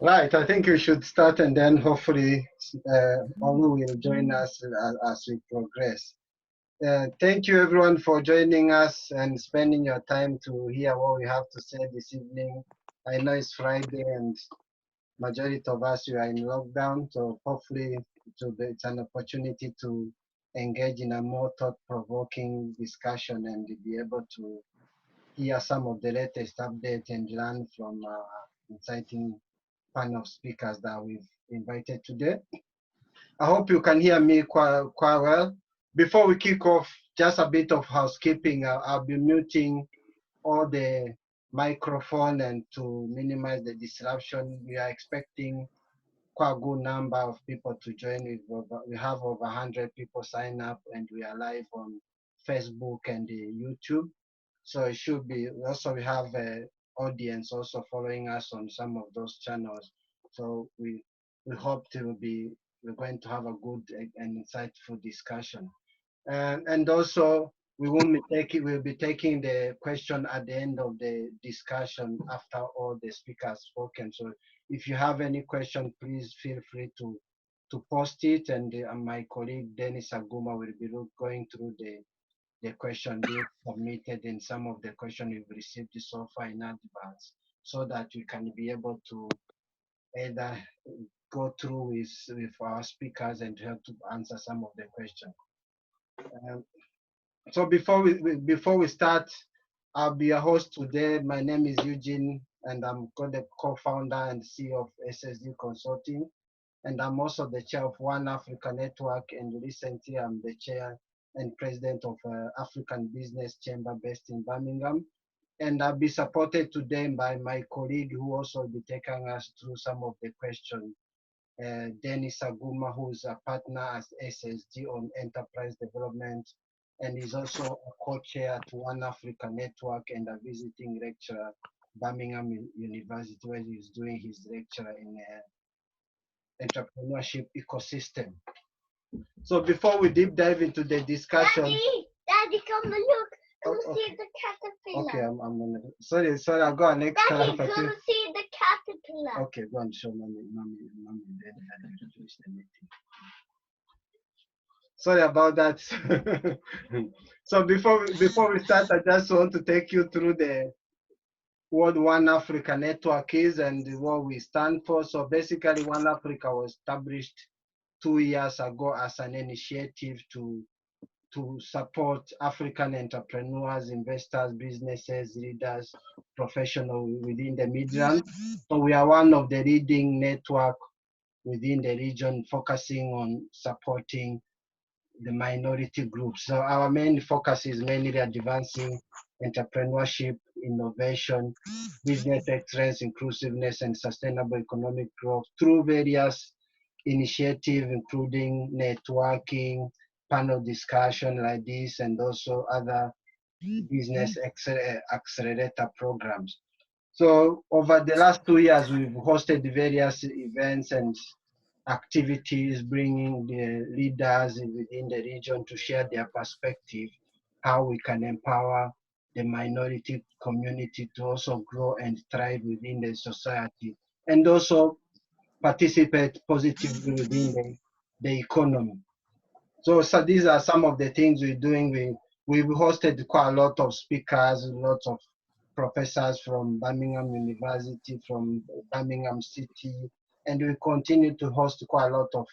Right, I think we should start and then hopefully Olu will join us as we progress. Thank you everyone for joining us and spending your time to hear what we have to say this evening. I know it's Friday and majority of us we are in lockdown, so hopefully it's an opportunity to engage in a more thought-provoking discussion and be able to hear some of the latest updates and learn from inciting panel of speakers that we've invited today. I hope you can hear me quite well. Before we kick off, just a bit of housekeeping. I'll be muting all the microphone and to minimize the disruption. We are expecting quite a good number of people to join. We have over 100 people sign up and we are live on Facebook and YouTube. So it should be, also we have an audience also following us on some of those channels. So we hope we're going to have a good and insightful discussion. And also we'll be taking the question at the end of the discussion after all the speakers spoken. So if you have any question, please feel free to post it, and my colleague Dennis Aguma will be going through the question being submitted and some of the question we've received so far in advance, so that we can be able to either go through with our speakers and help to answer some of the questions. So before we start, I'll be a host today. My name is Eugene, and I'm the co-founder and CEO of SSD Consulting, and I'm also the chair of One Africa Network. And recently, I'm the chair and president of African Business Chamber based in Birmingham. And I'll be supported today by my colleague who also will be taking us through some of the questions. Dennis Aguma, who is a partner at SSD on enterprise development, and is also a co-chair to One Africa Network and a visiting lecturer Birmingham University, where he is doing his lecture in entrepreneurship ecosystem. So before we deep dive into the discussion, Daddy, come and look. Come see the caterpillar. Okay, I'm gonna. Sorry, I'll go on next Daddy, time. come see the caterpillar. Okay, go and show mommy, daddy, finish the meeting. Sorry about that. So before we start, I just want to take you through what One Africa Network is and what we stand for. So basically, One Africa was established 2 years ago as an initiative to support African entrepreneurs, investors, businesses, leaders, professionals within the Midlands. So we are one of the leading network within the region, focusing on supporting the minority groups. So our main focus is mainly advancing entrepreneurship, innovation, business excellence, inclusiveness, and sustainable economic growth through various initiatives, including networking, panel discussion like this, and also other business accelerator programs. So over the last 2 years, we've hosted various events and activities, bringing the leaders within the region to share their perspective, how we can empower the minority community to also grow and thrive within the society, and also participate positively within the economy. So these are some of the things we're doing. We've hosted quite a lot of speakers, lots of professors from Birmingham University, from Birmingham City, and we continue to host quite a lot of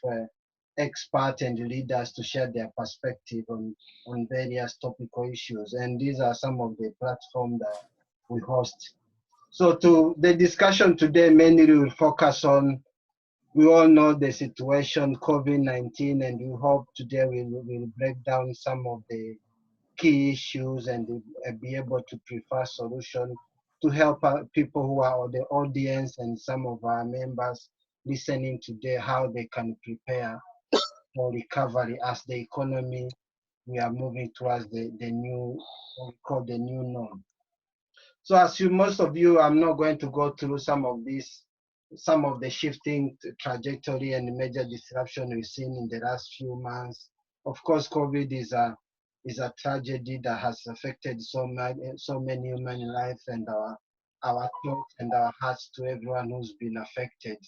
experts and leaders to share their perspective on various topical issues. And these are some of the platforms that we host. So to the discussion today mainly will focus on, we all know the situation, COVID-19, and we hope today we'll break down some of the key issues and be able to prefer solutions to help people who are on the audience and some of our members listening today, how they can prepare for recovery as the economy, we are moving towards the new, what we call the new norm. So as most of you, I'm not going to go through some of the shifting trajectory and major disruption we've seen in the last few months. Of course, COVID is a tragedy that has affected so many human lives and our our thoughts and our hearts to everyone who's been affected.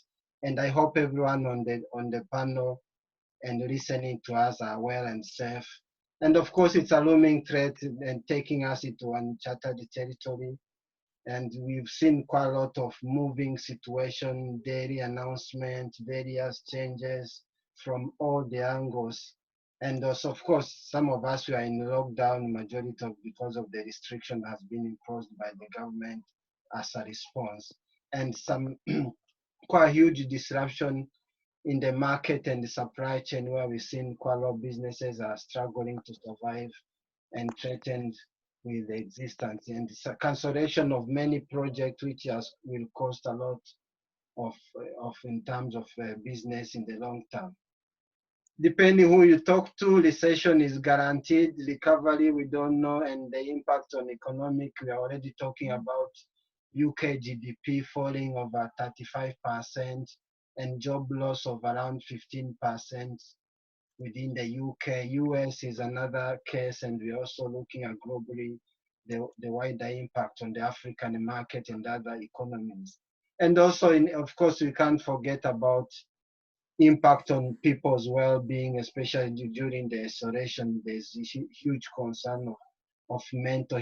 And I hope everyone on the panel and listening to us are well and safe. And of course, it's a looming threat and taking us into uncharted territory. And we've seen quite a lot of moving situation, daily announcements, various changes from all the angles. And also, of course, some of us were in lockdown, majority of because of the restriction that has been imposed by the government as a response. And some quite huge disruption in the market and the supply chain, where we've seen quite a lot of businesses are struggling to survive and threatened with the existence, and the cancellation of many projects which will cost a lot of in terms of business in the long term. Depending who you talk to, recession is guaranteed, recovery we don't know, and the impact on economic, we are already talking about UK GDP falling over 35% and job loss of around 15% within the UK. US is another case, and we're also looking at globally the wider impact on the African market and other economies. And also, of course, we can't forget about impact on people's well-being, especially during the isolation. There's huge concern of mental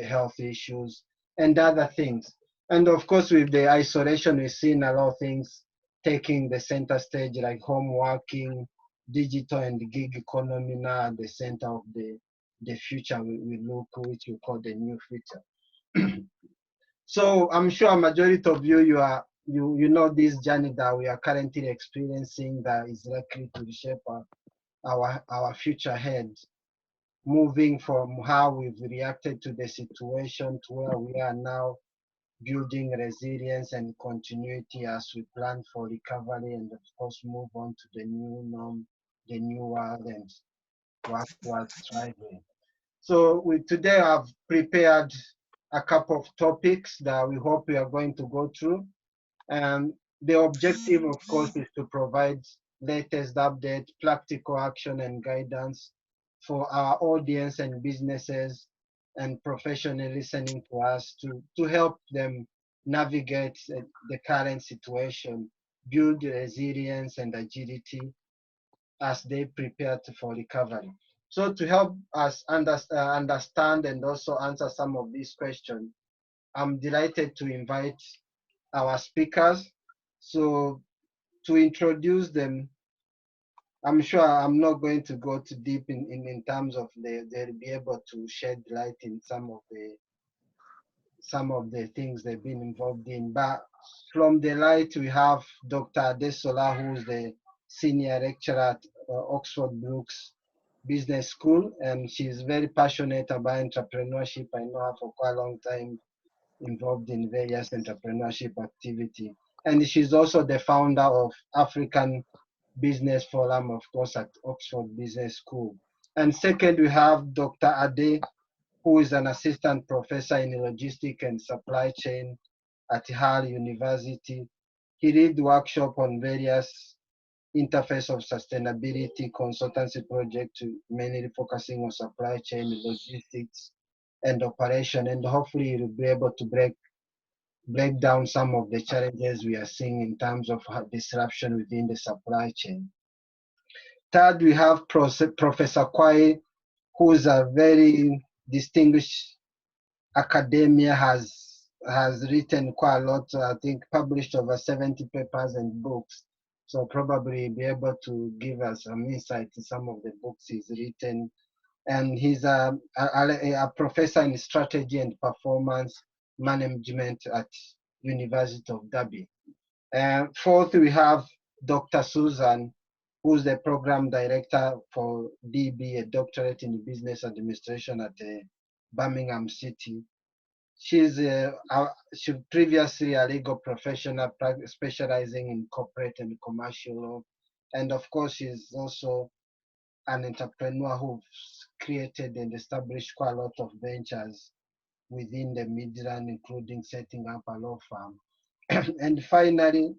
health issues and other things. And of course, with the isolation, we've seen a lot of things taking the center stage, like home working, digital and gig economy now at the center of the future we look, which we call the new future. So I'm sure a majority of you know this journey that we are currently experiencing that is likely to reshape our future ahead, moving from how we've reacted to the situation to where we are now, building resilience and continuity as we plan for recovery and of course move on to the new norm, the new world, and work towards thriving. So today I've prepared a couple of topics that we hope we are going to go through. And the objective, of course, is to provide latest update, practical action and guidance for our audience and businesses and professionals listening to us to help them navigate the current situation, build resilience and agility as they prepare for recovery. So to help us understand and also answer some of these questions, I'm delighted to invite our speakers. So to introduce them, I'm sure I'm not going to go too deep in terms of they'll be able to shed light in some of the things they've been involved in. But from the light, we have Dr. Adesola, who's the senior lecturer at Oxford Brookes Business School, and she's very passionate about entrepreneurship. I know her for quite a long time, involved in various entrepreneurship activity. And she's also the founder of African Business Forum, of course, at Oxford Business School. And second, we have Dr. Ade, who is an assistant professor in logistics and supply chain at Qile University. He led workshop on various interface of sustainability consultancy project, mainly focusing on supply chain, logistics, and operation. And hopefully you'll be able to break down some of the challenges we are seeing in terms of disruption within the supply chain. Third, we have Professor Qile, who is a very distinguished academia, has written quite a lot, I think published over 70 papers and books. So probably be able to give us some insight to some of the books he's written. And he's a professor in strategy and performance management at University of Derby. And fourth, we have Dr. Susan, who's the program director for DB, a doctorate in business administration at Birmingham City. She's she previously a legal professional specializing in corporate and commercial law. And of course, she's also an entrepreneur who's created and established quite a lot of ventures within the Midland, including setting up a law firm. And finally,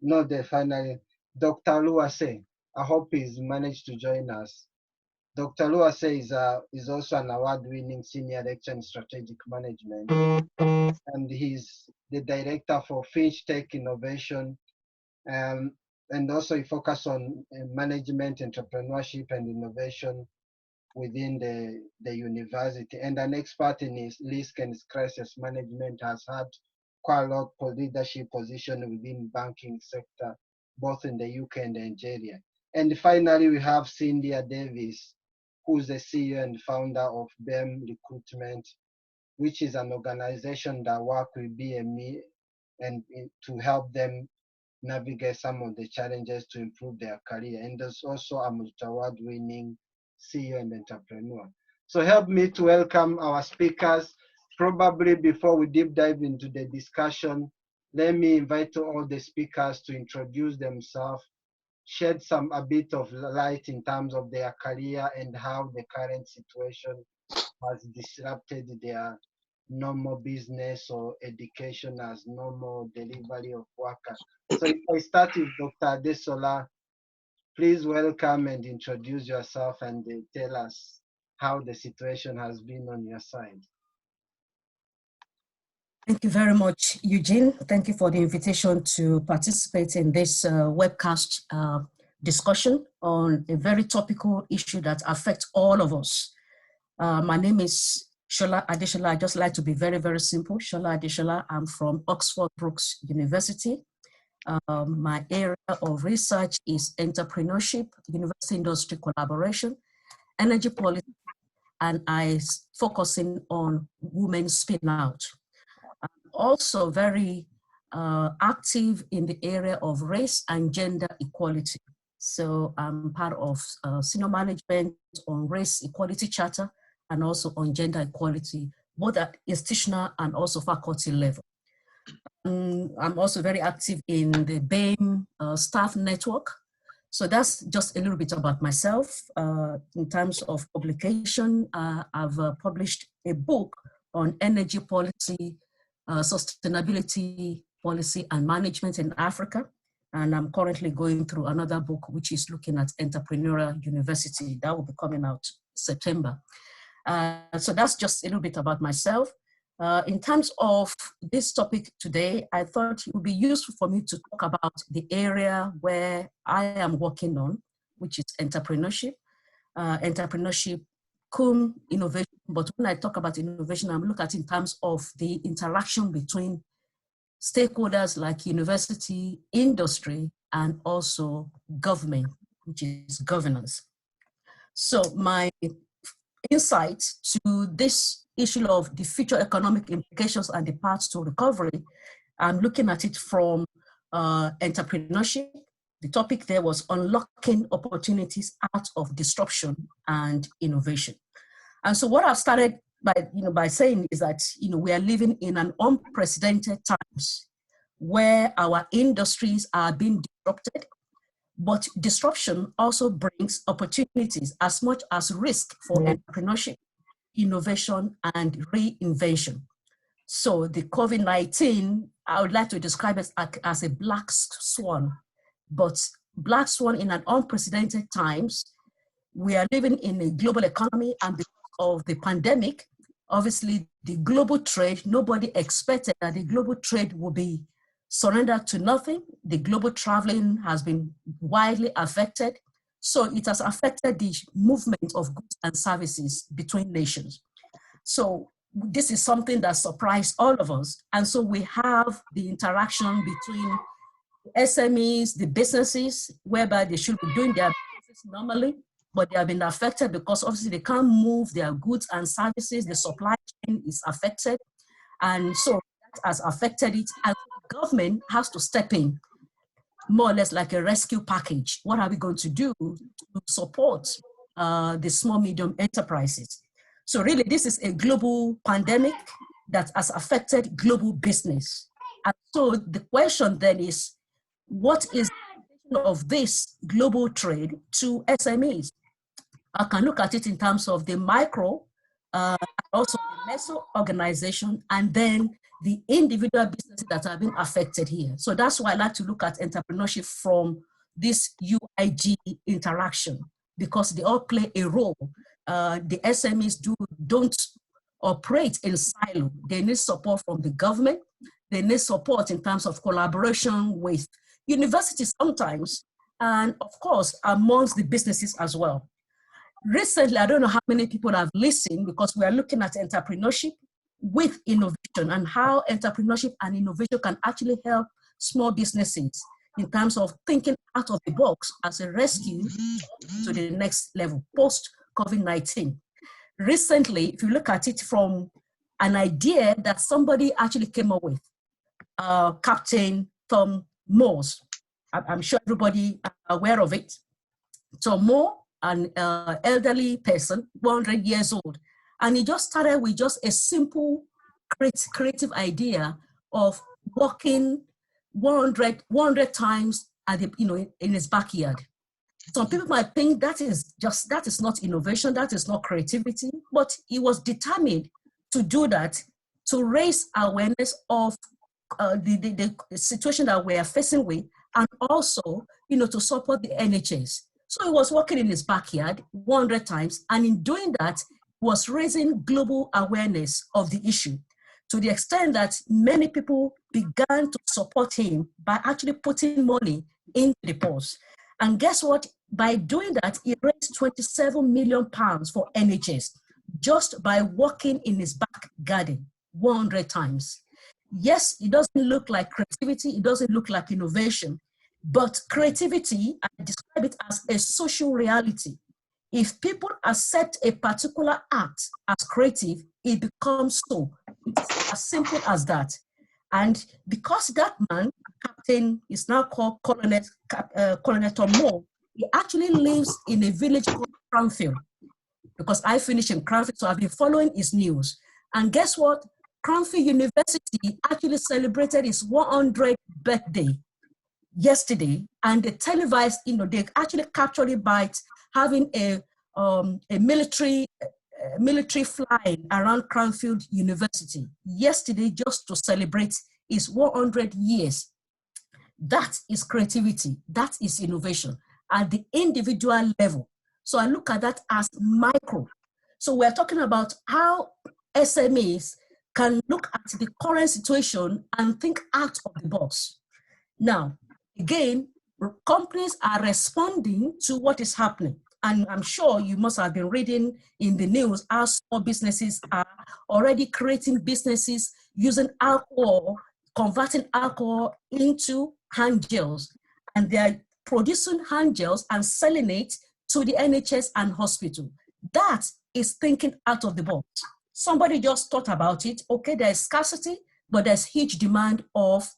not the finally, Dr. Oluwasoye. I hope he's managed to join us. Dr. Oluwasoye is also an award-winning senior lecturer in strategic management, and he's the director for Finch Tech Innovation, and also he focuses on management, entrepreneurship, and innovation within the university, and an expert in his risk and crisis management, has had quite a lot of leadership position within banking sector, both in the UK and Nigeria. And finally, we have Cynthia Davis, who's the CEO and founder of BAME Recruitment, which is an organization that works with BME and to help them navigate some of the challenges to improve their career. And there's also a multi-award-winning CEO and entrepreneur. So help me to welcome our speakers. Probably before we deep dive into the discussion, let me invite all the speakers to introduce themselves, shed a bit of light in terms of their career and how the current situation has disrupted their normal business or education as normal delivery of worker. So if I start with Dr. Adesola, please welcome and introduce yourself and tell us how the situation has been on your side. Thank you very much, Eugene. Thank you for the invitation to participate in this webcast discussion on a very topical issue that affects all of us. My name is Sola Adesola. I just like to be very, very simple. Sola Adesola. I'm from Oxford Brookes University. My area of research is entrepreneurship, university-industry collaboration, energy policy, and I focusing on women spin-out. I'm also very active in the area of race and gender equality. So I'm part of senior management on race equality charter and also on gender equality, both at institutional and also faculty level. I'm also very active in the BAME staff network. So that's just a little bit about myself. In terms of publication, I've published a book on energy policy, sustainability policy and management in Africa. And I'm currently going through another book, which is looking at entrepreneurial university. That will be coming out September. So that's just a little bit about myself. In terms of this topic today, I thought it would be useful for me to talk about the area where I am working on, which is entrepreneurship. Entrepreneurship, cum innovation. But when I talk about innovation, I'm looking at it in terms of the interaction between stakeholders like university, industry, and also government, which is governance. So my insight to this issue of the future economic implications and the path to recovery, I'm looking at it from entrepreneurship. The topic there was unlocking opportunities out of disruption and innovation. And so what I've started by saying is that we are living in an unprecedented times where our industries are being disrupted, but disruption also brings opportunities as much as risk for entrepreneurship, innovation, and reinvention. So the COVID-19, I would like to describe it as a black swan, but black swan in an unprecedented times. We are living in a global economy, and because of the pandemic, obviously the global trade, nobody expected that the global trade will be surrendered to nothing. The global traveling has been widely affected. So it has affected the movement of goods and services between nations. So this is something that surprised all of us. And so we have the interaction between SMEs, the businesses, whereby they should be doing their business normally, but they have been affected because obviously they can't move their goods and services. The supply chain is affected. And so that has affected it. And the government has to step in, more or less like a rescue package. What are we going to do to support the small, medium enterprises? So really, this is a global pandemic that has affected global business. And so the question then is, what is the implication of this global trade to SMEs? I can look at it in terms of the micro, also the meso organization, and then the individual businesses that have been affected here. So that's why I like to look at entrepreneurship from this UIG interaction. because they all play a role. The SMEs don't operate in silo. They need support from the government. They need support in terms of collaboration with universities sometimes, and of course, amongst the businesses as well. Recently, I don't know how many people have listened, because we are looking at entrepreneurship with innovation and how entrepreneurship and innovation can actually help small businesses in terms of thinking out of the box as a rescue to the next level post-COVID-19. Recently, if you look at it from an idea that somebody actually came up with, Captain Tom Moores, I'm sure everybody is aware of it. Tom Moore, an elderly person, 100 years old, and he just started with just a simple creative idea of walking 100 times at the, in his backyard. Some people might think that is not innovation, that is not creativity, but he was determined to do that to raise awareness of the situation that we are facing with, and also, to support the NHS. So he was walking in his backyard 100 times, and in doing that, was raising global awareness of the issue, to the extent that many people began to support him by actually putting money into the purse. And guess what? By doing that, he raised £27 million for NHS, just by walking in his back garden 100 times. Yes, it doesn't look like creativity, it doesn't look like innovation, but creativity, I describe it as a social reality. If people accept a particular act as creative, it becomes so. It's as simple as that. And because that man, Captain, is now called Colonel Tom Moore, he actually lives in a village called Cranfield, because I finished in Cranfield, so I've been following his news. And guess what? Cranfield University actually celebrated its 100th birthday yesterday, and they televised, they actually captured it by having a military flying around Cranfield University yesterday, just to celebrate its 100 years. That is creativity, that is innovation at the individual level. So I look at that as micro. So we're talking about how SMEs can look at the current situation and think out of the box. Now, again, companies are responding to what is happening. And I'm sure you must have been reading in the news how small businesses are already creating businesses using alcohol, converting alcohol into hand gels. And they are producing hand gels and selling it to the NHS and hospital. That is thinking out of the box. Somebody just thought about it. Okay, there's scarcity, but there's huge demand of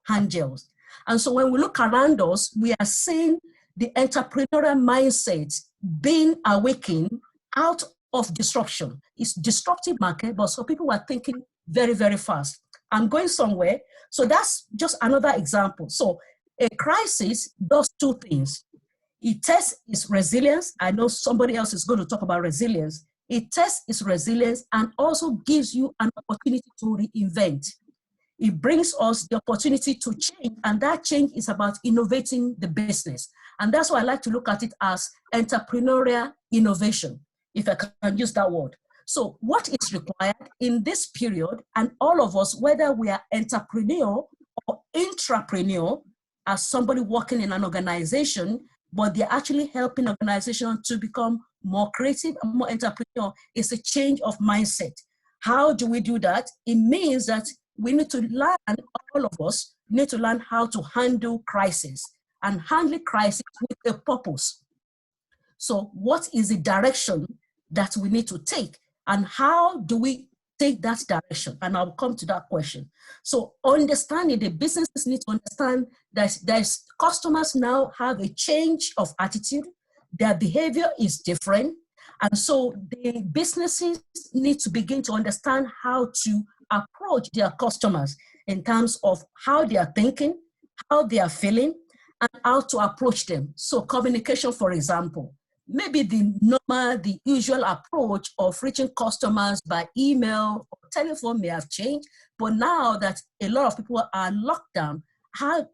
hand gels. And so when we look around us, we are seeing the entrepreneurial mindset being awakened out of disruption. It's disruptive market, but so people were thinking very, very fast. I'm going somewhere. So that's just another example. So a crisis does two things. It tests its resilience. I know somebody else is going to talk about resilience. It tests its resilience and also gives you an opportunity to reinvent. It brings us the opportunity to change, and that change is about innovating the business. And that's why I like to look at it as entrepreneurial innovation, if I can use that word. So what is required in this period, and all of us, whether we are entrepreneur or intrapreneur, as somebody working in an organization, but they're actually helping organization to become more creative and more entrepreneurial, is a change of mindset. How do we do that? It means that we need to learn, all of us need to learn how to handle crisis and handle crisis with a purpose. So what is the direction that we need to take, and how do we take that direction? And I'll come to that question. So understanding, the businesses need to understand that there's customers now have a change of attitude, their behavior is different. And so the businesses need to begin to understand how to approach their customers in terms of how they are thinking, how they are feeling, and how to approach them. So communication, for example, maybe the usual approach of reaching customers by email or telephone may have changed, but now that a lot of people are locked down,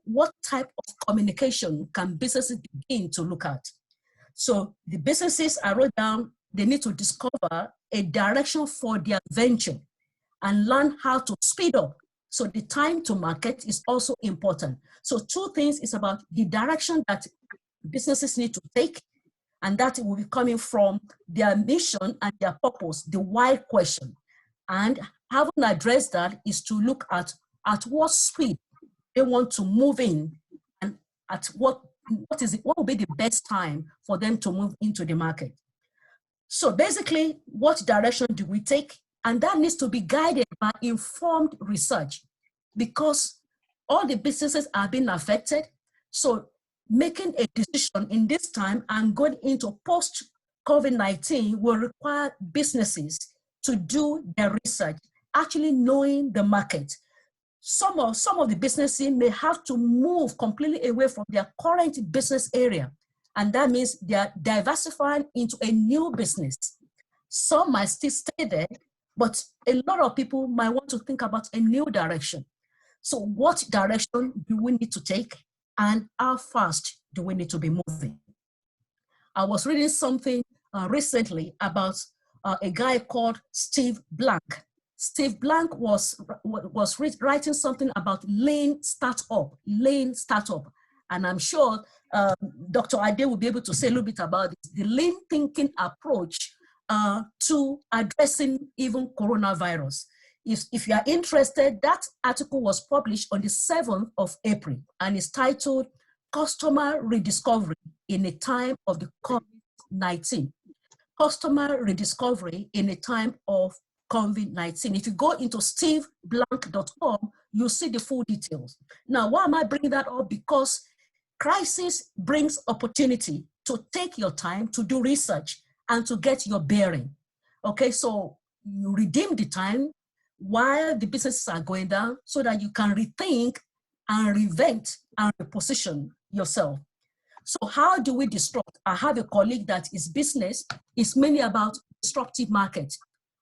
what type of communication can businesses begin to look at? So the businesses I wrote down, they need to discover a direction for their venture and learn how to speed up. So the time to market is also important. So two things is about the direction that businesses need to take, and that will be coming from their mission and their purpose, the why question. And having addressed that is to look at what speed they want to move in, and at what will be the best time for them to move into the market. So basically, what direction do we take? And that needs to be guided by informed research, because all the businesses are being affected. So making a decision in this time and going into post-COVID-19 will require businesses to do their research, actually knowing the market. Some of the businesses may have to move completely away from their current business area. And that means they are diversifying into a new business. Some might still stay there, but a lot of people might want to think about a new direction. So what direction do we need to take, and how fast do we need to be moving? I was reading something recently about a guy called Steve Blank. Steve Blank was writing something about lean startup. And I'm sure Dr. Ade will be able to say a little bit about this, the lean thinking approach to addressing even coronavirus. If you are interested, that article was published on the 7th of April, and it's titled Customer Rediscovery in a Time of the COVID-19. Customer Rediscovery in a Time of COVID-19. If you go into steveblank.com, you'll see the full details. Now, why am I bringing that up? Because crisis brings opportunity to take your time to do research and to get your bearing. Okay, so you redeem the time while the businesses are going down so that you can rethink and reinvent and reposition yourself. So how do we disrupt? I have a colleague that his business is mainly about disruptive market.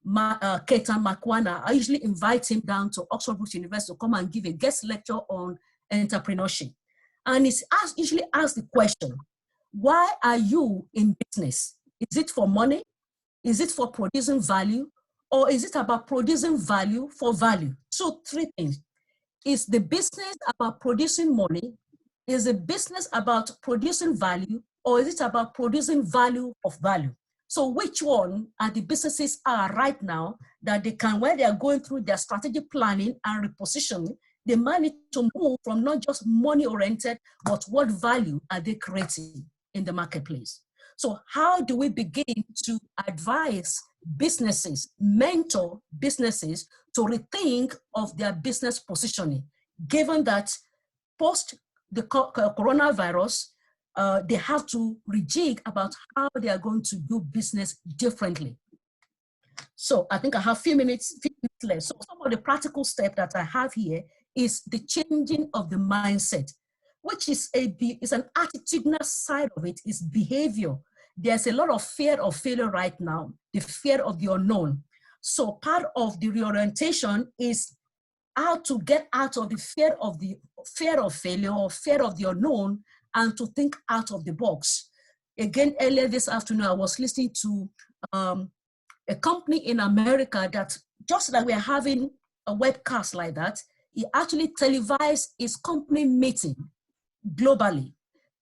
Ketan Makwana, I usually invite him down to Oxford Brookes University to come and give a guest lecture on entrepreneurship. And he's usually asked the question, why are you in business? Is it for money? Is it for producing value? Or is it about producing value for value? So three things. Is the business about producing money? Is the business about producing value? Or is it about producing value of value? So which one are the businesses are right now that they can, when they are going through their strategic planning and repositioning, they might need to move from not just money oriented, but what value are they creating in the marketplace? So how do we begin to advise businesses, mentor businesses to rethink of their business positioning, given that post the coronavirus, they have to rejig about how they are going to do business differently. So I think I have a few minutes left. So some of the practical steps that I have here is the changing of the mindset, which is an attitudinal side of it, is behavior. There's a lot of fear of failure right now, the fear of the unknown. So part of the reorientation is how to get out of the fear of failure or fear of the unknown, and to think out of the box. Again, earlier this afternoon, I was listening to a company in America that, just like we're having a webcast like that, he actually televised his company meeting globally,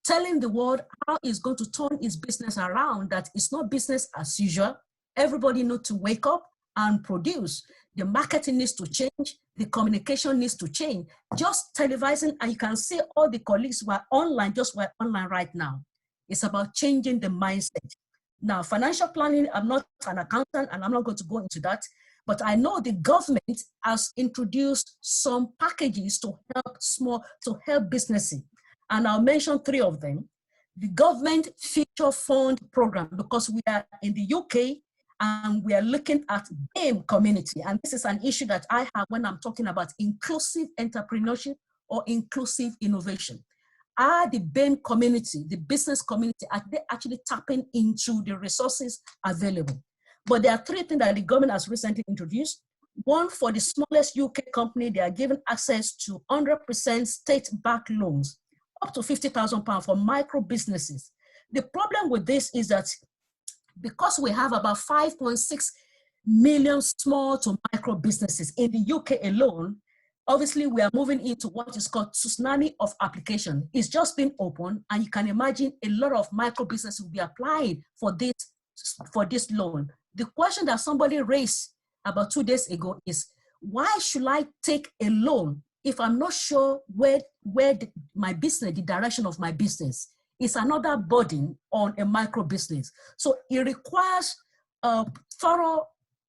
telling the world how he's going to turn his business around, that it's not business as usual. Everybody needs to wake up and produce. The marketing needs to change. The communication needs to change. Just televising, and you can see all the colleagues who are online, we're online right now. It's about changing the mindset. Now, financial planning, I'm not an accountant and I'm not going to go into that, but I know the government has introduced some packages to help businesses. And I'll mention three of them. The government future fund program, because we are in the UK and we are looking at BAME community. And this is an issue that I have when I'm talking about inclusive entrepreneurship or inclusive innovation. Are the BAME community, the business community, are they actually tapping into the resources available? But there are three things that the government has recently introduced. One, for the smallest UK company, they are given access to 100% state-backed loans, up to £50,000 for micro businesses. The problem with this is that because we have about 5.6 million small to micro businesses in the UK alone, obviously we are moving into what is called tsunami of application. It's just been open, and you can imagine a lot of micro businesses will be applying for this loan. The question that somebody raised about 2 days ago is, why should I take a loan if I'm not sure where my business, the direction of my business? It's another burden on a micro business. So it requires a thorough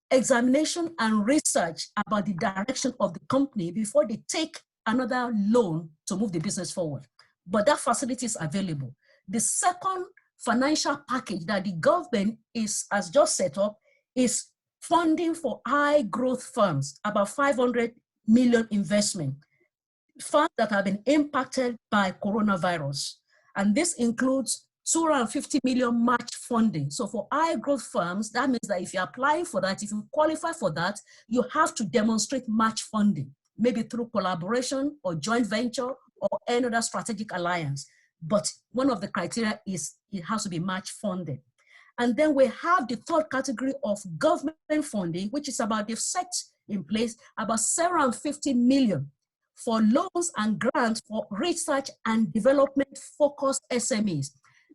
examination and research about the direction of the company before they take another loan to move the business forward. But that facility is available. The second financial package that the government has just set up is funding for high growth firms, about 500 million investment, funds that have been impacted by coronavirus. And this includes 250 million match funding. So for high growth firms, that means that if you apply for that, if you qualify for that, you have to demonstrate match funding, maybe through collaboration or joint venture or any other strategic alliance. But one of the criteria is it has to be match funded. And then we have the third category of government funding, which is about, they've set in place about 750 million for loans and grants for research and development focused SMEs.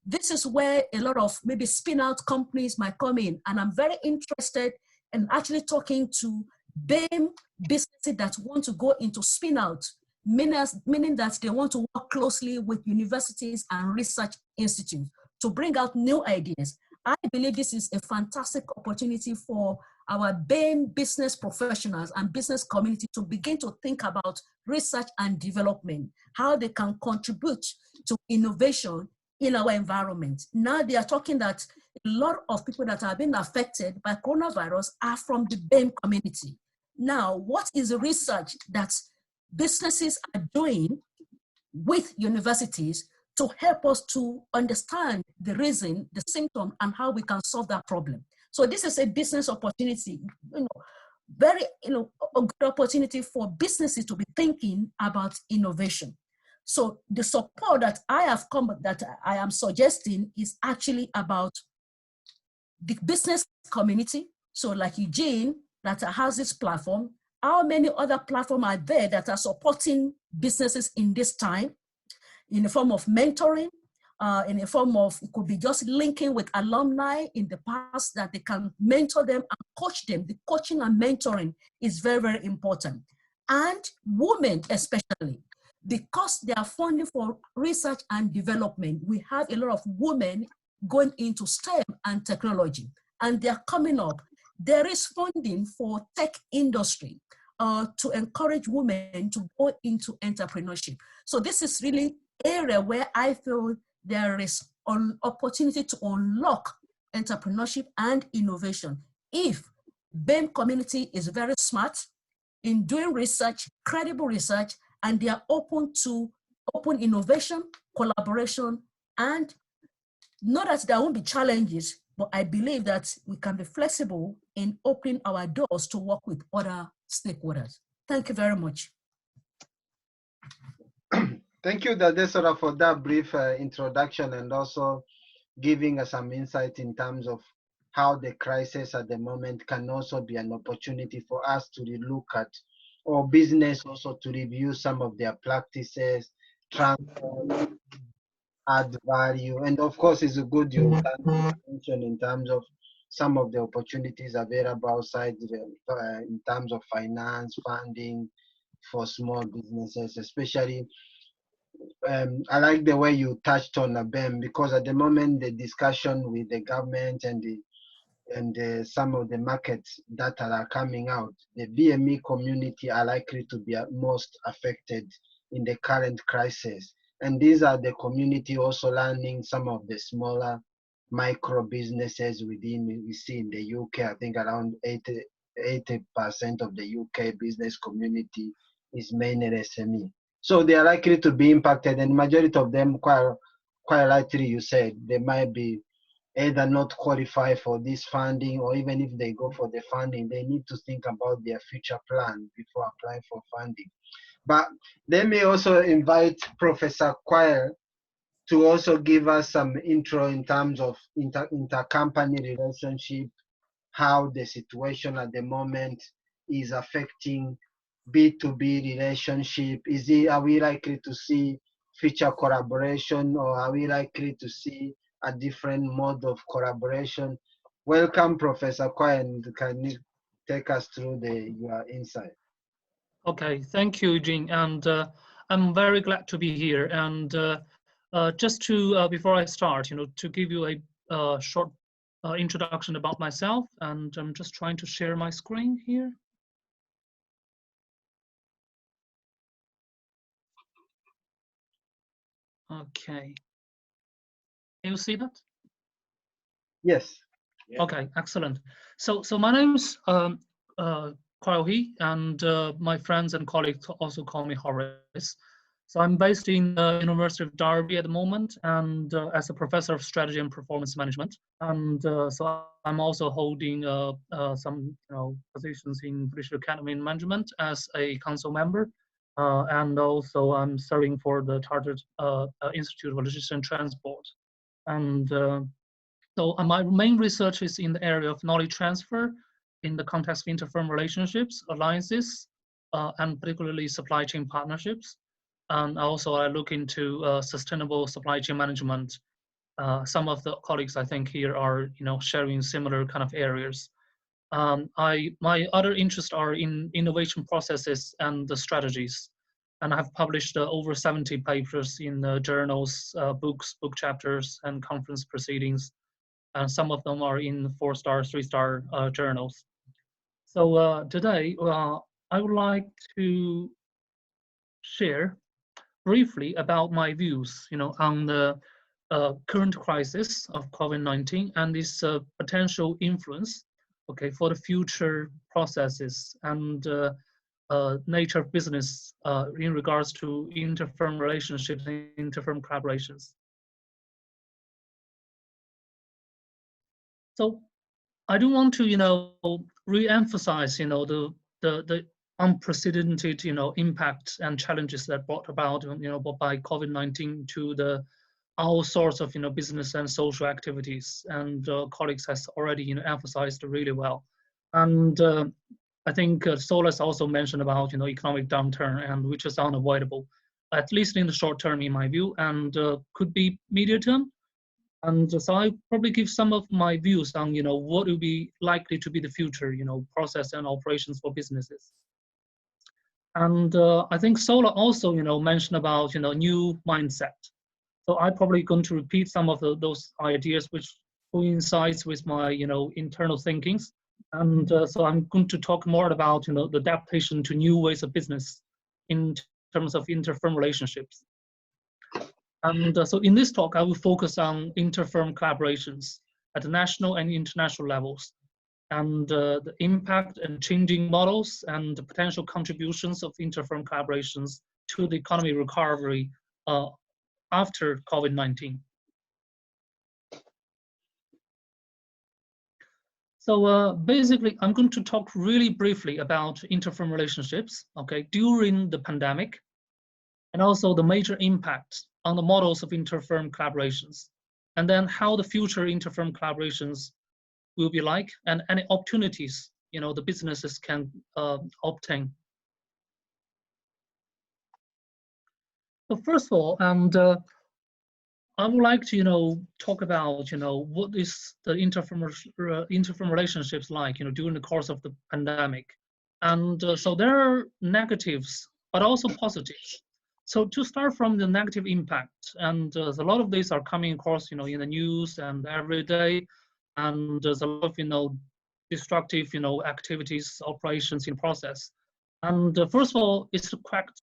This is where a lot of maybe spin out companies might come in. And I'm very interested in actually talking to BAME businesses that want to go into spin out, meaning that they want to work closely with universities and research institutes to bring out new ideas. I believe this is a fantastic opportunity for our BAME business professionals and business community to begin to think about research and development, how they can contribute to innovation in our environment. Now they are talking that a lot of people that have been affected by coronavirus are from the BAME community. Now, what is the research that businesses are doing with universities to help us to understand the reason, the symptom, and how we can solve that problem? So this is a business opportunity, very, a good opportunity for businesses to be thinking about innovation. So the support that I am suggesting is actually about the business community. So like Eugene, that has this platform, how many other platforms are there that are supporting businesses in this time in the form of mentoring, in the form of, it could be just linking with alumni in the past that they can mentor them and coach them. The coaching and mentoring is very, very important. And women especially, because they are funding for research and development, we have a lot of women going into STEM and technology, and they are coming up. There is funding for tech industry to encourage women to go into entrepreneurship. So this is really area where I feel there is an opportunity to unlock entrepreneurship and innovation. If BAME community is very smart in doing research, credible research, and they are open to open innovation, collaboration, and not that there won't be challenges, but I believe that we can be flexible in opening our doors to work with other stakeholders. Thank you very much. Thank you, Adesola, for that brief introduction and also giving us some insight in terms of how the crisis at the moment can also be an opportunity for us to look at, or business also to review some of their practices, transform, add value. And of course, it's a good you mention in terms of some of the opportunities available outside in terms of finance, funding for small businesses, especially. I like the way you touched on BAME, because at the moment the discussion with the government and some of the markets that are coming out, the BME community are likely to be most affected in the current crisis. And these are the community also learning some of the smaller micro businesses within, we see in the UK, I think around 80% of the UK business community is mainly SME. So they are likely to be impacted, and majority of them, quite likely, you said, they might be either not qualify for this funding, or even if they go for the funding, they need to think about their future plan before applying for funding. But let me also invite Professor Qile to also give us some intro in terms of intercompany relationship, how the situation at the moment is affecting B2B relationship. Are we likely to see future collaboration, or are we likely to see a different mode of collaboration? Welcome, Professor Qile, and can you take us through your insight? Okay, thank you, Eugene, and I'm very glad to be here. And just to before I start, to give you a short introduction about myself, and I'm just trying to share my screen here. Okay, can you see that? Yes. Okay, excellent. So my name's Qile, and my friends and colleagues also call me Horace. So I'm based in the University of Derby at the moment, and as a professor of strategy and performance management. And so I'm also holding some positions in British Academy in Management as a council member, and also I'm serving for the Chartered Institute of Logistics and Transport. And so my main research is in the area of knowledge transfer in the context of interfirm relationships, alliances, and particularly supply chain partnerships. And also I look into sustainable supply chain management. Some of the colleagues I think here are sharing similar kind of areas. My other interests are in innovation processes and the strategies. And I have published over 70 papers in journals, books, book chapters, and conference proceedings. And some of them are in 4-star, 3-star journals. So today, I would like to share briefly about my views, on the current crisis of COVID-19 and its potential influence, okay, for the future processes and nature of business in regards to interfirm relationships and interfirm collaborations. So I do want to, re-emphasize, the unprecedented, impact and challenges that brought about, by COVID-19 to all sorts of, business and social activities. And colleagues has already, emphasized really well. And I think Sola has also mentioned about, economic downturn, and which is unavoidable, at least in the short term, in my view, and could be medium term. And so I probably give some of my views on, what will be likely to be the future, process and operations for businesses. And I think Sola also, mentioned about, new mindset. So I'm probably going to repeat some of those ideas which coincides with my, internal thinkings. And so I'm going to talk more about, the adaptation to new ways of business in terms of interfirm relationships. And so in this talk, I will focus on interfirm collaborations at the national and international levels, and the impact and changing models and the potential contributions of interfirm collaborations to the economy recovery after COVID-19. So basically, I'm going to talk really briefly about interfirm relationships, okay, during the pandemic, and also the major impacts on the models of interfirm collaborations, and then how the future interfirm collaborations will be like, and any opportunities the businesses can obtain. So first of all, and I would like to talk about what is the interfirm relationships like during the course of the pandemic, and so there are negatives but also positives. So to start from the negative impact, and a lot of these are coming across, in the news and every day, and there's a lot of, destructive, activities, operations in process. And first of all, it's the cracked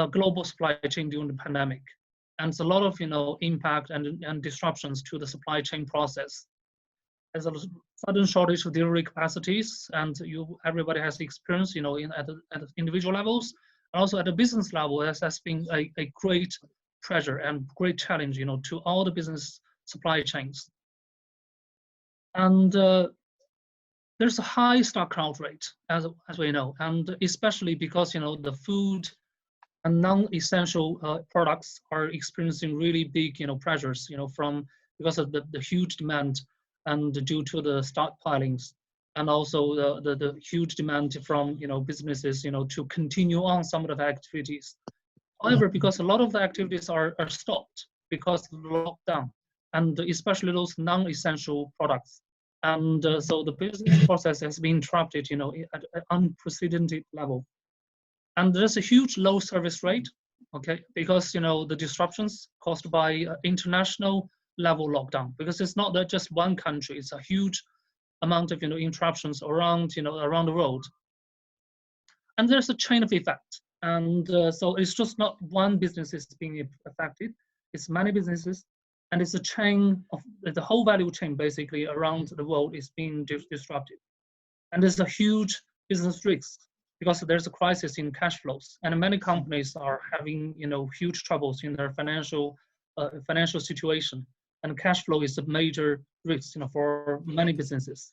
global supply chain during the pandemic, and it's a lot of, impact and disruptions to the supply chain process. There's a sudden shortage of delivery capacities, and everybody has experience, at the individual levels. Also at the business level, has been a great pressure and great challenge, to all the business supply chains. And there's a high stock out rate, as we know, and especially because the food and non-essential products are experiencing really big, pressures, because of the huge demand and due to the stockpilings, and also the huge demand from, businesses, to continue on some of the activities. However, because a lot of the activities are stopped because of the lockdown, and especially those non-essential products. And so the business process has been interrupted, at an unprecedented level. And there's a huge low service rate, okay, because, the disruptions caused by international level lockdown, because it's not that just one country, it's a huge amount of, interruptions around, around the world. And there's a chain of effect. And so it's just not one business is being affected, it's many businesses, and it's a chain of the whole value chain basically around the world is being disrupted. And there's a huge business risk because there's a crisis in cash flows, and many companies are having, huge troubles in their financial situation, and cash flow is a major risk, for many businesses.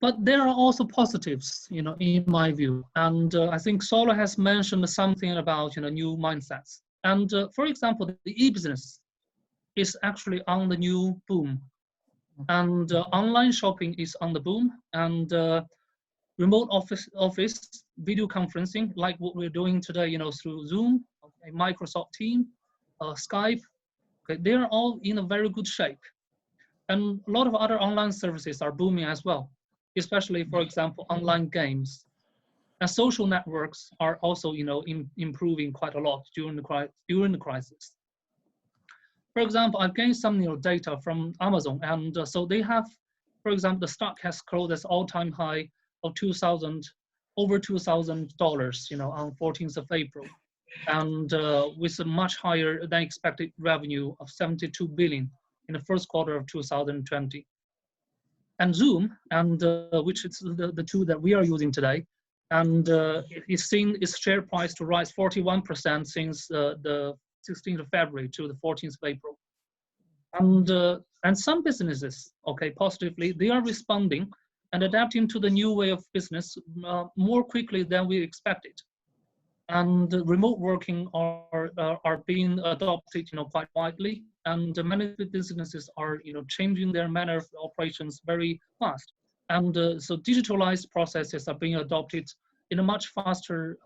But there are also positives, in my view. And I think Sola has mentioned something about, new mindsets. And for example, the e-business is actually on the new boom. And online shopping is on the boom. And remote office, video conferencing, like what we're doing today, through Zoom, okay, Microsoft Teams, Skype, okay, they're all in a very good shape. And a lot of other online services are booming as well, especially, for example, online games. And social networks are also, improving quite a lot during the crisis. For example, I gained some, data from Amazon, and so they have, for example, the stock has closed at all-time high of over $2,000, on 14th of April, and with a much higher than expected revenue of 72 billion in the first quarter of 2020. And Zoom, and which is the tool that we are using today, and it's seen its share price to rise 41% since the 16th of February to the 14th of April. And some businesses, okay, positively, they are responding and adapting to the new way of business more quickly than we expected. And remote working are being adopted, quite widely. And many businesses are, changing their manner of operations very fast. And so digitalized processes are being adopted in a much faster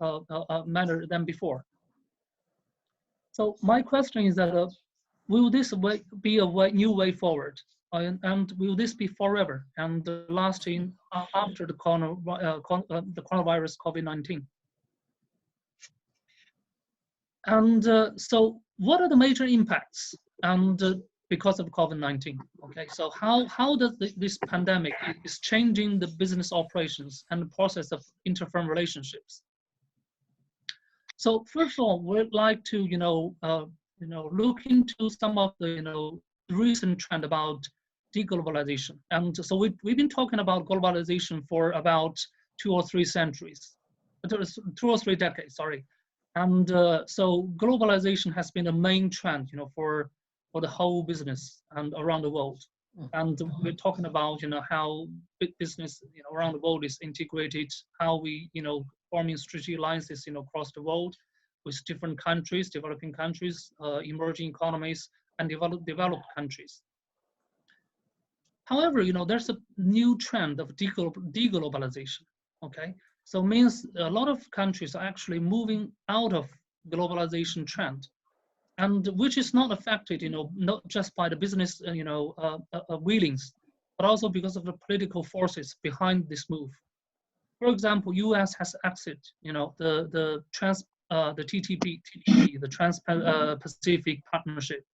manner than before. So my question is that, will this be a new way forward? And will this be forever and lasting after the coronavirus COVID-19? And so what are the major impacts and because of COVID-19? Okay, so how does this pandemic is changing the business operations and the process of interfirm relationships? So first of all, we'd like to look into some of the recent trend about deglobalization. And so we've been talking about globalization for about 2 or 3 centuries, 2 or 3 decades, sorry. And so globalization has been a main trend, for the whole business and around the world. And we're talking about, how big business, around the world is integrated, how we, forming strategic alliances, across the world with different countries, developing countries, emerging economies, and developed countries. However, there's a new trend of deglobalization, okay? So it means a lot of countries are actually moving out of globalization trend, and which is not affected, not just by the business, willings, but also because of the political forces behind this move. For example, U.S. has exited, the TTP, the Trans-Pacific Partnership,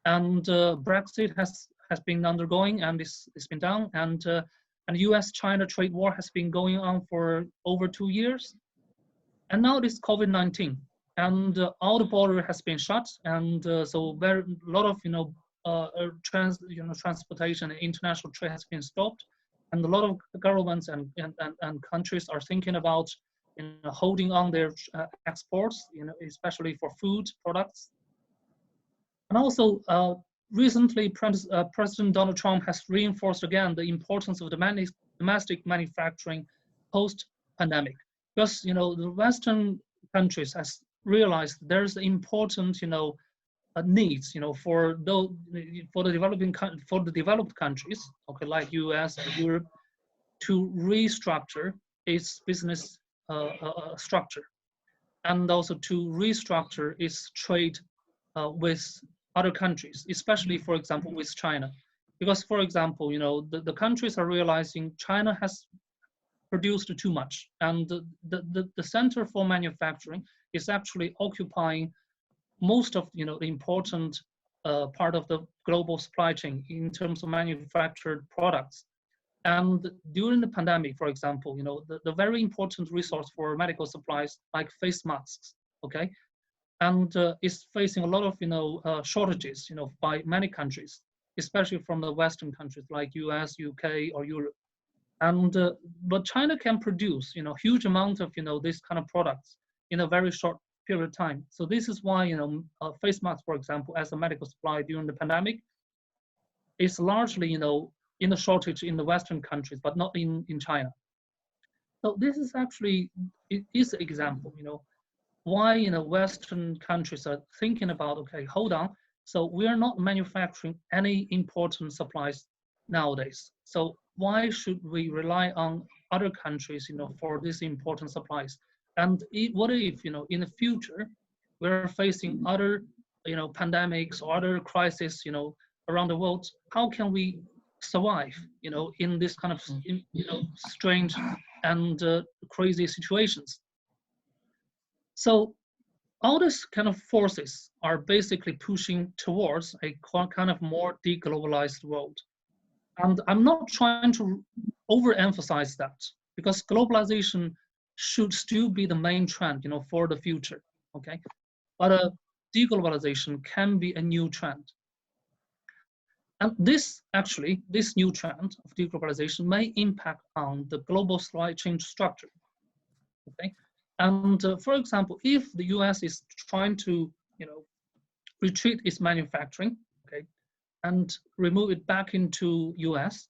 and Brexit has been undergoing and it's been done, and U.S.-China trade war has been going on for over 2 years, and now this COVID-19, and all the border has been shut, and so a lot of transportation and international trade has been stopped, and a lot of governments and countries are thinking about holding on their exports, especially for food products. And also recently, President Donald Trump has reinforced again the importance of domestic manufacturing post-pandemic. because, you know, the Western countries has realized there's important, you know, needs, you know, for the developed countries, okay, like US and Europe, to restructure its business structure, and also to restructure its trade with other countries, especially, for example, with China. Because, for example, you know, the countries are realizing China has produced too much, and the center for manufacturing is actually occupying most of, you know, the important part of the global supply chain in terms of manufactured products. And during the pandemic, for example, you know, the very important resource for medical supplies like face masks, okay, and is facing a lot of, you know, shortages, you know, by many countries, especially from the Western countries like US, UK, or Europe. And but China can produce, you know, huge amount of, you know, this kind of products in a very short period of time. So this is why, you know, face masks, for example, as a medical supply during the pandemic, is largely, you know, in a shortage in the Western countries, but not in China. So this is actually, it is an example, you know, why, you know, Western countries are thinking about, okay, hold on, so we are not manufacturing any important supplies nowadays. So why should we rely on other countries, you know, for these important supplies? And what if, you know, in the future, we're facing other, you know, pandemics or other crises, you know, around the world? How can we survive, you know, in this kind of, you know, strange and crazy situations? So all these kind of forces are basically pushing towards a kind of more deglobalized world. And I'm not trying to overemphasize that, because globalization should still be the main trend, you know, for the future, okay? But deglobalization can be a new trend. And this new trend of deglobalization may impact on the global supply chain structure, okay? And for example, if the US is trying to, you know, retreat its manufacturing, okay, and remove it back into US,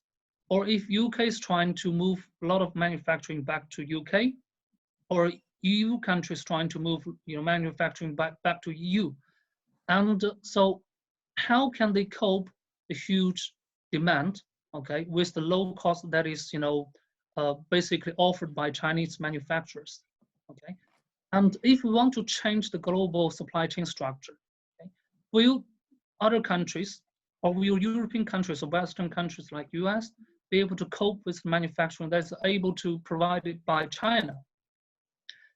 or if UK is trying to move a lot of manufacturing back to UK, or EU countries trying to move, you know, manufacturing back to EU, and so how can they cope the huge demand, okay, with the low cost that is, you know, basically offered by Chinese manufacturers? Okay, and if we want to change the global supply chain structure, okay, will other countries, or will European countries or Western countries like US be able to cope with manufacturing that's able to provide it by China?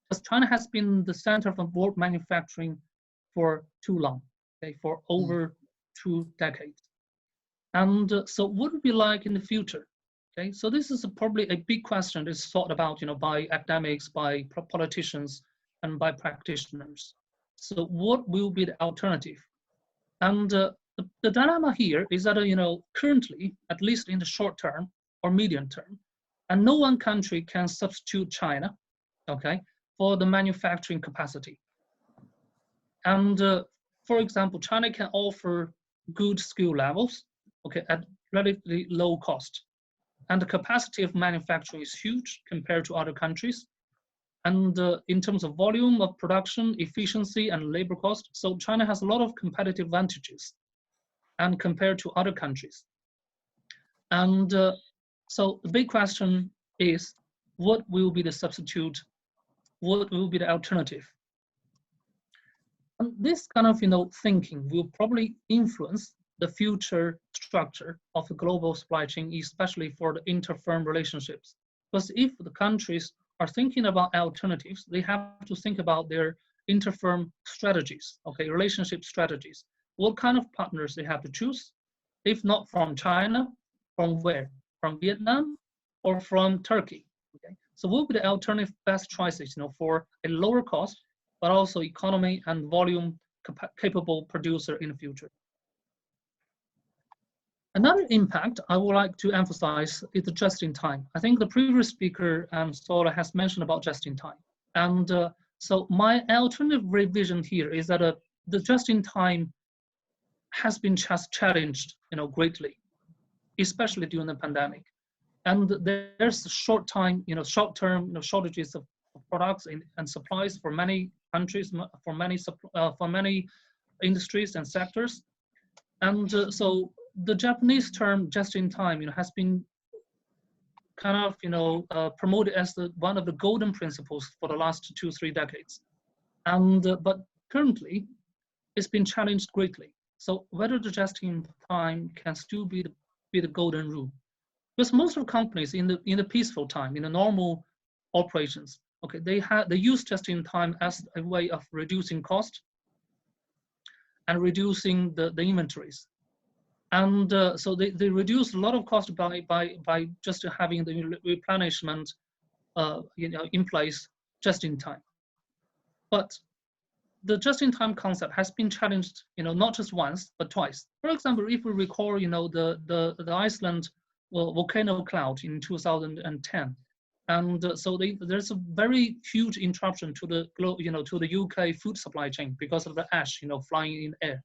Because China has been the center of world manufacturing for too long, okay, for over 2 decades. And so what would it be like in the future? Okay, so this is probably a big question that's thought about, you know, by academics, by politicians, and by practitioners. So what will be the alternative? And the dilemma here is that, you know, currently, at least in the short term or medium term, and no one country can substitute China, okay, for the manufacturing capacity. And for example, China can offer good skill levels, okay, at relatively low cost. And the capacity of manufacturing is huge compared to other countries. And in terms of volume of production, efficiency, and labor cost, so China has a lot of competitive advantages and compared to other countries. And so the big question is, what will be the substitute? What will be the alternative? And this kind of, you know, thinking will probably influence the future structure of the global supply chain, especially for the inter-firm relationships. Because if the countries are thinking about alternatives, they have to think about their inter-firm strategies, okay, relationship strategies. What kind of partners they have to choose? If not from China, from where? From Vietnam or from Turkey? Okay, so what would be the alternative best choices, you know, for a lower cost, but also economy and volume capable producer in the future? Another impact I would like to emphasize is the just-in-time. I think the previous speaker, Sola, has mentioned about just-in-time. And so my alternative revision here is that the just-in-time has been challenged, you know, greatly, especially during the pandemic. And there's short-term, you know, shortages of products and supplies for many countries, for many industries and sectors. And so the Japanese term just-in-time, has been kind of, promoted as one of the golden principles for the last 2-3 decades. And but currently, it's been challenged greatly. So whether the just-in-time can still be the golden rule, because most of companies in the peaceful time, in the normal operations, okay, they use just-in-time as a way of reducing cost and reducing the inventories. And so they reduce a lot of cost by just having the replenishment in place just in time. But the just-in-time concept has been challenged, not just once but twice. For example, if we recall, the Iceland volcano cloud in 2010, and so there's a very huge interruption to the UK food supply chain because of the ash, flying in air.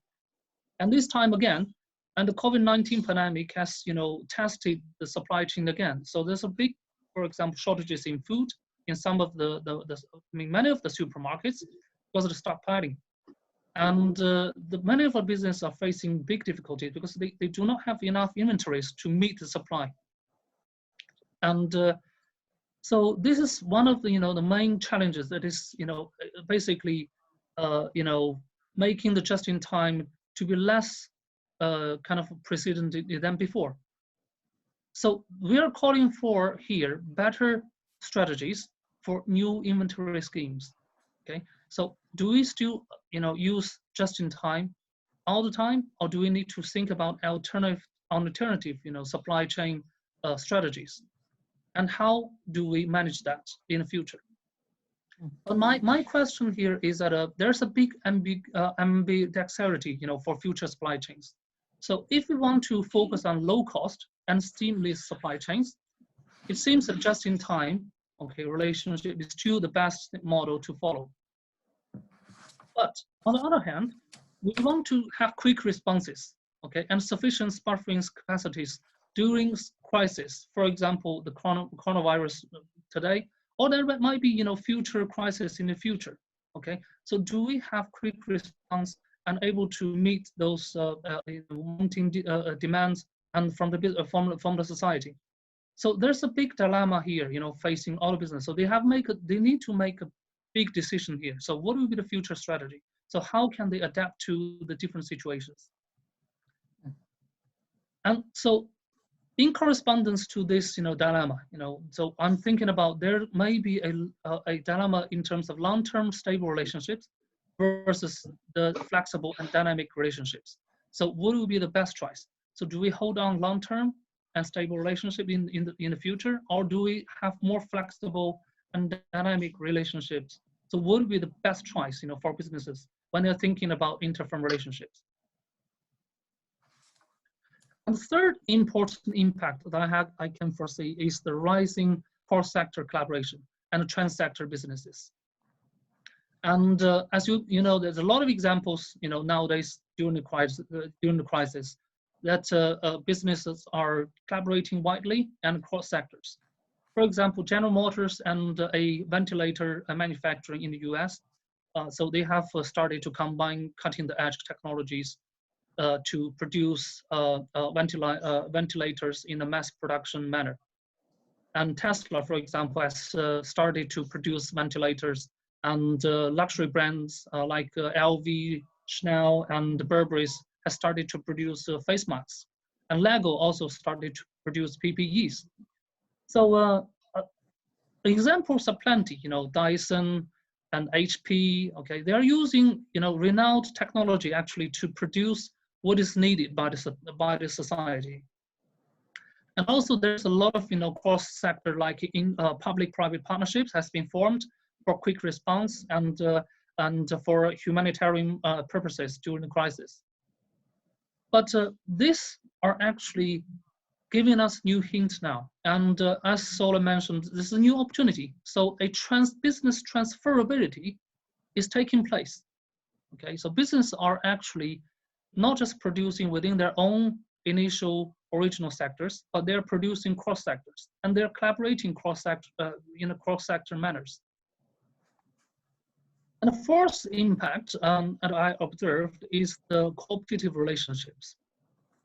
And this time again, and the COVID-19 pandemic has, tested the supply chain again. So there's a big, for example, shortages in food in some of many of the supermarkets because of the stockpiling. And many of our businesses are facing big difficulties because they do not have enough inventories to meet the supply. And so this is one of the, the main challenges that is, basically, making the just-in-time to be less kind of precedent than before. So we are calling for here better strategies for new inventory schemes. Okay, so do we still use just-in-time all the time, or do we need to think about alternative supply chain strategies, and how do we manage that in the future? But my question here is that there's a big ambidexterity for future supply chains. So if we want to focus on low cost and seamless supply chains, it seems that just-in-time relationship is still the best model to follow. But on the other hand, we want to have quick responses, and sufficient buffering capacities during crisis. For example, the coronavirus today, or there might be future crisis in the future. So do we have quick response and able to meet those mounting demands and from the society? So there's a big dilemma here, facing all business. So they need to make a big decision here. So what will be the future strategy? So how can they adapt to the different situations? And so in correspondence to this, dilemma, so I'm thinking about there may be a dilemma in terms of long-term stable relationships versus the flexible and dynamic relationships. So what will be the best choice? So do we hold on long-term and stable relationship in the future, or do we have more flexible and dynamic relationships? So what would be the best choice, for businesses when they're thinking about inter-firm relationships? And the third important impact that I can foresee is the rising cross-sector collaboration and trans-sector businesses. And as you know, there's a lot of examples, nowadays during the crisis, that businesses are collaborating widely and cross sectors. For example, General Motors and a ventilator manufacturing in the US, so they have started to combine cutting-edge technologies to produce ventilators in a mass production manner. And Tesla, for example, has started to produce ventilators, and luxury brands like LV, Chanel, and Burberry's has started to produce face masks. And Lego also started to produce PPEs. So examples are plenty, Dyson and HP, they are using, renowned technology actually to produce what is needed by the society. And also there's a lot of, cross-sector, like in public-private partnerships has been formed for quick response and for humanitarian purposes during the crisis. But these are actually giving us new hints now. And as Sola mentioned, this is a new opportunity. So a business transferability is taking place. So businesses are actually not just producing within their own initial original sectors, but they're producing cross sectors, and they're collaborating cross-sector in cross-sector manners. And the fourth impact that I observed is the cooperative relationships.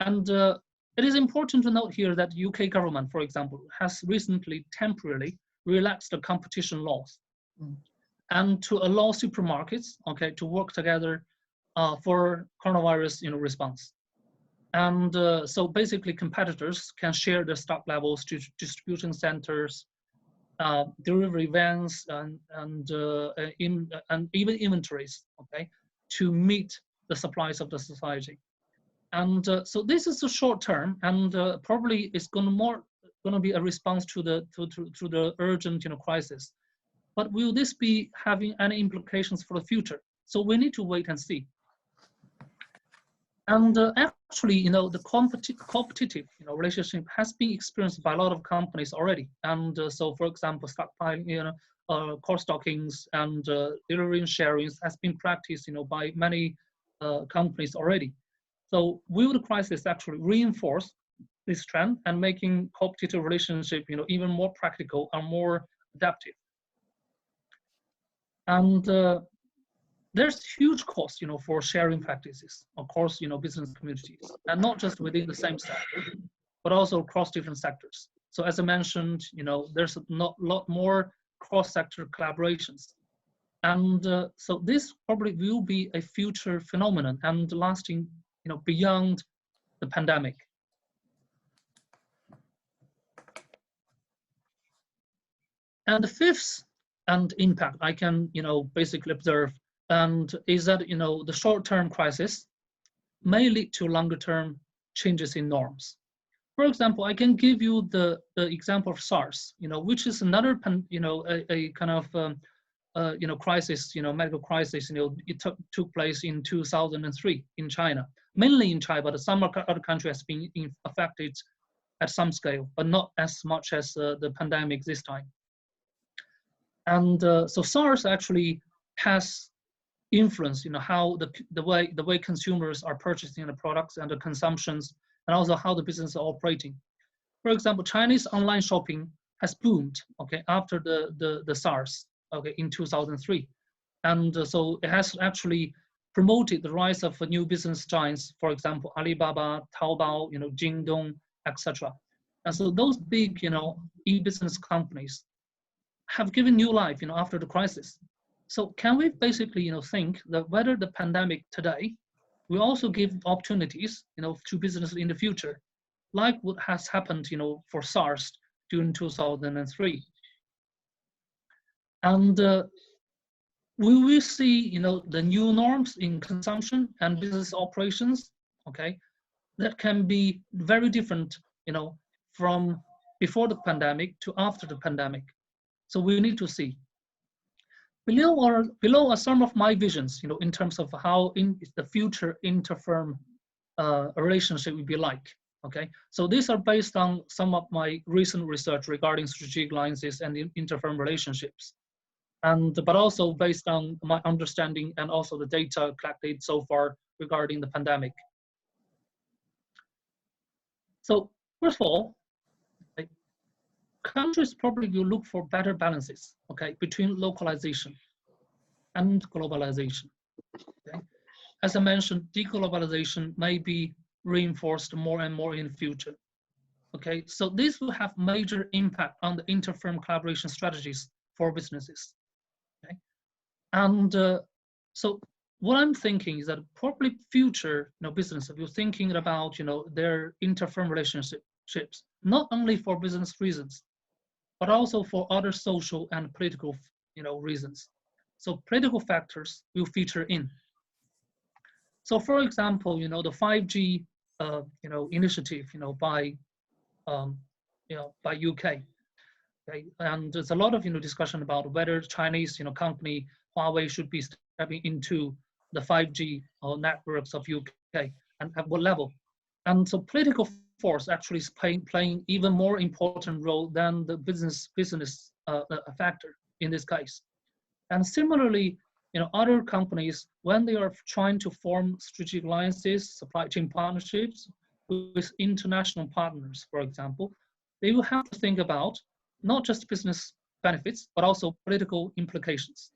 And it is important to note here that UK government, for example, has recently temporarily relaxed the competition laws and to allow supermarkets, okay, to work together for coronavirus response. And so basically competitors can share their stock levels to distribution centers, delivery vans, and even inventories, okay, to meet the supplies of the society. And so this is the short term, and probably it's going to be a response to the urgent crisis. But will this be having any implications for the future? So we need to wait and see. And actually, the competitive relationship has been experienced by a lot of companies already. And so, for example, stockpiling, core stockings and delivery and sharing has been practiced, by many companies already. So will the crisis actually reinforce this trend and making competitive relationship, even more practical and more adaptive? And there's huge cost, for sharing practices across, business communities, and not just within the same sector, but also across different sectors. So as I mentioned, there's a lot more cross-sector collaborations. And so this probably will be a future phenomenon and lasting, beyond the pandemic. And the fifth impact I can, basically observe and is that, the short-term crisis may lead to longer-term changes in norms. For example, I can give you the example of SARS, which is another, a kind of, crisis, medical crisis. It took place in 2003 in China, mainly in China, but some other countries has been affected at some scale, but not as much as the pandemic this time. And so SARS actually has influenced, how the way consumers are purchasing the products and the consumptions, and also how the business is operating. For example, Chinese online shopping has boomed, okay, after the SARS, okay, in 2003, and so it has actually promoted the rise of new business giants, for example, Alibaba, Taobao, Jingdong, etc. And so those big, e-business companies have given new life, after the crisis. So can we basically, think that whether the pandemic today will also give opportunities, to business in the future, like what has happened, for SARS during 2003. And we will see, the new norms in consumption and business operations, okay, that can be very different, from before the pandemic to after the pandemic. So we need to see. Below are some of my visions, in terms of how in the future inter-firm relationship will be like. Okay, so these are based on some of my recent research regarding strategic alliances and inter-firm relationships, but also based on my understanding and also the data collected so far regarding the pandemic. So first of all, countries probably will look for better balances, okay, between localization and globalization. Okay? As I mentioned, deglobalization may be reinforced more and more in the future. Okay, so this will have major impact on the inter-firm collaboration strategies for businesses. Okay, and so what I'm thinking is that probably future, business, if you're thinking about, their inter-firm relationships, not only for business reasons, but also for other social and political, reasons. So political factors will feature in. So for example, the 5G, initiative, by UK. Okay? And there's a lot of, discussion about whether Chinese, company Huawei should be stepping into the 5G networks of UK and at what level. And so political force actually is playing even more important role than the business factor in this case. And similarly, other companies, when they are trying to form strategic alliances, supply chain partnerships with international partners, for example, they will have to think about not just business benefits, but also political implications.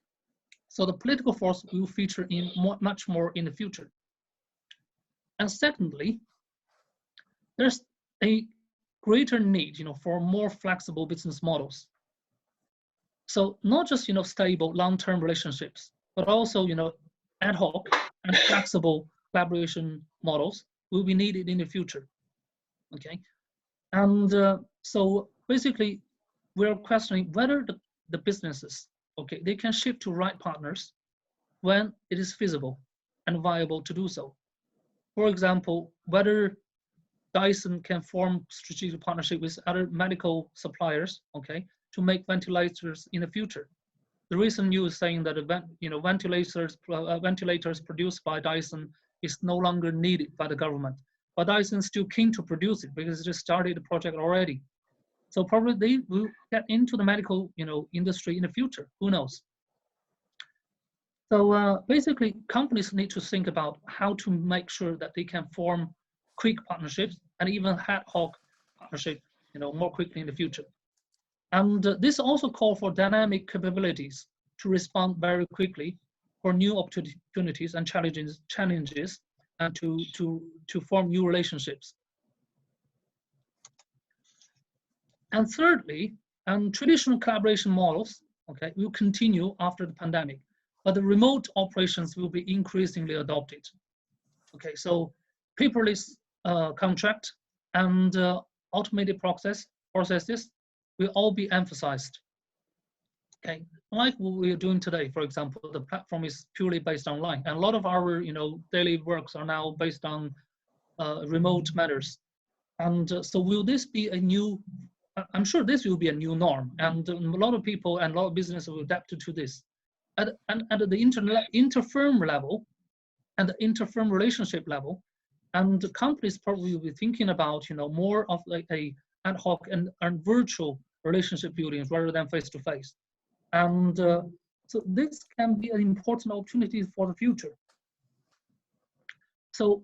So the political force will feature in much more in the future. And secondly, there's a greater need, for more flexible business models. So not just, stable long-term relationships, but also, ad hoc and flexible collaboration models will be needed in the future. Okay, and so basically, we're questioning whether the businesses, okay, they can shift to right partners when it is feasible and viable to do so. For example, whether Dyson can form strategic partnership with other medical suppliers, okay, to make ventilators in the future. The recent news saying that ventilators produced by Dyson is no longer needed by the government, but Dyson is still keen to produce it because it just started the project already. So probably they will get into the medical, industry in the future. Who knows? So basically, companies need to think about how to make sure that they can form quick partnerships and even ad hoc partnership, more quickly in the future. And this also calls for dynamic capabilities to respond very quickly for new opportunities and challenges, and to form new relationships. And thirdly, traditional collaboration models, okay, will continue after the pandemic, but the remote operations will be increasingly adopted. Okay, so paperless contract and automated processes will all be emphasized. Okay, like what we are doing today, for example, the platform is purely based online, and a lot of our daily works are now based on remote matters. And so will this be a new? I'm sure this will be a new norm, and a lot of people and a lot of businesses will adapt to this. At the inter-firm level and the inter-firm relationship level, and the companies probably will be thinking about more of like a ad hoc and virtual relationship building rather than face-to-face. And so this can be an important opportunity for the future. So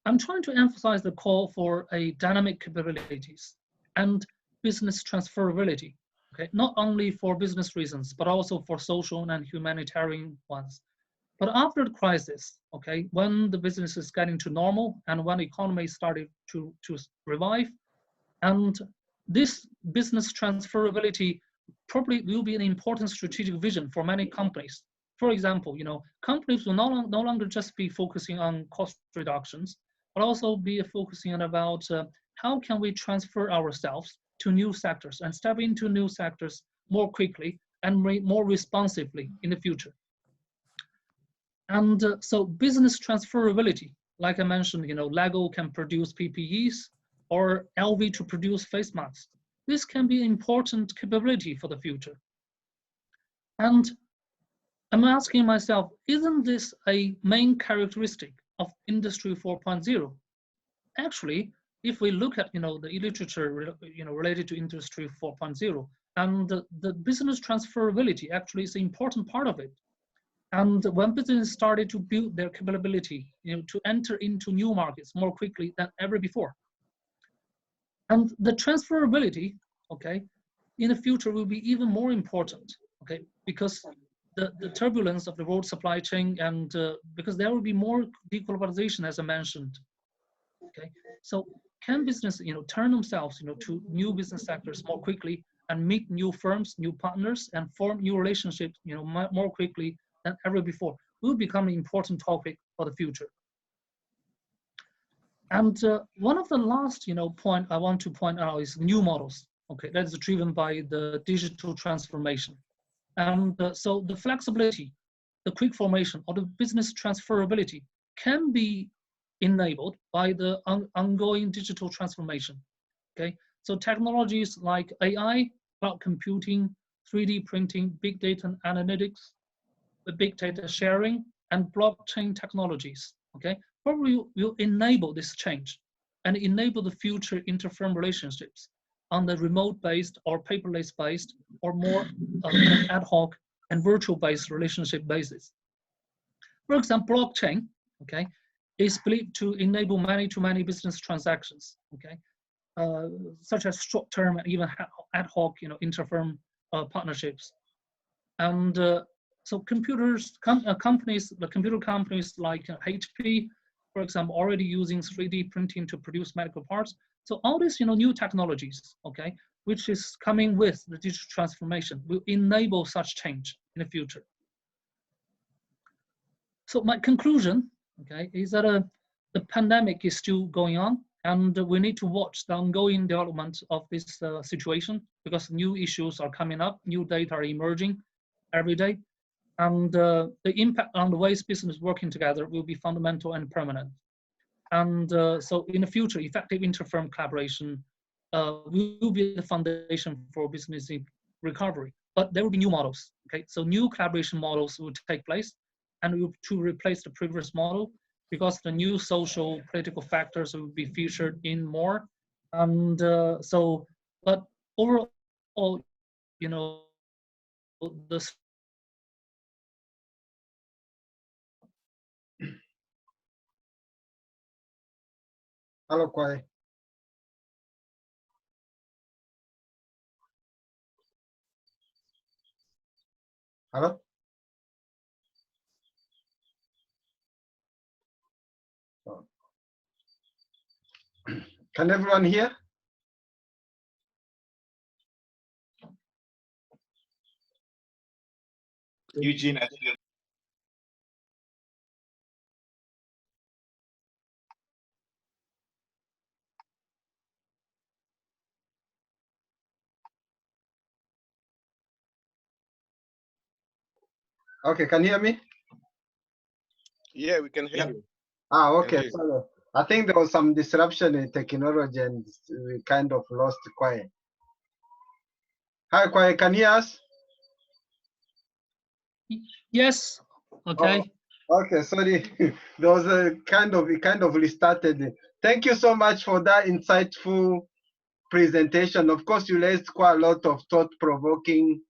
I'm trying to emphasize the call for a dynamic capabilities and business transferability, okay, not only for business reasons, but also for social and humanitarian ones. But after the crisis, okay, when the business is getting to normal and when the economy started to revive, and this business transferability probably will be an important strategic vision for many companies. For example, companies will no longer just be focusing on cost reductions, but also be focusing on about how can we transfer ourselves to new sectors and step into new sectors more quickly and more responsively in the future. And so business transferability, like I mentioned, Lego can produce PPEs or LV to produce face masks. This can be an important capability for the future. And I'm asking myself, isn't this a main characteristic of Industry 4.0? Actually, if we look at the literature related to Industry 4.0, and the business transferability actually is an important part of it. And when business started to build their capability, to enter into new markets more quickly than ever before. And the transferability, okay, in the future will be even more important, okay, because the turbulence of the world supply chain and because there will be more deglobalization, as I mentioned, okay. So can business, turn themselves, to new business sectors more quickly and meet new firms, new partners, and form new relationships, more quickly than ever before, will become an important topic for the future. And one of the last, point I want to point out is new models. Okay, that is driven by the digital transformation. And so the flexibility, the quick formation, or the business transferability can be enabled by the ongoing digital transformation. Okay, so technologies like AI, cloud computing, 3D printing, big data analytics, the big data sharing, and blockchain technologies, okay, probably will enable this change and enable the future inter-firm relationships on the remote-based or paperless-based or more ad hoc and virtual-based relationship basis. For example, blockchain, okay, is believed to enable many-to-many business transactions, okay, such as short-term and even ad hoc, inter-firm partnerships. And So companies, the computer companies like HP, for example, already using 3D printing to produce medical parts. So all these, new technologies, okay, which is coming with the digital transformation, will enable such change in the future. So my conclusion, okay, is that the pandemic is still going on, and we need to watch the ongoing development of this situation, because new issues are coming up, new data are emerging every day, and the impact on the ways business working together will be fundamental and permanent. And so in the future, effective inter-firm collaboration will be the foundation for business recovery. But there will be new models, okay? So new collaboration models will take place, and to replace the previous model, because the new social political factors will be featured in more. And but overall, the Hello, Qile. Hello? Oh. Can everyone hear? Eugene, I think Okay, can you hear me? yeah, we can hear you. Ah, Can okay. hear you. Sorry. I think there was some disruption in technology and we kind of lost Qile. Hi, Qile, can you hear us? yes, okay. Oh, okay, sorry. There was it kind of restarted. Thank you so much for that insightful presentation. Of course, you raised quite a lot of thought-provoking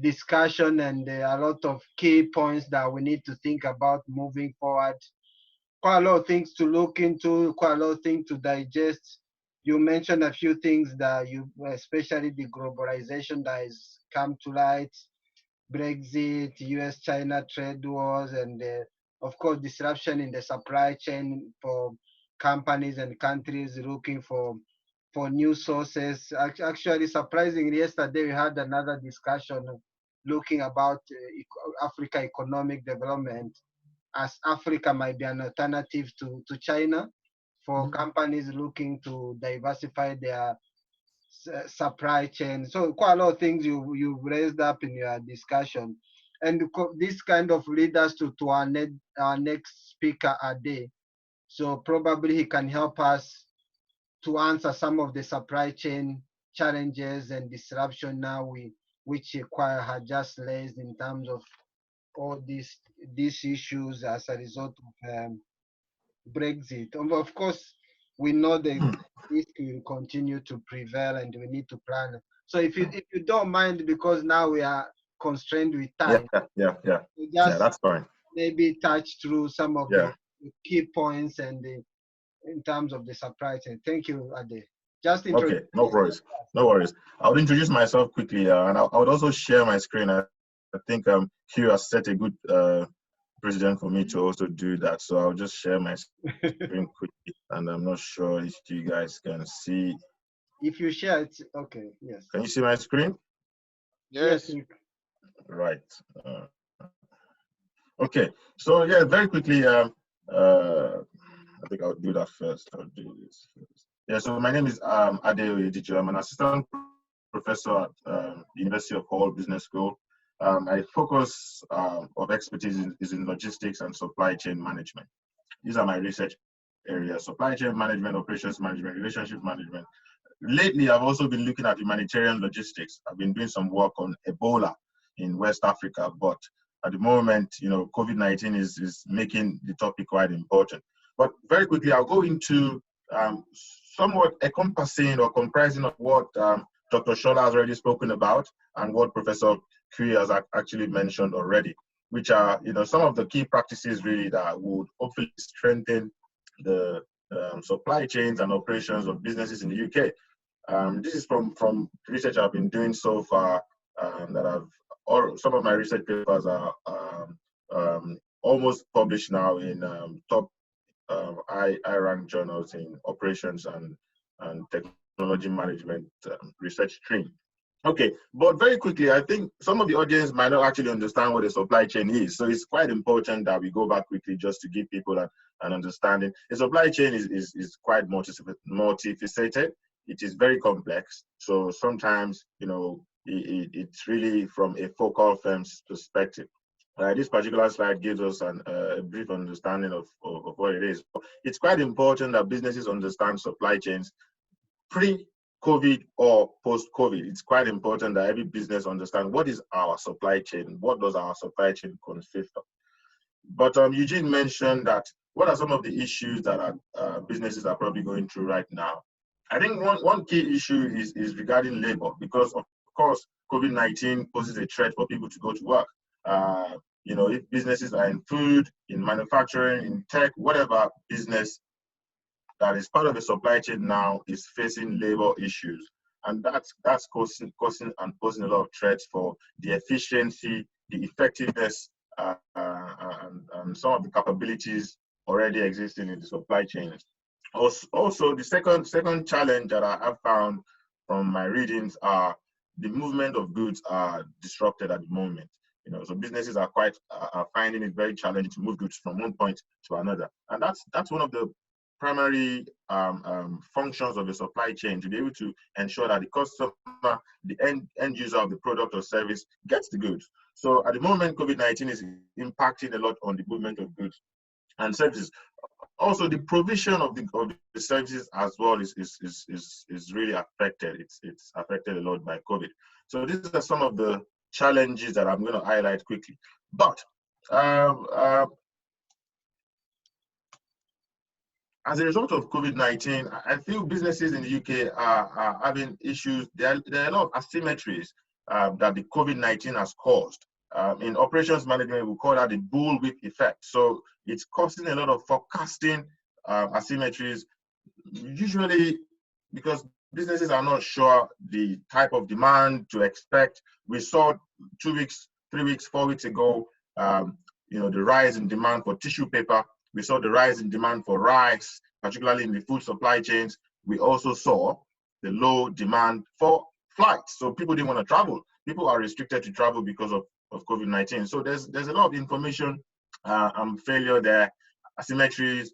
discussion and a lot of key points that we need to think about moving forward. Quite a lot of things to look into, quite a lot of things to digest. You mentioned a few things that especially the globalization that has come to light, Brexit, US-China trade wars, and of course, disruption in the supply chain for companies and countries looking for new sources. Actually, surprisingly, yesterday we had another discussion looking about Africa economic development, as Africa might be an alternative to China for companies looking to diversify their supply chain. So quite a lot of things you raised up in your discussion, and this kind of lead us to our next speaker, Ade. So probably he can help us to answer some of the supply chain challenges and disruption now which Qile had just raised in terms of all these issues as a result of Brexit. Of course, we know the risk will continue to prevail and we need to plan. So if you don't mind, because now we are constrained with time, yeah, just that's fine. maybe touch through some of the key points and in terms of the supply chain. Thank you, Ade. Just introduce. Okay, no worries. I would introduce myself quickly, and I would also share my screen. I think Qile has set a good precedent for me to also do that. So I'll just share my screen quickly, and I'm not sure if you guys can see. If you share it, okay, yes. Can you see my screen? Yes. Right. Okay. So yeah, very quickly. I think I'll do that first. I'll do this first. Yeah. So my name is Oyedijo. I'm an assistant professor at the University of Hull Business School. My focus of expertise is in logistics and supply chain management. These are my research areas: supply chain management, operations management, relationship management. Lately, I've also been looking at humanitarian logistics. I've been doing some work on Ebola in West Africa, but at the moment, COVID-19 is making the topic quite important. But very quickly, I'll go into somewhat encompassing or comprising of what Dr. Sola has already spoken about and what Professor Qile has actually mentioned already, which are some of the key practices really that would hopefully strengthen the supply chains and operations of businesses in the UK. This is from research I've been doing so far that I've or some of my research papers are almost published now in top high-ranked journals in operations and technology management research stream. Okay, but very quickly, I think some of the audience might not actually understand what a supply chain is. So it's quite important that we go back quickly just to give people an understanding. A supply chain is quite multifaceted. It is very complex. So sometimes, you know, it's really from a focal firm's perspective. This particular slide gives us a brief understanding of what it is. It's quite important that businesses understand supply chains pre-COVID or post-COVID. It's quite important that every business understand what is our supply chain, what does our supply chain consist of. But Eugene mentioned that what are some of the issues that businesses are probably going through right now. I think one key issue is regarding labor, because of course COVID-19 poses a threat for people to go to work. You know, if businesses are in food, in manufacturing, in tech, whatever business that is part of the supply chain now is facing labor issues. And that's causing and posing a lot of threats for the efficiency, the effectiveness, and some of the capabilities already existing in the supply chain. Also, the second challenge that I have found from my readings are the movement of goods are disrupted at the moment. You know, so businesses are finding it very challenging to move goods from one point to another, and that's one of the primary functions of the supply chain, to be able to ensure that the customer, the end user of the product or service, gets the goods. So at the moment, COVID-19 is impacting a lot on the movement of goods and services. Also, the provision of the services as well is really affected. It's affected a lot by COVID. So these are some of the challenges that I'm going to highlight quickly. But as a result of COVID-19, I feel businesses in the UK are having issues. There are a lot of asymmetries that the COVID-19 has caused. In operations management, we call that the bullwhip effect. So it's causing a lot of forecasting asymmetries, usually because businesses are not sure the type of demand to expect. We saw 2 weeks, 3 weeks, 4 weeks ago, you know, the rise in demand for tissue paper. We saw the rise in demand for rice, particularly in the food supply chains. We also saw the low demand for flights. So people didn't want to travel. People are restricted to travel because of COVID-19. So there's a lot of information failure there, asymmetries,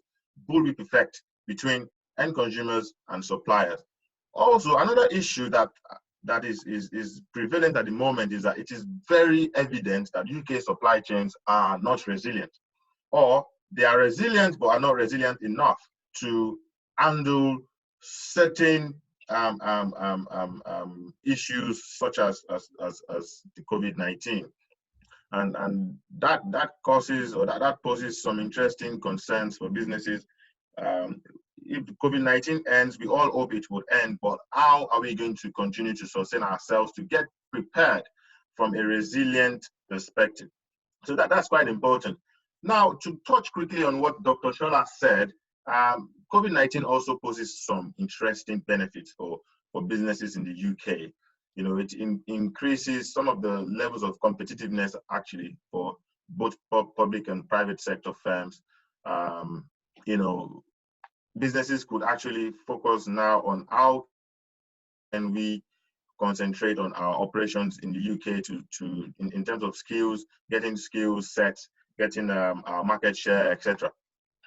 bullwhip effect between end consumers and suppliers. Also, another issue that is prevalent at the moment is that it is very evident that UK supply chains are not resilient, or they are resilient but are not resilient enough to handle certain issues such as the COVID-19. And that causes, or that poses some interesting concerns for businesses. If COVID-19 ends, we all hope it would end, but how are we going to continue to sustain ourselves to get prepared from a resilient perspective? So that's quite important. Now, to touch quickly on what Dr. Sola said, COVID-19 also poses some interesting benefits for businesses in the UK. You know, it increases some of the levels of competitiveness actually for both public and private sector firms. You know, businesses could actually focus now on how can we concentrate on our operations in the UK in terms of skills, getting skills set, getting our market share, etc.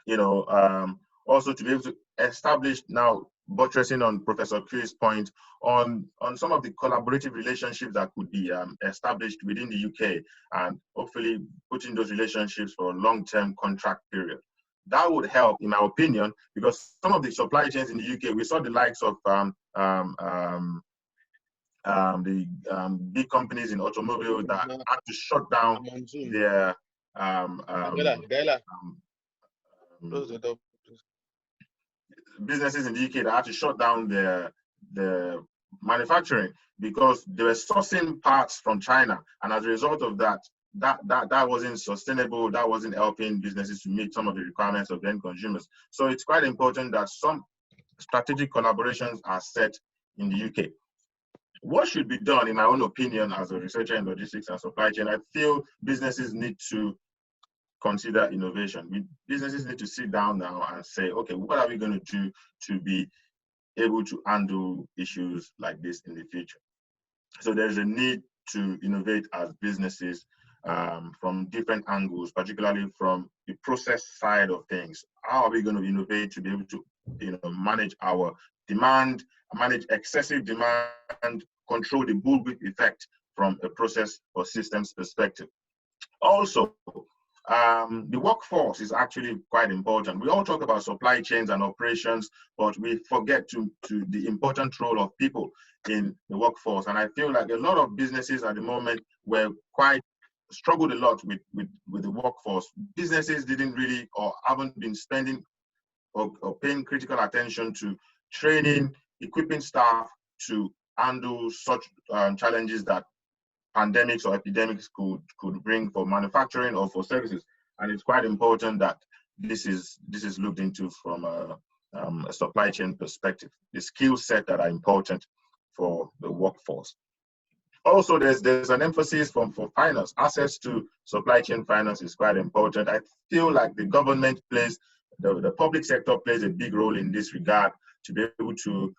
You know, also to be able to establish now, buttressing on Professor Qile's point on some of the collaborative relationships that could be established within the UK, and hopefully putting those relationships for a long-term contract period. That would help, in my opinion, because some of the supply chains in the UK, we saw the likes of the big companies in automobile that had to shut down their businesses in the UK that had to shut down their manufacturing because they were sourcing parts from China, and as a result of that wasn't sustainable. That wasn't helping businesses to meet some of the requirements of end consumers. So it's quite important that some strategic collaborations are set in the UK. what should be done, in my own opinion, as a researcher in logistics and supply chain? I feel businesses need to consider innovation. Businesses need to sit down now and say, okay, what are we going to do to be able to handle issues like this in the future? So there's a need to innovate as businesses from different angles, particularly from the process side of things. How are we going to innovate to be able to, manage our demand, manage excessive demand, control the bullwhip effect from a process or systems perspective? Also, the workforce is actually quite important. We all talk about supply chains and operations, but we forget to the important role of people in the workforce. And I feel like a lot of businesses at the moment were struggled a lot with the workforce. Businesses didn't really or haven't been spending or paying critical attention to training, equipping staff to handle such challenges that pandemics or epidemics could bring for manufacturing or for services. And it's quite important that this is looked into from a supply chain perspective, the skill set that are important for the workforce. Also, there's an emphasis for finance. Access to supply chain finance is quite important. I feel like the government plays, the public sector plays a big role in this regard to be able to,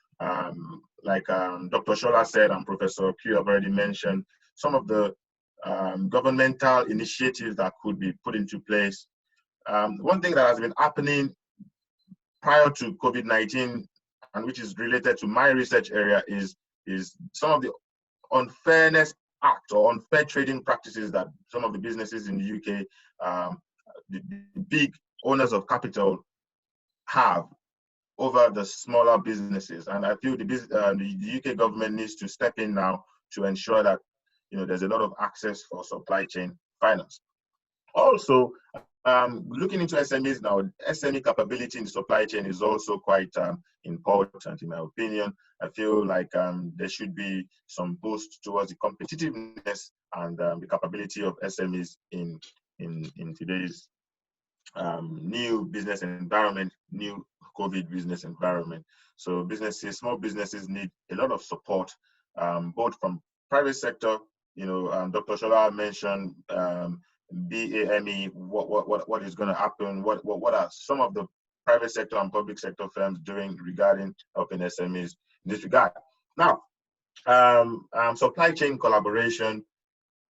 like Dr. Sola said and Professor Qile have already mentioned, some of the governmental initiatives that could be put into place. One thing that has been happening prior to COVID-19, and which is related to my research area, is some of the unfairness act or unfair trading practices that some of the businesses in the UK, the big owners of capital, have over the smaller businesses. And I feel the UK government needs to step in now to ensure that there's a lot of access for supply chain finance. Also, looking into SMEs now, SME capability in the supply chain is also quite important, in my opinion. I feel like there should be some boost towards the competitiveness and the capability of SMEs in today's new business environment, new COVID business environment. So small businesses need a lot of support, both from private sector. Dr. Sola mentioned BAME, what is going to happen, what are some of the private sector and public sector firms doing regarding helping SMEs in this regard. Now, supply chain collaboration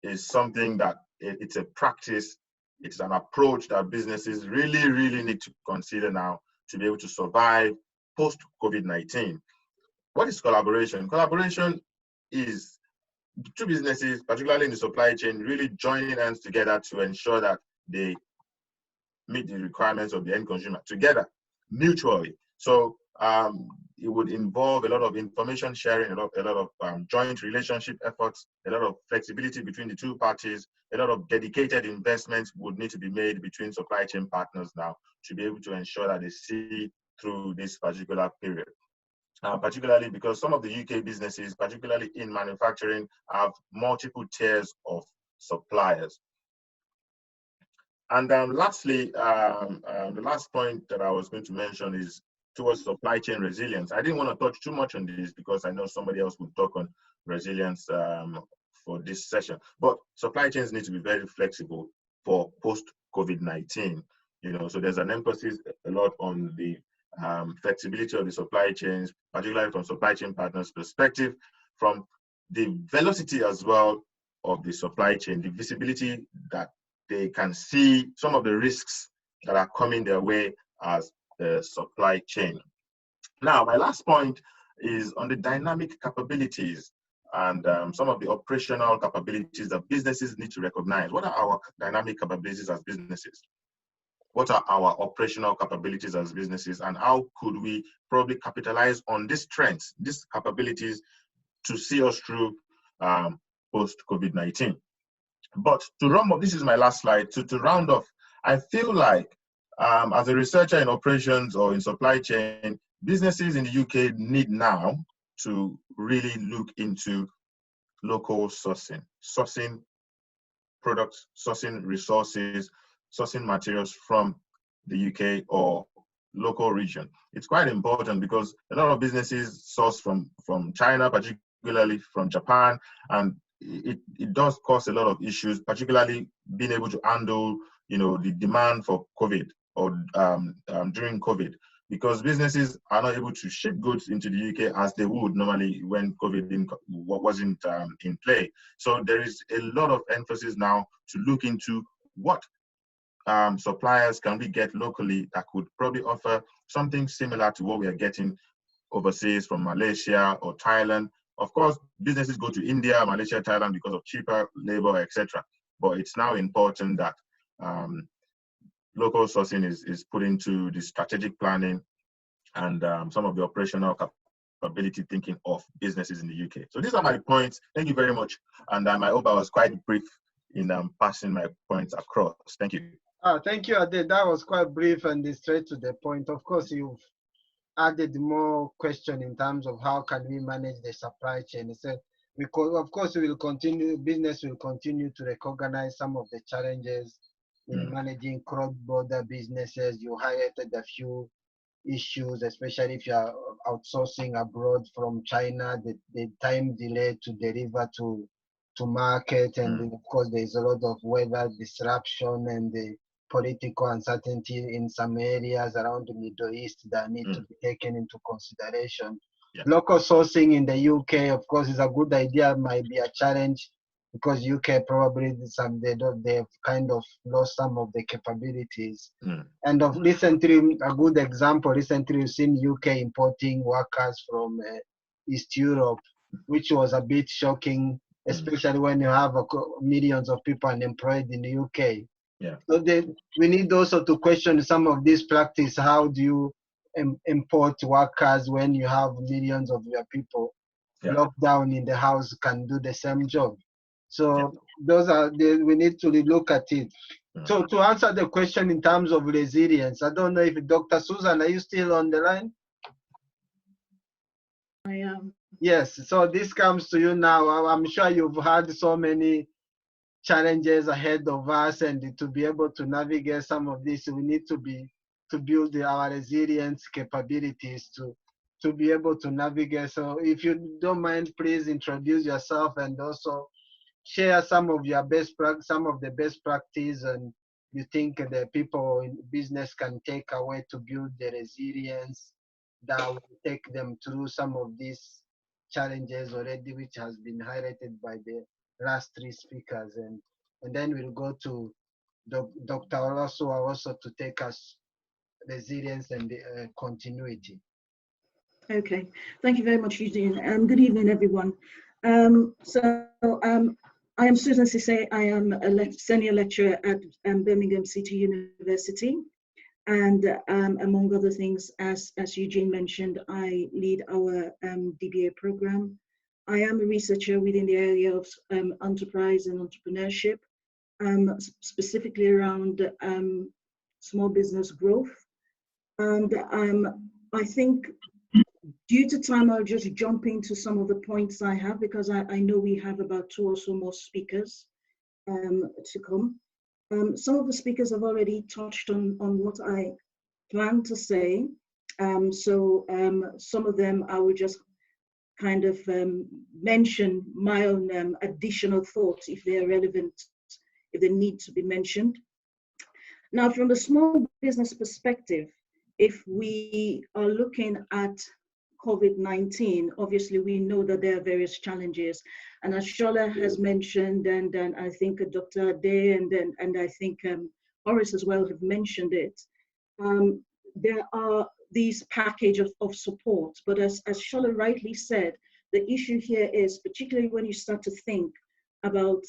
is something that it's a practice, it's an approach that businesses really, really need to consider now to be able to survive post-COVID-19. What is collaboration? Collaboration is two businesses, particularly in the supply chain, really joining hands together to ensure that they meet the requirements of the end consumer together, mutually. So it would involve a lot of information sharing, a lot of joint relationship efforts, a lot of flexibility between the two parties, a lot of dedicated investments would need to be made between supply chain partners now to be able to ensure that they see through this particular period. Particularly because some of the UK businesses, particularly in manufacturing, have multiple tiers of suppliers. And lastly, the last point that I was going to mention is towards supply chain resilience. I didn't want to touch too much on this because I know somebody else would talk on resilience for this session. But supply chains need to be very flexible for post-COVID-19. So there's an emphasis a lot on the flexibility of the supply chains, particularly from supply chain partners' perspective, from the velocity as well of the supply chain, the visibility that they can see some of the risks that are coming their way as the supply chain. Now, my last point is on the dynamic capabilities and some of the operational capabilities that businesses need to recognize. What are our dynamic capabilities as businesses? What are our operational capabilities as businesses, and how could we probably capitalize on these trends, these capabilities, to see us through post-COVID-19? But to round off, this is my last slide. To round off, I feel like as a researcher in operations or in supply chain, businesses in the UK need now to really look into local sourcing products, sourcing resources, sourcing materials from the UK or local region. It's quite important because a lot of businesses source from China, particularly regularly from Japan, and it does cause a lot of issues, particularly being able to handle, the demand for COVID or during COVID, because businesses are not able to ship goods into the UK as they would normally when COVID wasn't in play. So there is a lot of emphasis now to look into what suppliers can we get locally that could probably offer something similar to what we are getting overseas from Malaysia or Thailand. Of course, businesses go to India, Malaysia, Thailand because of cheaper labor, etc. But it's now important that local sourcing is put into the strategic planning and some of the operational capability thinking of businesses in the UK. So these are my points. Thank you very much. And I hope I was quite brief in passing my points across. Thank you. Thank you, Ade. That was quite brief and straight to the point. Of course, you've added more question in terms of how can we manage the supply chain. So of course, we will continue, business will continue to recognize some of the challenges in managing cross-border businesses. You highlighted a few issues, especially if you are outsourcing abroad from China, the time delay to deliver to market, and of course there's a lot of weather disruption and the political uncertainty in some areas around the Middle East that need to be taken into consideration. Yeah. Local sourcing in the UK, of course, is a good idea, might be a challenge because UK probably they've kind of lost some of the capabilities. And of recently, a good example, recently you've seen UK importing workers from East Europe, which was a bit shocking, especially when you have millions of people unemployed in the UK. Yeah. So we need also to question some of this practice. How do you import workers when you have millions of your people locked down in the house can do the same job? So those are we need to look at it. So to answer the question in terms of resilience, I don't know if Dr. Susan, are you still on the line? I am. Yes, so this comes to you now. I'm sure you've had so many challenges ahead of us, and to be able to navigate some of this, we need to build our resilience capabilities to be able to navigate. So if you don't mind, please introduce yourself and also share some of your some of the best practice and you think the people in business can take away to build the resilience that will take them through some of these challenges already, which has been highlighted by the last three speakers. And then we'll go to Dr. Oluwasoye also to take us resilience and continuity. Okay, thank you very much, Eugene. Good evening, everyone. I am Susan Sisay. I am a senior lecturer at Birmingham City University. And among other things, as Eugene mentioned, I lead our DBA program. I am a researcher within the area of enterprise and entrepreneurship, specifically around small business growth. And I think due to time, I'll just jump into some of the points I have, because I know we have about 2 or so more speakers to come. Some of the speakers have already touched on what I plan to say. Some of them I will just kind of mention my own additional thoughts if they are relevant, if they need to be mentioned. Now, from the small business perspective, if we are looking at COVID-19, obviously we know that there are various challenges, and as Sola has mentioned, and I think Dr. Ade and I think Horace as well have mentioned it, there are these package of support, but as Sola rightly said, the issue here is, particularly when you start to think about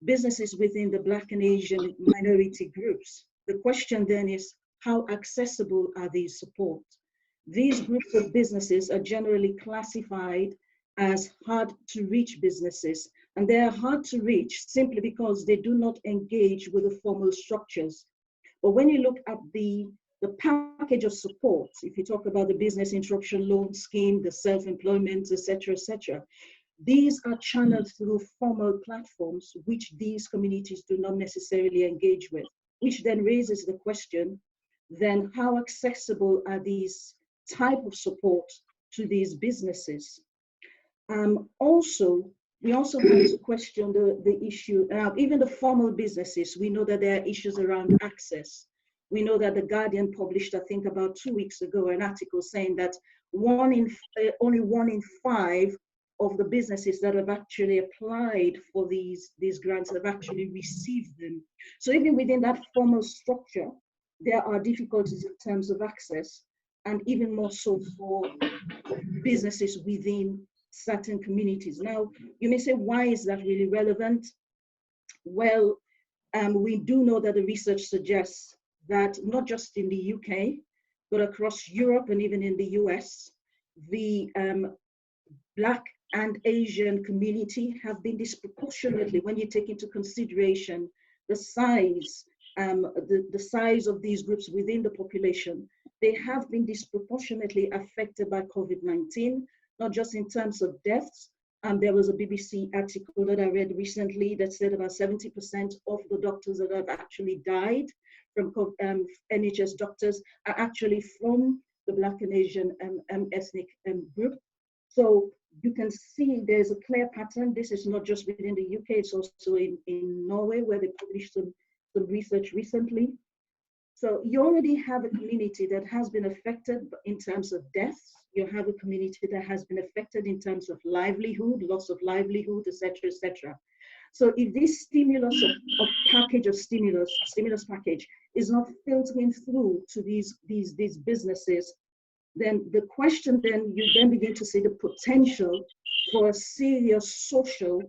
businesses within the Black and Asian minority groups, the question then is, how accessible are these supports? These groups of businesses are generally classified as hard to reach businesses, and they are hard to reach simply because they do not engage with the formal structures. But when you look at the package of support, if you talk about the business interruption loan scheme, the self-employment, etc., these are channeled through formal platforms which these communities do not necessarily engage with, which then raises the question, then how accessible are these type of support to these businesses? We also have to question the issue. Even the formal businesses, we know that there are issues around access. We know that The Guardian published, I think about 2 weeks ago, an article saying that only 1 in 5 of the businesses that have actually applied for these grants have actually received them. So even within that formal structure, there are difficulties in terms of access, and even more so for businesses within certain communities. Now, you may say, why is that really relevant? Well, we do know that the research suggests that not just in the UK, but across Europe and even in the US, the Black and Asian community have been disproportionately, when you take into consideration the size of these groups within the population, they have been disproportionately affected by COVID-19, not just in terms of deaths. There was a BBC article that I read recently that said about 70% of the doctors that have actually died from NHS doctors are actually from the Black and Asian ethnic group. So you can see there's a clear pattern. This is not just within the UK, it's also in Norway, where they published some research recently. So you already have a community that has been affected in terms of deaths. You have a community that has been affected in terms of livelihood, loss of livelihood, etc., etc. So if this stimulus stimulus package is not filtering through to these businesses, then the question, you then begin to see the potential for a serious social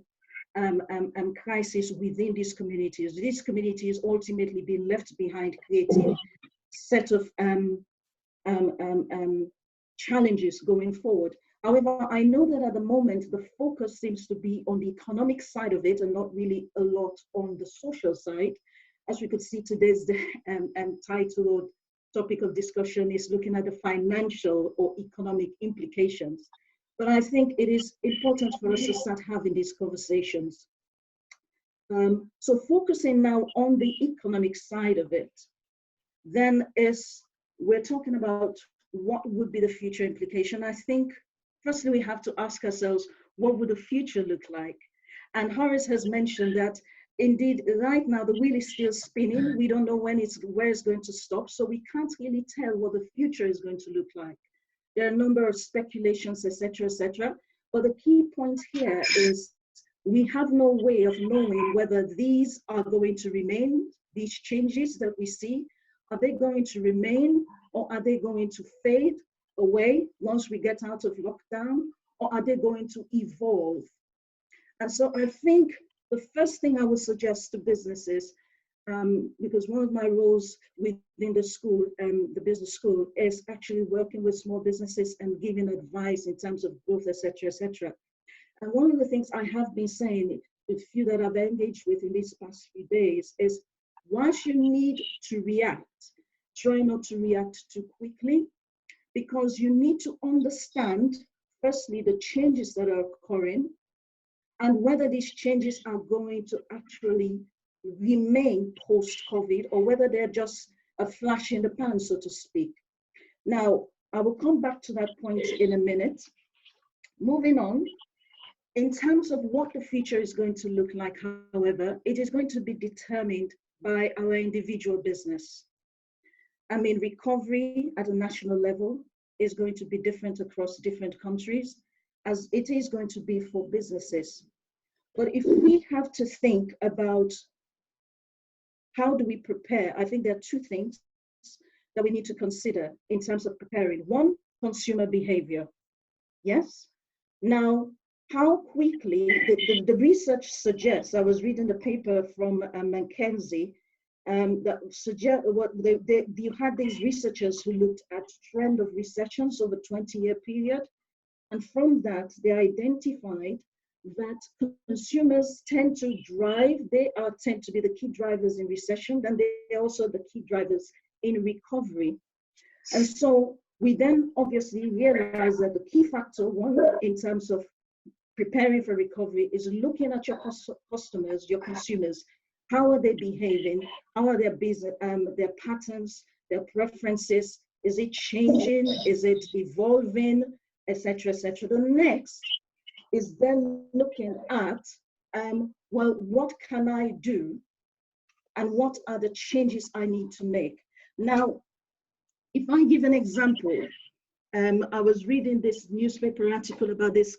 crisis within these communities. These communities ultimately being left behind, creating a set of challenges going forward. However, I know that at the moment, the focus seems to be on the economic side of it and not really a lot on the social side. As we could see, today's title or topic of discussion is looking at the financial or economic implications. But I think it is important for us to start having these conversations. So focusing now on the economic side of it, then we're talking about what would be the future implication. I think, firstly, we have to ask ourselves, what would the future look like? And Horace has mentioned that, indeed, right now, the wheel is still spinning. We don't know where it's going to stop, so we can't really tell what the future is going to look like. There are a number of speculations, etc., etc. But the key point here is we have no way of knowing whether these are going to remain, these changes that we see, are they going to remain, or are they going to fade away once we get out of lockdown, or are they going to evolve? And so I think the first thing I would suggest to businesses, because one of my roles within the school, the business school, is actually working with small businesses and giving advice in terms of growth, etc., etc. And one of the things I have been saying, the few that I've engaged with in these past few days, is once you need to react, try not to react too quickly, because you need to understand, firstly, the changes that are occurring and whether these changes are going to actually remain post-COVID or whether they're just a flash in the pan, so to speak. Now, I will come back to that point in a minute. Moving on, in terms of what the future is going to look like, however, it is going to be determined by our individual business. I mean, recovery at a national level is going to be different across different countries, as it is going to be for businesses. But if we have to think about how do we prepare, I think there are two things that we need to consider in terms of preparing. One, consumer behavior. Yes. Now, how quickly, the research suggests, I was reading the paper from McKinsey, that suggest you had these researchers who looked at trend of recessions over a 20-year period. And from that, they identified that consumers tend to drive, tend to be the key drivers in recession, and they're also the key drivers in recovery. And so we then obviously realize that the key factor, one, in terms of preparing for recovery, is looking at your customers, your consumers. How are they behaving? How are their business, their patterns, their preferences? Is it changing? Is it evolving? Etc., etc. The next is then looking at, well, what can I do and what are the changes I need to make? Now, if I give an example, I was reading this newspaper article about this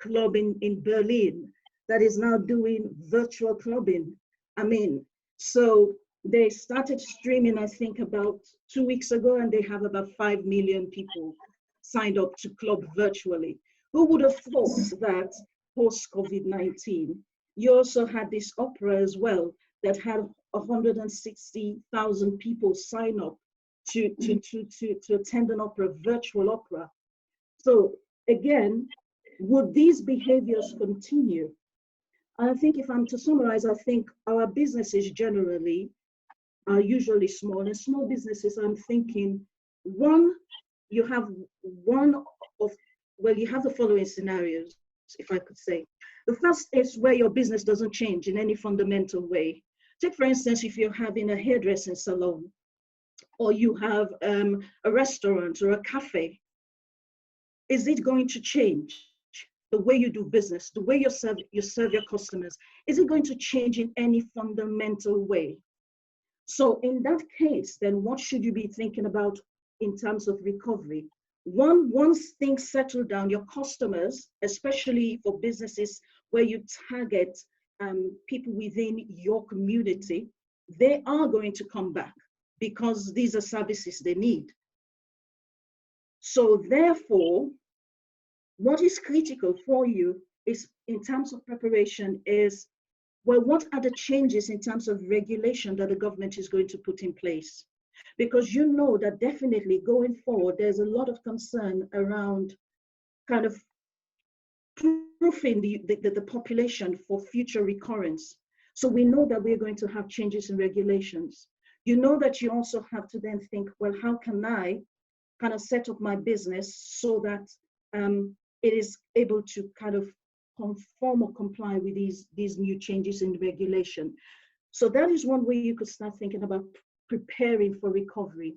club in Berlin that is now doing virtual clubbing. I mean, so they started streaming, I think, about 2 weeks ago, and they have about 5 million people signed up to club virtually. Who would have thought that post-COVID-19, you also had this opera as well that had 160,000 people sign up to attend an opera, virtual opera. So again, would these behaviors continue? And I think if I'm to summarize, I think our businesses generally are usually small, and small businesses, I'm thinking, one, you have you have the following scenarios, if I could say. The first is where your business doesn't change in any fundamental way. Take, for instance, if you're having a hairdressing salon, or you have a restaurant or a cafe. Is it going to change the way you do business, the way you serve your customers? Is it going to change in any fundamental way? So in that case, then what should you be thinking about in terms of recovery? Once things settle down, your customers, especially for businesses where you target people within your community, they are going to come back because these are services they need. So therefore, what is critical for you is, in terms of preparation, is, well, what are the changes in terms of regulation that the government is going to put in place? Because you know that definitely going forward, there's a lot of concern around kind of proofing the population for future recurrence. So we know that we're going to have changes in regulations. You know that you also have to then think, well, how can I kind of set up my business so that it is able to kind of conform or comply with these new changes in regulation? So that is one way you could start thinking about preparing for recovery.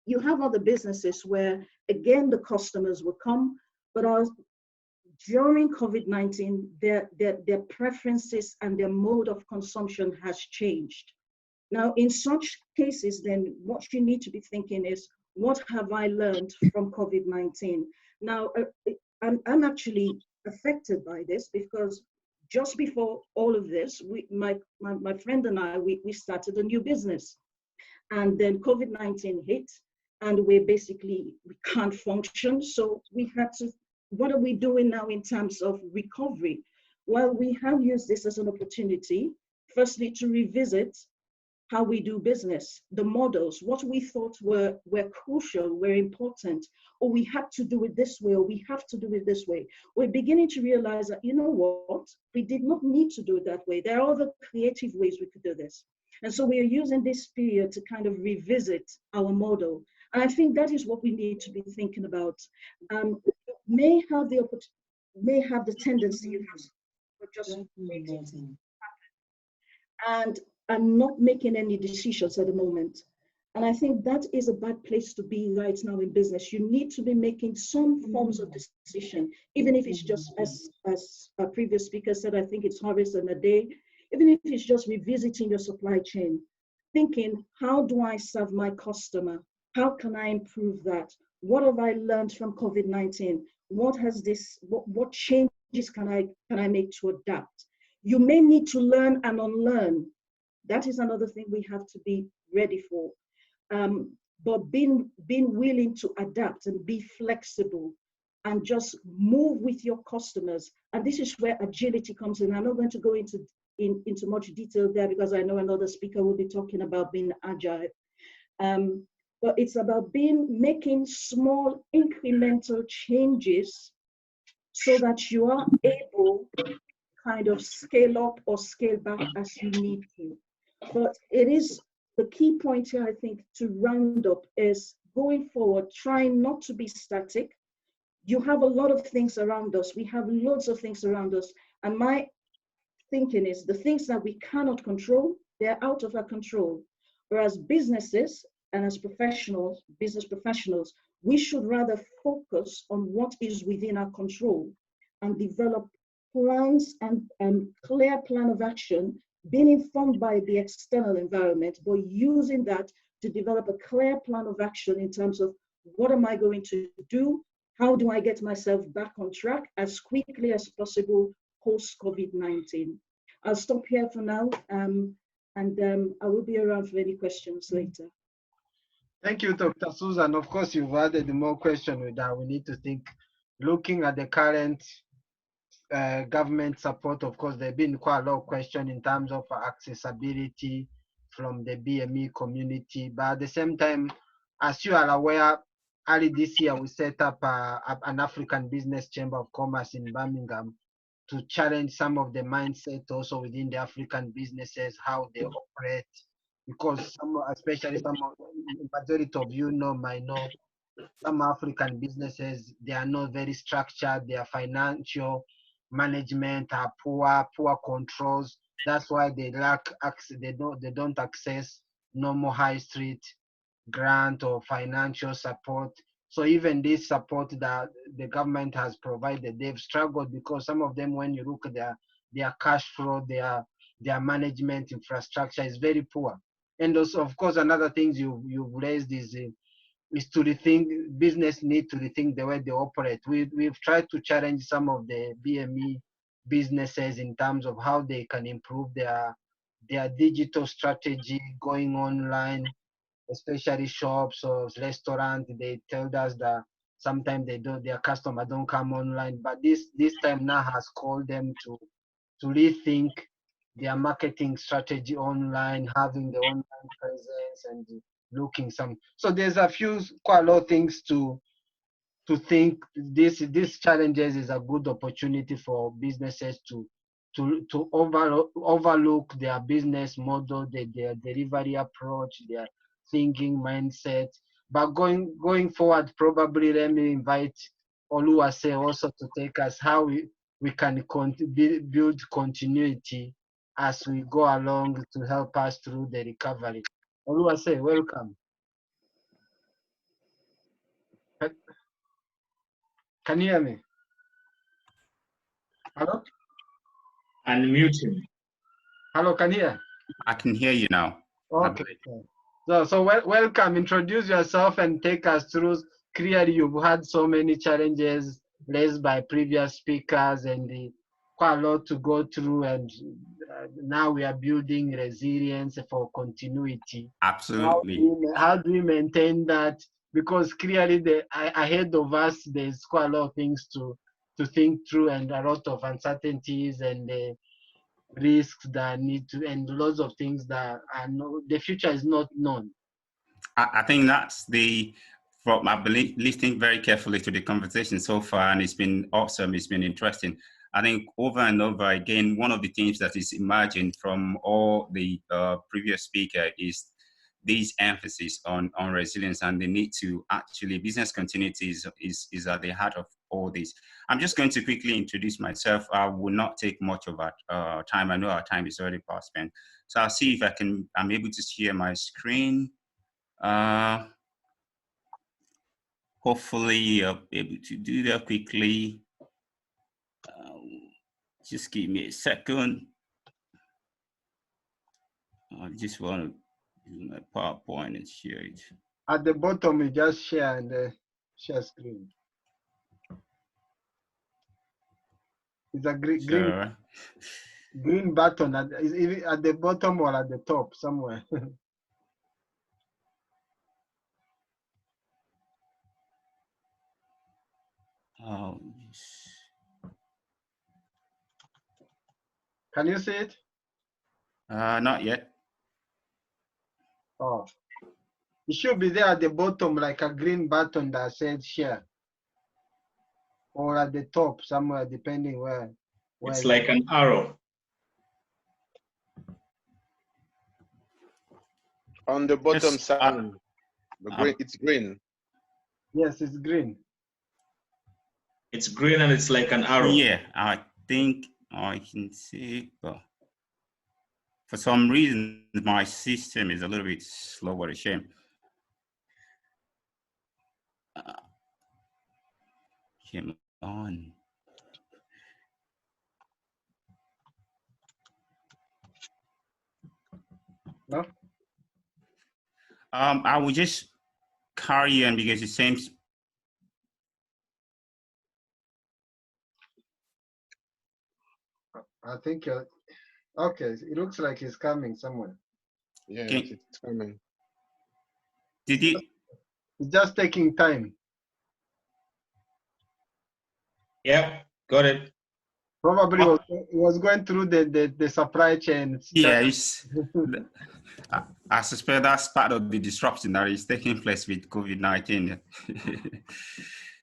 You have other businesses where, again, the customers will come, but during COVID-19, their preferences and their mode of consumption has changed. Now, in such cases, then what you need to be thinking is, what have I learned from COVID-19? Now, I'm actually affected by this because just before all of this, my friend and I, we started a new business. And then COVID-19 hit, and we can't function. So we had to, what are we doing now in terms of recovery? Well, we have used this as an opportunity, firstly, to revisit how we do business, the models, what we thought were crucial, were important, or we had to do it this way, or we have to do it this way. We're beginning to realize that, you know what, we did not need to do it that way. There are other creative ways we could do this. And so we are using this period to kind of revisit our model. And I think that is what we need to be thinking about. May have the tendency of just waiting, and I'm not making any decisions at the moment. And I think that is a bad place to be right now in business. You need to be making some forms of decision, even if it's just, as a previous speaker said, I think it's Horace and Ade, even if it's just revisiting your supply chain, thinking, how do I serve my customer? How can I improve that? What have I learned from COVID-19? What changes can I make to adapt? You may need to learn and unlearn. That is another thing we have to be ready for. But being willing to adapt and be flexible and just move with your customers. And this is where agility comes in. I'm not going to go into much detail there because I know another speaker will be talking about being agile. But it's about making small incremental changes so that you are able to kind of scale up or scale back as you need to. But it is the key point here, I think, to round up is going forward, trying not to be static. You have a lot of things around us. We have loads of things around us. And my thinking is the things that we cannot control, they're out of our control. Whereas businesses and as business professionals, we should rather focus on what is within our control. and develop plans and clear plan of action, being informed by the external environment, but using that to develop a clear plan of action in terms of what am I going to do? How do I get myself back on track as quickly as possible post-COVID-19? I'll stop here for now, and I will be around for any questions later. Thank you, Dr. Susan. Of course, you've added more questions with that. We need to think, looking at the current government support. Of course, there have been quite a lot of questions in terms of accessibility from the BME community. But at the same time, as you are aware, early this year, we set up an African Business Chamber of Commerce in Birmingham to challenge some of the mindset also within the African businesses, how they operate. Because some, especially some, majority of you might know, some African businesses, they are not very structured. Their financial management are poor controls. That's why they lack access. They don't access normal high street grant or financial support. So even this support that the government has provided, they've struggled because some of them, when you look at their cash flow, their management infrastructure is very poor. And also, of course, another thing you've raised is to rethink. Business need to rethink the way they operate. We've tried to challenge some of the BME businesses in terms of how they can improve their digital strategy, going online, especially shops or restaurants. They tell us that sometimes their customer don't come online, but this time now has called them to rethink their marketing strategy online, having the online presence and looking some. So there's quite a lot of things to think. These challenges is a good opportunity for businesses to overlook their business model, their delivery approach, their thinking mindset. But going forward, probably let me invite Oluwasoye also to take us how we can build continuity as we go along to help us through the recovery. Oluwasoye, welcome. Can you hear me? Hello? Unmute him. Hello, can you hear? I can hear you now. Okay. So welcome. Introduce yourself and take us through. Clearly, you've had so many challenges raised by previous speakers and quite a lot to go through. And now we are building resilience for continuity. Absolutely. How do we maintain that? Because clearly, ahead of us, there's quite a lot of things to think through and a lot of uncertainties and risks that need to, and lots of things that are the future is not known. I think that's I've been listening very carefully to the conversation so far, and it's been awesome. It's been interesting. I think over and over again, one of the things that is emerging from all the previous speaker is this emphasis on resilience and the need to actually, business continuity is at the heart of all this. I'm just going to quickly introduce myself. I will not take much of our time. I know our time is already past spent. So I'll see if I'm able to share my screen. Hopefully I'll be able to do that quickly. Just give me a second. I just want to use my PowerPoint and share it. At the bottom, you just share and share screen. It's a green button. Is it at the bottom or at the top somewhere? Oh, Can you see it? not yet. Oh, it should be there at the bottom, like a green button that says share, or at the top somewhere, depending where It's like an arrow. On the bottom side, it's green. Yes, it's green. It's green and it's like an arrow. Yeah, I think I can see it, but for some reason, my system is a little bit slow. What a shame. Come on. No? I will just carry on because it seems. I think you're, okay, it looks like he's coming somewhere. Yeah, Can, it's coming. did you? It's just taking time. Yeah, got it. Probably was going through the supply chain. Yeah, I suspect that's part of the disruption that is taking place with COVID-19.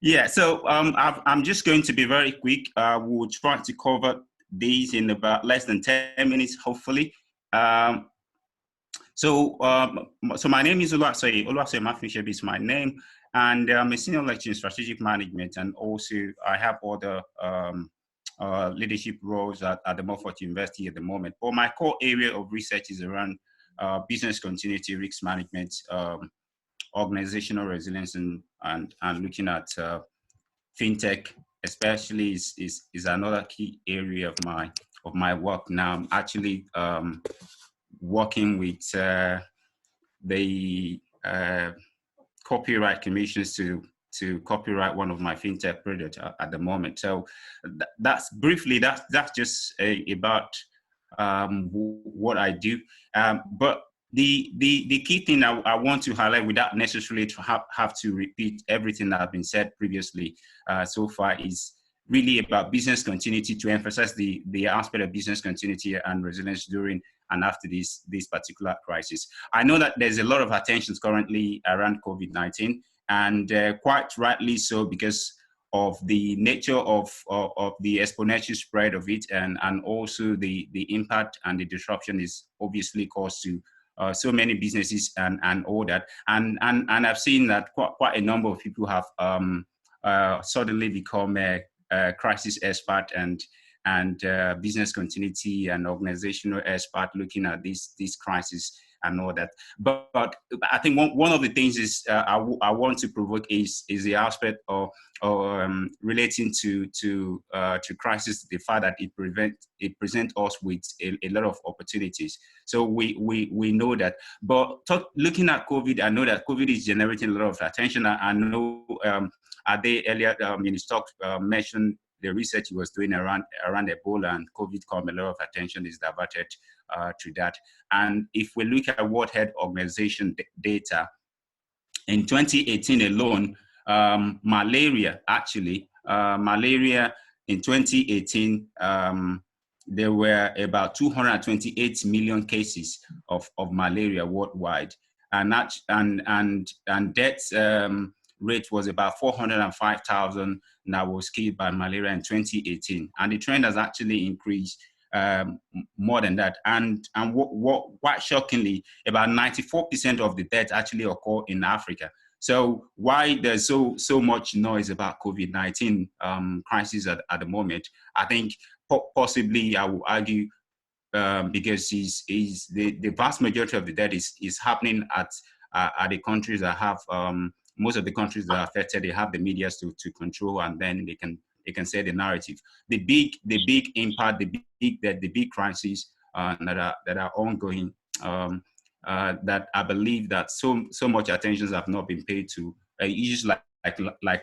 Yeah, so I'm just going to be very quick. We'll try to cover these in about less than 10 minutes, hopefully. So my name is Oluwasoye. Oluwasoye Mafimisebi is my name, and I'm a senior lecturer in strategic management, and also I have other leadership roles at the Montfort University at the moment. But my core area of research is around business continuity, risk management, organizational resilience, and looking at fintech, especially is another key area of my work now. I'm actually working with the copyright commissions to copyright one of my fintech projects at the moment. So that's just about what I do. But the key thing I want to highlight, without necessarily to have to repeat everything that has been said previously so far, is really about business continuity, to emphasize the aspect of business continuity and resilience during and after this particular crisis. I know that there's a lot of attention currently around COVID-19, and quite rightly so, because of the nature of the exponential spread of it, and also the impact and the disruption is obviously caused to so many businesses and all that. And I've seen that quite a number of people have suddenly become a crisis expert and business continuity and organizational expert, looking at this crisis and all that. But I think one of the things is I want to provoke is the aspect of relating to crisis, the fact that it presents us with a lot of opportunities. So we know that. But looking at COVID, I know that COVID is generating a lot of attention. I know Ade earlier in his talk mentioned the research he was doing around Ebola and COVID. A lot of attention is diverted to that. And if we look at World Health Organization data, in 2018 alone, malaria in 2018, there were about 228 million cases of malaria worldwide, and death rate was about 405,000 that was killed by malaria in 2018, and the trend has actually increased more than that. And what quite shockingly, about 94% of the deaths actually occur in Africa. So why there's so much noise about COVID-19 crisis at the moment? I think possibly I will argue because the vast majority of the death is happening at the countries that have most of the countries that are affected. They have the media to control, and then they can say the narrative. The big impact, the big crises that are ongoing, that I believe that so much attention have not been paid to issues like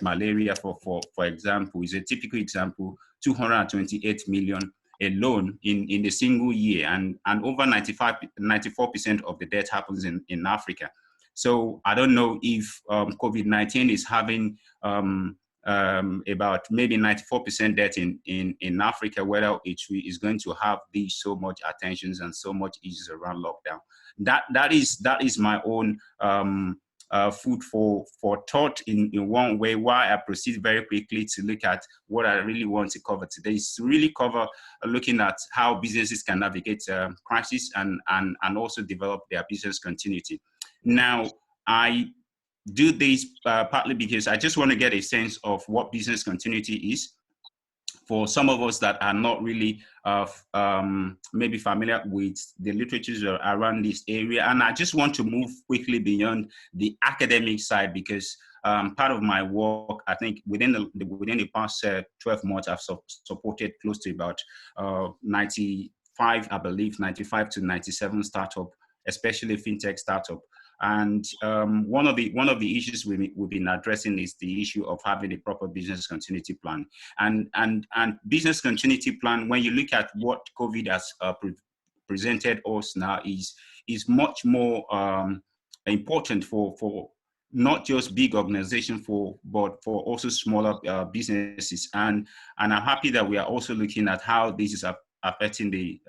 malaria, for example, is a typical example. 228 million alone in a single year, and over 94% of the death happens in Africa. So I don't know if COVID-19 is having about maybe 94% death in Africa, whether it is going to have these so much attentions and so much issues around lockdown. That is my own food for thought in one way. Why I proceed very quickly to look at what I really want to cover today is to really cover looking at how businesses can navigate crisis and also develop their business continuity. Now, I do this partly because I just want to get a sense of what business continuity is for some of us that are not really maybe familiar with the literature around this area. And I just want to move quickly beyond the academic side, because part of my work, I think within the past 12 months, I've supported close to about 95 to 97 startup especially fintech startup. And one of the issues we've been addressing is the issue of having a proper business continuity plan. And business continuity plan, when you look at what COVID has presented us now, is much more important for not just big organizations, but for also smaller businesses. And I'm happy that we are also looking at how this is affecting the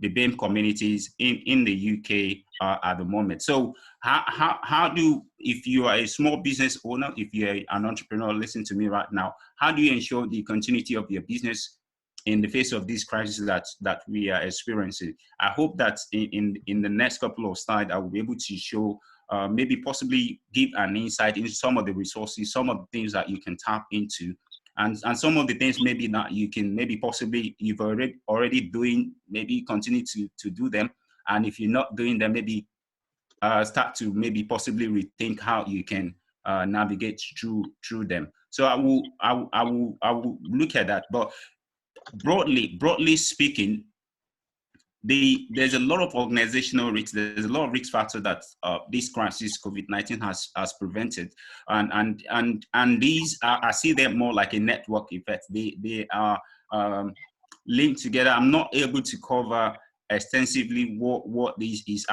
BAME communities in the UK at the moment. So how do, if you are a small business owner, if you're an entrepreneur listening to me right now, how do you ensure the continuity of your business in the face of this crisis that we are experiencing? I hope that in the next couple of slides, I will be able to show, maybe possibly give an insight into some of the resources, some of the things that you can tap into, and some of the things maybe that you can maybe possibly you've already doing, maybe continue to do them. And if you're not doing them, maybe start to maybe possibly rethink how you can navigate through them. So I will look at that. But broadly speaking, there's a lot of organizational risks. There's a lot of risk factors that this crisis, COVID-19, has prevented, and these I see them more like a network effect. They are linked together. I'm not able to cover extensively what this is.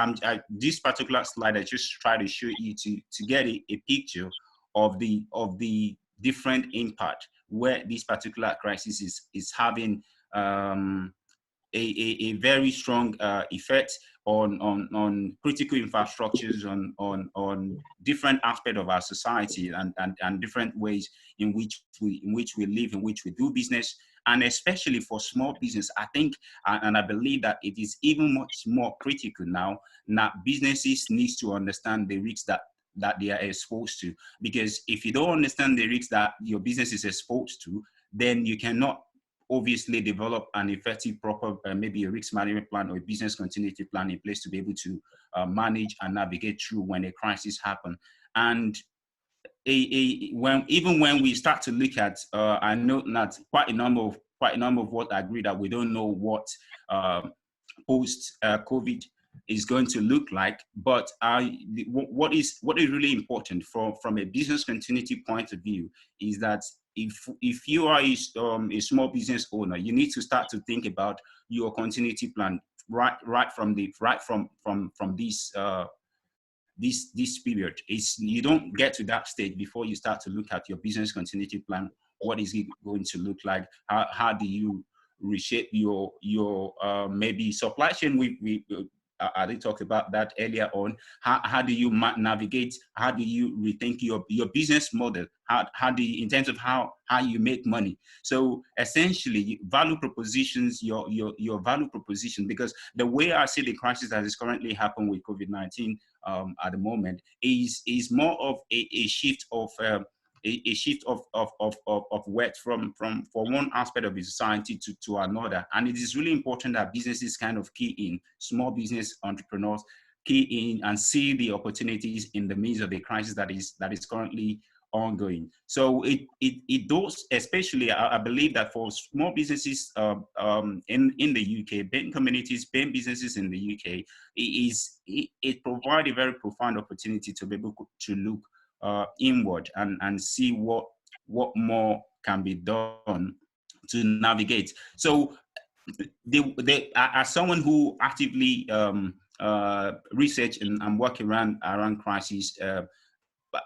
This particular slide I just try to show you to get a picture of the different impact where this particular crisis is having a very strong effect on critical infrastructures, on different aspects of our society, and different ways in which we live, in which we do business. And especially for small business, I think, and I believe that it is even much more critical now that businesses need to understand the risks that they are exposed to. Because if you don't understand the risks that your business is exposed to, then you cannot obviously develop an effective, proper, maybe a risk management plan or a business continuity plan in place to be able to manage and navigate through when a crisis happens. And even when we start to look at, I know that quite a number of what agree that we don't know what post COVID is going to look like. But what is really important from a business continuity point of view is that if you are a small business owner, you need to start to think about your continuity plan right from this period. You don't get to that stage before you start to look at your business continuity plan. What is it going to look like? How do you reshape your maybe supply chain? I did talk about that earlier on. How do you navigate? How do you rethink your business model? How do you, in terms of how you make money? So essentially, value propositions, your value proposition, because the way I see the crisis that is currently happening with COVID-19 at the moment is more of a shift of wealth from one aspect of the society to another. And it is really important that businesses kind of key in, small business entrepreneurs key in and see the opportunities in the midst of the crisis that is currently ongoing. So it does, especially I believe that for small businesses in the UK, BAME communities, BAME businesses in the UK, it provides a very profound opportunity to be able to look inward and see what more can be done to navigate. So as someone who actively research and work around crisis,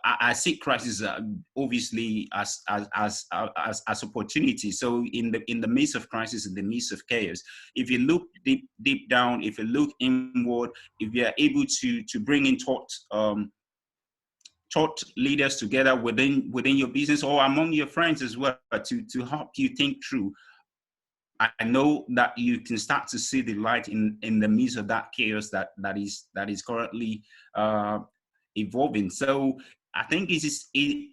I see crisis obviously as opportunity. So in the midst of crisis, in the midst of chaos, if you look deep down, if you look inward, if you are able to bring in thought leaders together within your business or among your friends as well to help you think through, I know that you can start to see the light in the midst of that chaos that is currently evolving. So I think it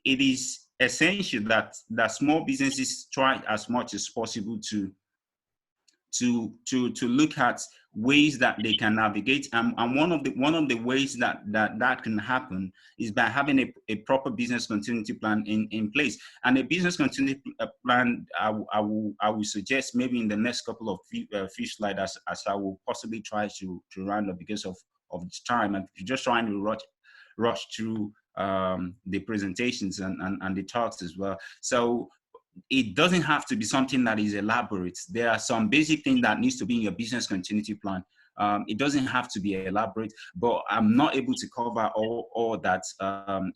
is essential that small businesses try as much as possible to to look at ways that they can navigate, and one of the ways that can happen is by having a proper business continuity plan in place. And a business continuity plan, I will suggest maybe in the next couple of few slides, as I will possibly try to round up because of time, and just trying to rush through the presentations and the talks as well. So it doesn't have to be something that is elaborate. There are some basic things that needs to be in your business continuity plan. It doesn't have to be elaborate, but I'm not able to cover all that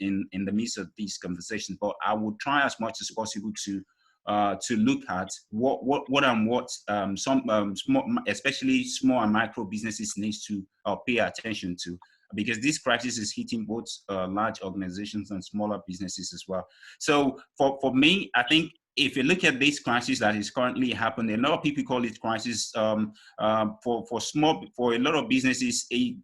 in the midst of these conversations. But I will try as much as possible to look at what some small, especially small and micro businesses needs to pay attention to, because this crisis is hitting both large organizations and smaller businesses as well. So for me, I think if you look at this crisis that is currently happening, a lot of people call it crisis. For a lot of businesses, it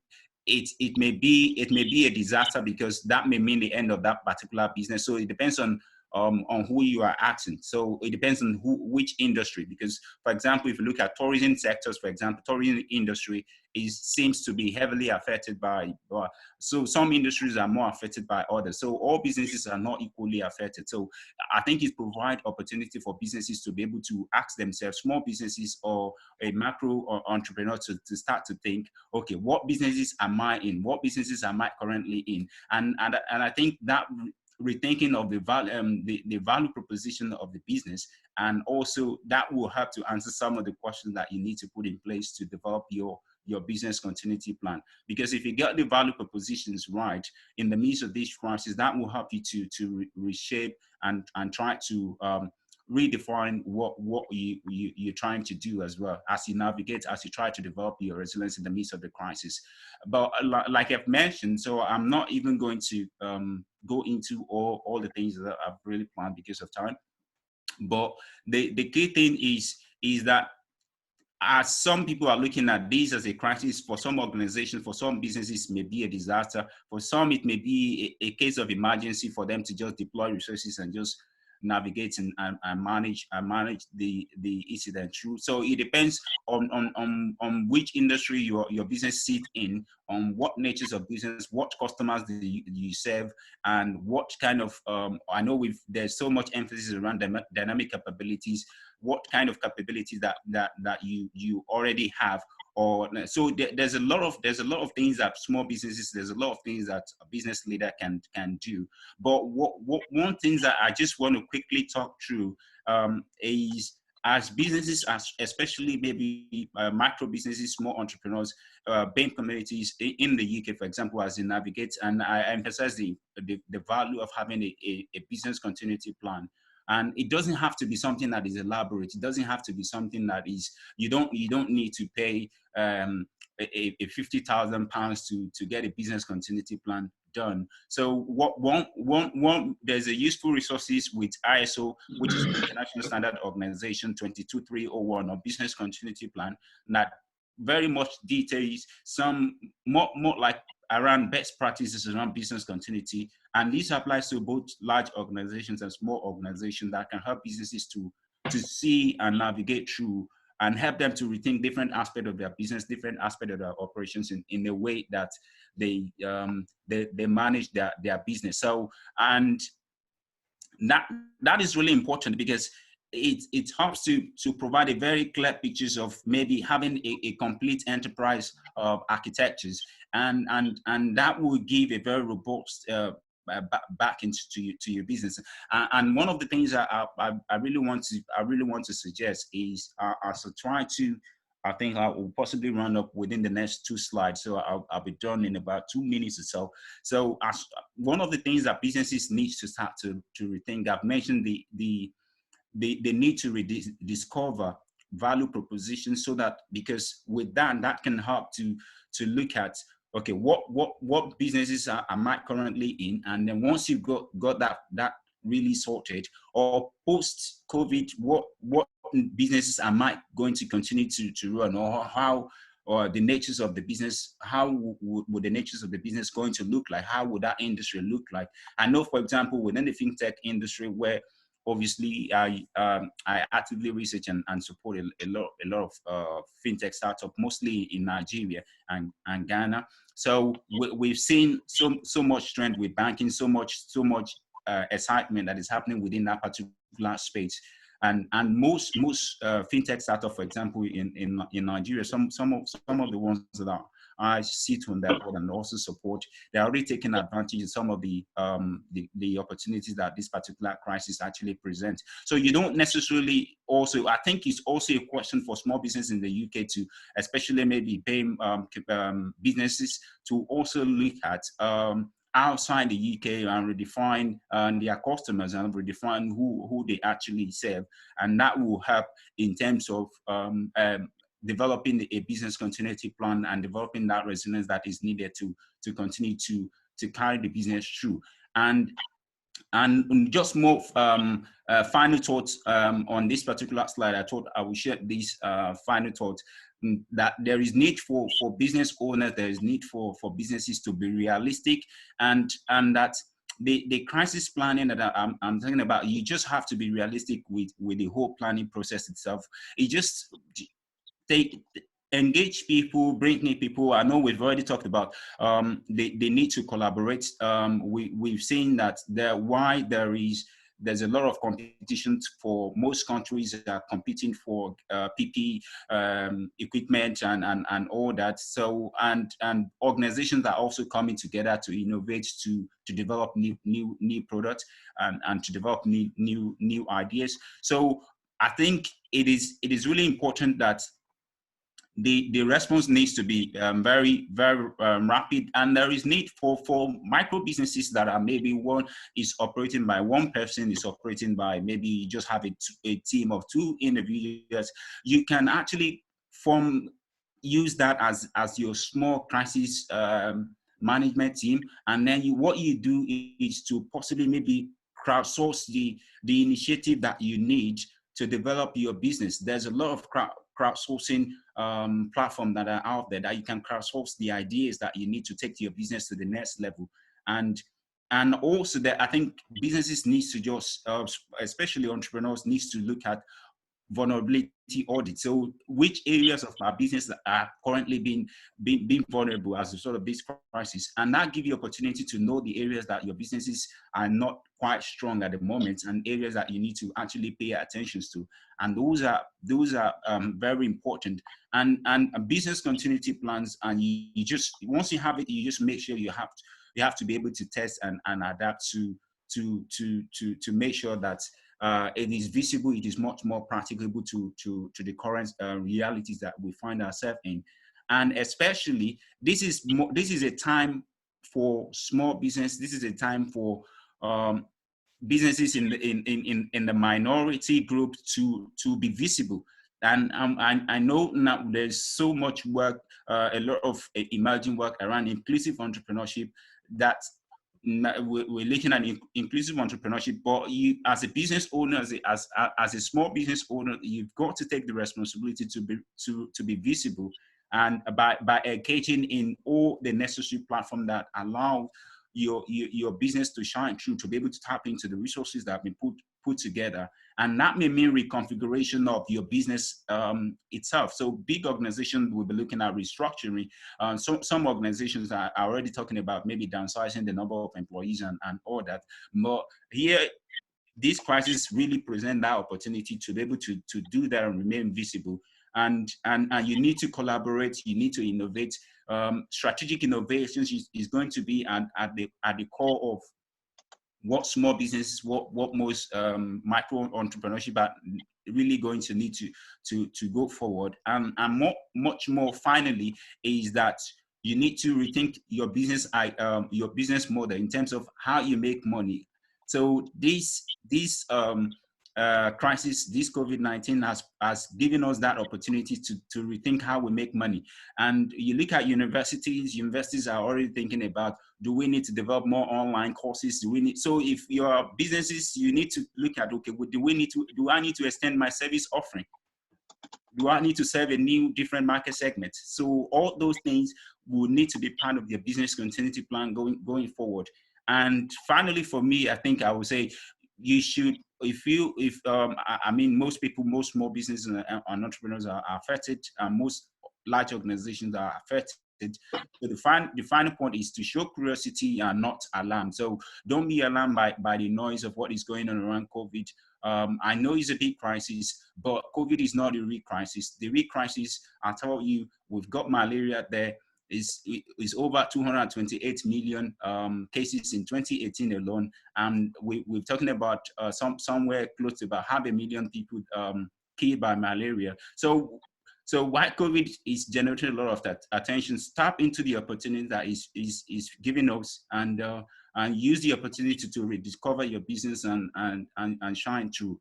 may be a disaster, because that may mean the end of that particular business. So it depends on who you are asking. So it depends on which industry, because for example, if you look at tourism sectors, for example, tourism industry seems to be heavily affected by, so some industries are more affected by others. So all businesses are not equally affected. So I think it provides opportunity for businesses to be able to ask themselves, small businesses or a macro or entrepreneur, to start to think, okay, what businesses am I in? What businesses am I currently in? And I think that rethinking of the value proposition of the business, and also that will help to answer some of the questions that you need to put in place to develop your business continuity plan. Because if you get the value propositions right in the midst of this crisis, that will help you to reshape and try to redefine what you're trying to do as well, as you navigate, as you try to develop your resilience in the midst of the crisis. But like I've mentioned, so I'm not even going to go into all the things that I've really planned because of time. But the key thing is that, as some people are looking at this as a crisis, for some organizations, for some businesses, it may be a disaster. For some, it may be a case of emergency for them to just deploy resources and just navigate and manage the incident through. So it depends on which industry your business sits in, on what natures of business, what customers do you serve, and what kind of I know there's so much emphasis around dynamic capabilities. What kind of capabilities that you already have, or so there's a lot of things that small businesses, there's a lot of things that a business leader can do. But one thing that I just want to quickly talk through is, as businesses, especially maybe micro businesses, small entrepreneurs, BAME communities in the UK, for example, as they navigate, and I emphasize the value of having a business continuity plan. And it doesn't have to be something that is elaborate. It doesn't have to be something that is, you don't need to pay a £50,000 to get a business continuity plan done. So there's a useful resources with ISO, which is the International Standard Organization 22301, or business continuity plan, that very much details some more like around best practices around business continuity. And this applies to both large organizations and small organizations that can help businesses to see and navigate through, and help them to rethink different aspects of their business, different aspects of their operations in a way that they manage their business. So, and that is really important, because it helps to provide a very clear pictures of maybe having a complete enterprise of architectures, and that will give a very robust back into your business. And one of the things I really want to suggest is, as I try to, I think I will possibly run up within the next 2 slides. So I'll be done in about 2 minutes or so. So as one of the things that businesses need to start to rethink, I've mentioned the need to discover value propositions, so that, because with that can help to look at, okay, what businesses am I currently in, and then once you've got that really sorted, or post COVID, what businesses am I going to continue to run, or how, or the natures of the business, how would the natures of the business going to look like? How would that industry look like? I know, for example, within the fintech industry, where obviously I actively research and support a lot of fintech startups, mostly in Nigeria and Ghana. So we've seen so much strength with banking, so much excitement that is happening within that particular space. And most fintech startups, for example, in Nigeria, some of the ones that I sit on that board and also support, they're already taking advantage of some of the opportunities that this particular crisis actually presents. So you don't necessarily also, I think it's also a question for small business in the UK to, especially maybe BAME businesses, to also look at outside the UK and redefine their customers and redefine who they actually serve. And that will help in terms of developing a business continuity plan and developing that resilience that is needed to continue to carry the business through. And just more final thoughts on this particular slide. I thought I would share these final thoughts, that there is need for business owners, there is need for businesses to be realistic, and that the crisis planning that I'm talking about, you just have to be realistic with the whole planning process itself. It just engage people, bring in people. I know we've already talked about they need to collaborate. We've seen that there's a lot of competition for most countries that are competing for PPE equipment and all that. So and organizations are also coming together to innovate, to develop new products and to develop new ideas. So I think it is really important that the response needs to be very rapid, and there is need for micro businesses that are maybe one is operating by one person, is operating by maybe you just have a team of 2 individuals. You can actually use that as your small crisis management team, and then what you do is to possibly maybe crowdsource the initiative that you need to develop your business. There's a lot of crowdsourcing platform that are out there that you can crowdsource the ideas that you need to take your business to the next level. And also that I think businesses needs to just, especially entrepreneurs, needs to look at vulnerability audit. So which areas of our business are currently being vulnerable as a result of this crisis, and that give you opportunity to know the areas that your businesses are not quite strong at the moment, and areas that you need to actually pay attention to. And those are very important. And business continuity plans, and you just, once you have it, you just make sure you have to be able to test and adapt to make sure that it is visible, it is much more practicable to the current realities that we find ourselves in. And especially, this is a time for small business. This is a time for businesses in the minority group to be visible. And I know now there's so much work, a lot of emerging work around inclusive entrepreneurship, that we're looking at inclusive entrepreneurship, but you, as a business owner, as a small business owner, you've got to take the responsibility to be visible, and by engaging in all the necessary platform that allow your business to shine through, to be able to tap into the resources that have been put together. And that may mean reconfiguration of your business itself. So big organizations will be looking at restructuring. Some organizations are already talking about maybe downsizing the number of employees and all that. But here, this crisis really presents that opportunity to be able to do that and remain visible. And you need to collaborate, you need to innovate. Strategic innovations is going to be at the core of what small businesses, what most micro entrepreneurship are really going to need to go forward. And much more finally is that you need to rethink your business model in terms of how you make money. So this crisis, this COVID-19 has given us that opportunity to rethink how we make money. And you look at universities are already thinking about, do we need to develop more online courses? So if your businesses, you need to look at, okay, do I need to extend my service offering? Do I need to serve a new different market segment? So all those things will need to be part of your business continuity plan going forward. And finally, for me, I think I would say, you should, I mean, most people, most small businesses and entrepreneurs are affected, and most large organizations are affected. So the final point is to show curiosity and not alarm. So don't be alarmed by the noise of what is going on around COVID. I know it's a big crisis, but COVID is not the real crisis. The real crisis, I tell you, we've got malaria there. Is over 228 million cases in 2018 alone, and we're talking about somewhere close to about 500,000 people killed by malaria. So while COVID is generating a lot of that attention, tap into the opportunity that is giving us, and use the opportunity to rediscover your business and shine through.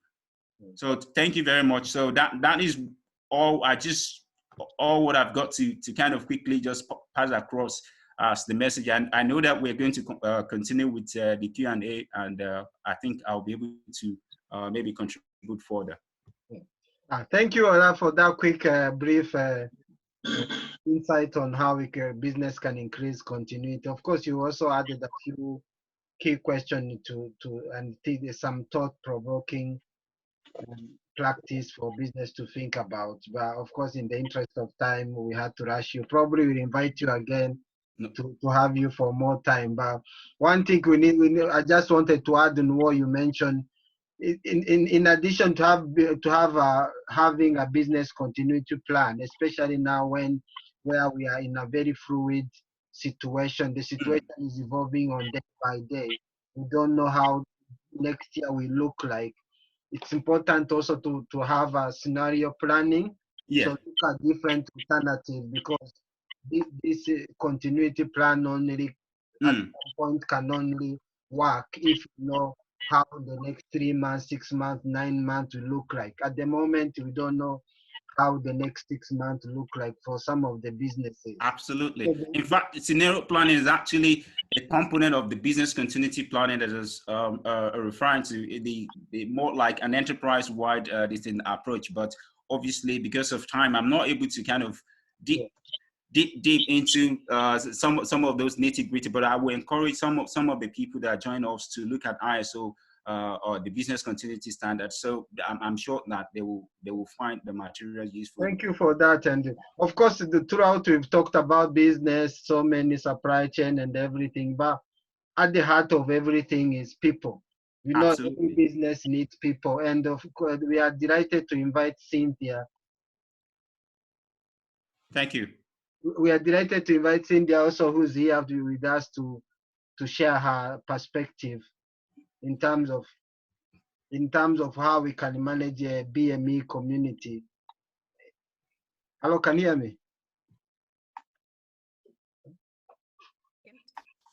So thank you very much. So that is all. All what I've got to kind of quickly just pass across as the message. And I know that we're going to continue with the Q&A, and I think I'll be able to maybe contribute further. Thank you, Ola, for that quick, brief insight on how business can increase continuity. Of course, you also added a few key questions and some thought-provoking practice for business to think about. But of course, in the interest of time, we had to rush you. Probably we'll invite you again to have you for more time. But one thing we need, I just wanted to add on what you mentioned. In addition to having a business continuity plan, especially now where we are in a very fluid situation. The situation is evolving on day by day. We don't know how next year will look like. It's important also to have a scenario planning. Yeah. So look at different alternatives, because this continuity plan only at some point can only work if you know how the next 3 months, 6 months, 9 months will look like. At the moment, we don't know how the next 6 months look like for some of the businesses. Absolutely. In fact, scenario planning is actually a component of the business continuity planning that is referring to the more like an enterprise-wide approach. But obviously, because of time, I'm not able to kind of deep into some of those nitty-gritty. But I will encourage some of the people that join us to look at ISO or the business continuity standards. So I'm sure that they will find the material useful. Thank you for that. And of course, throughout we've talked about business, so many supply chain and everything, but at the heart of everything is people. You know, every business needs people. And of course, we are delighted to invite Cynthia. Thank you. We are delighted to invite Cynthia also, who's here with us to share her perspective in terms of how we can manage a BME community. Hello, can you hear me?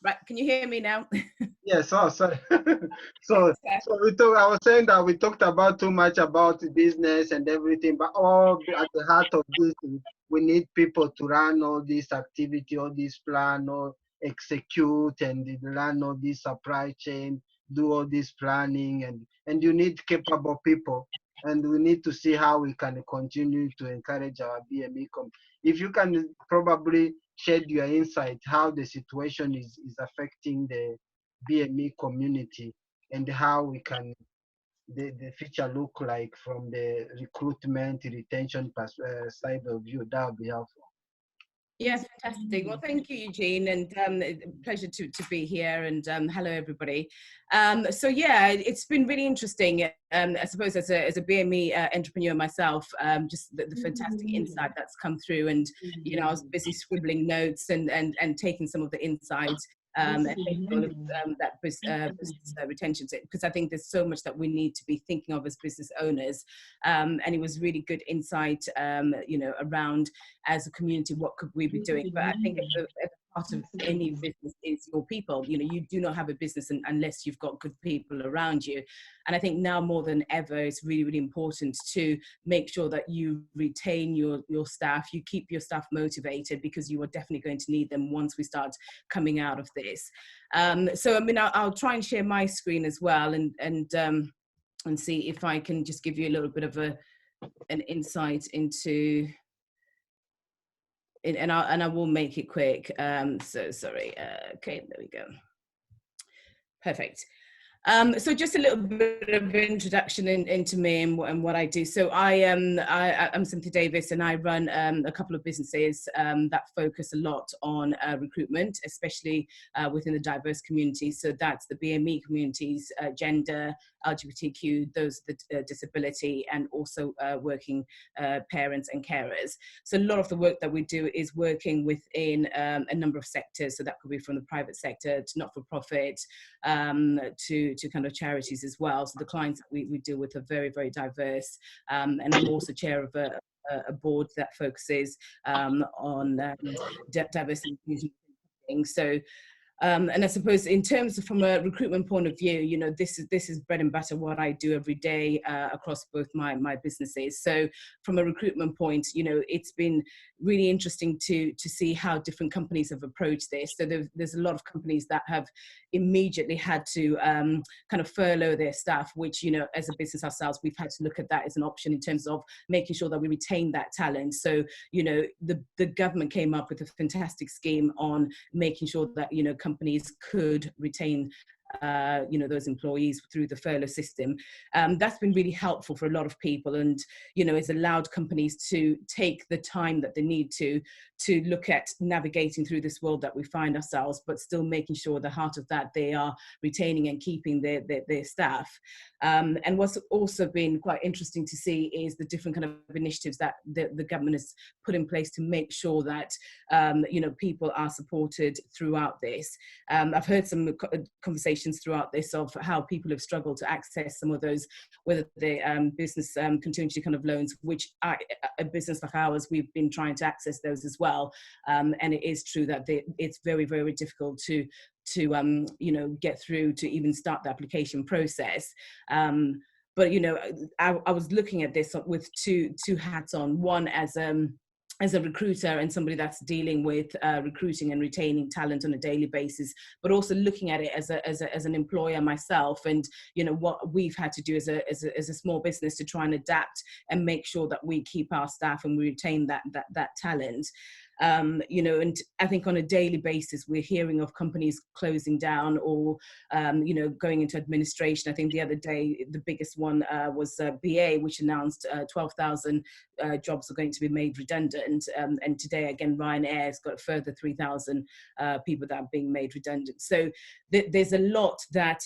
Right, can you hear me now? Yes, oh, sorry. so I was saying that we talked about too much about business and everything, but all at the heart of this, we need people to run all this activity, all this plan, or execute and run all this supply chain, do all this planning, and you need capable people. And we need to see how we can continue to encourage our BME. If you can probably shed your insight how the situation is affecting the BME community and how we can the future look like from the recruitment retention side of view, that would be helpful. Yes, fantastic. Well, thank you, Eugene, and pleasure to be here, and hello, everybody. So yeah, it's been really interesting, I suppose, as a BME entrepreneur myself, just the fantastic insight that's come through, and you know, I was busy scribbling notes and taking some of the insights. And all of that business retention, because I think there's so much that we need to be thinking of as business owners, and it was really good insight, you know, around as a community, what could we be doing? But I think at the part of any business is your people. You know, you do not have a business unless you've got good people around you. And I think now more than ever, it's really, really important to make sure that you retain your staff, you keep your staff motivated, because you are definitely going to need them once we start coming out of this. So, I mean, I'll try and share my screen as well, and see if I can just give you a little bit of an insight into. And I will make it quick. So sorry. Okay, there we go. Perfect. So just a little bit of introduction into me and what I do. So I'm Cynthia Davis, and I run a couple of businesses that focus a lot on recruitment, especially within the diverse communities. So that's the BAME communities, gender, LGBTQ, those with disability, and also working parents and carers. So a lot of the work that we do is working within a number of sectors. So that could be from the private sector to not-for-profit, to kind of charities as well. So the clients that we deal with are very, very diverse. And I'm also chair of a board that focuses on diversity and inclusion. So and I suppose in terms of from a recruitment point of view, you know, this is bread and butter what I do every day across both my businesses. So from a recruitment point, you know, it's been really interesting to see how different companies have approached this. So there's a lot of companies that have immediately had to kind of furlough their staff, which, you know, as a business ourselves, we've had to look at that as an option in terms of making sure that we retain that talent. So, you know, the government came up with a fantastic scheme on making sure that, you know, companies could retain you know, those employees through the furlough system. That's been really helpful for a lot of people, and, you know, it's allowed companies to take the time that they need to look at navigating through this world that we find ourselves, but still making sure at the heart of that they are retaining and keeping their staff. And what's also been quite interesting to see is the different kind of initiatives that the government has put in place to make sure that you know, people are supported throughout this. I've heard some conversations throughout this of how people have struggled to access some of those, whether the business continuity kind of loans, which a business like ours, we've been trying to access those as well. And it is true that it's very, very difficult to you know, get through to even start the application process. But, you know, I was looking at this with two hats on, one as a recruiter and somebody that's dealing with recruiting and retaining talent on a daily basis, but also looking at it as an employer myself, and, you know, what we've had to do as a small business to try and adapt and make sure that we keep our staff and we retain that talent. You know, and I think on a daily basis, we're hearing of companies closing down or, you know, going into administration. I think the other day, the biggest one was BA, which announced 12,000 jobs are going to be made redundant. And today, again, Ryanair has got a further 3,000 people that are being made redundant. So there's a lot that,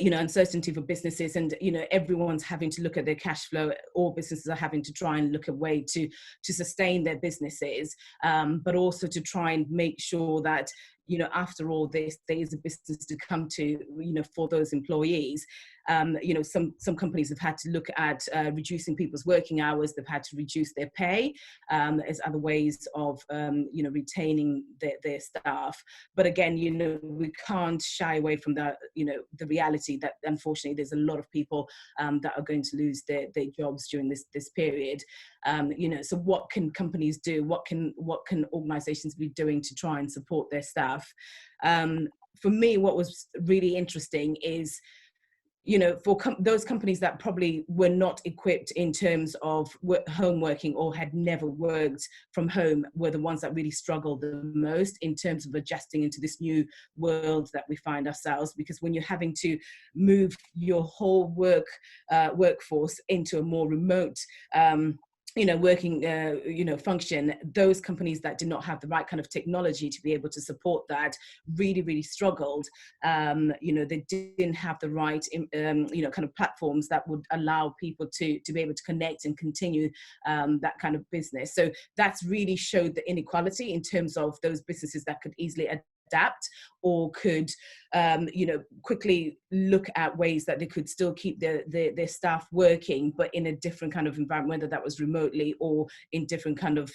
you know, uncertainty for businesses, and, you know, everyone's having to look at their cash flow. All businesses are having to try and look at a way to sustain their businesses, but also to try and make sure that, you know, after all this, there is a business to come to, you know, for those employees. You know, some companies have had to look at reducing people's working hours. They've had to reduce their pay as other ways of, you know, retaining their staff. But again, you know, we can't shy away from the, you know, the reality that unfortunately there's a lot of people that are going to lose their jobs during this period. You know, so what can companies do? What can organizations be doing to try and support their staff? For me, what was really interesting is, you know, for those companies that probably were not equipped in terms of home working or had never worked from home were the ones that really struggled the most in terms of adjusting into this new world that we find ourselves. Because when you're having to move your whole workforce into a more remote you know, working, you know, function, those companies that did not have the right kind of technology to be able to support that really, really struggled. You know, they didn't have the right, you know, kind of platforms that would allow people to be able to connect and continue that kind of business. So that's really showed the inequality in terms of those businesses that could easily adapt or could, you know, quickly look at ways that they could still keep their staff working, but in a different kind of environment, whether that was remotely or in different kind of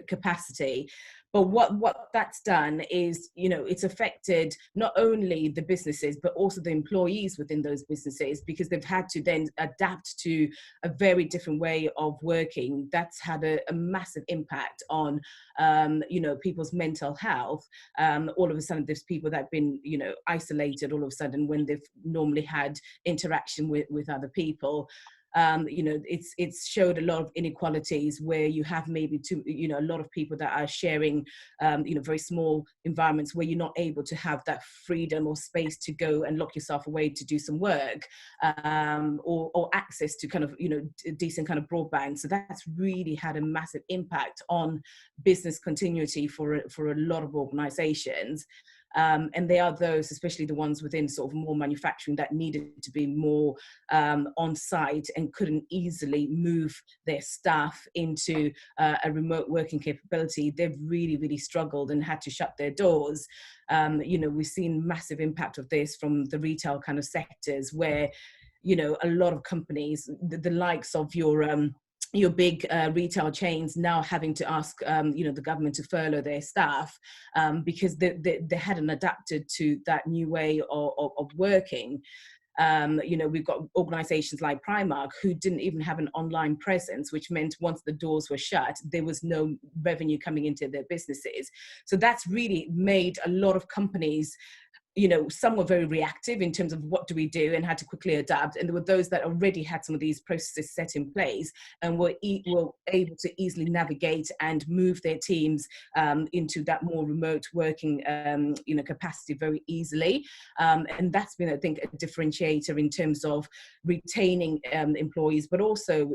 capacity. But what that's done is, you know, it's affected not only the businesses, but also the employees within those businesses, because they've had to then adapt to a very different way of working. That's had a massive impact on, you know, people's mental health. All of a sudden, there's people that have been, you know, isolated all of a sudden when they've normally had interaction with other people. it's showed a lot of inequalities where you have maybe a lot of people that are sharing, very small environments where you're not able to have that freedom or space to go and lock yourself away to do some work, or access to kind of, decent kind of broadband. So that's really had a massive impact on business continuity for a lot of organizations. And they are those, especially the ones within sort of more manufacturing, that needed to be more on site and couldn't easily move their staff into a remote working capability. They've really, really struggled and had to shut their doors. We've seen massive impact of this from the retail kind of sectors where, a lot of companies, the likes of your big retail chains now having to ask, the government to furlough their staff because they hadn't adapted to that new way of working. We've got organizations like Primark who didn't even have an online presence, which meant once the doors were shut, there was no revenue coming into their businesses. So that's really made a lot of companies, some were very reactive in terms of what do we do and had to quickly adapt. And there were those that already had some of these processes set in place and were able to easily navigate and move their teams into that more remote working, capacity very easily. And that's been, I think, a differentiator in terms of retaining employees, but also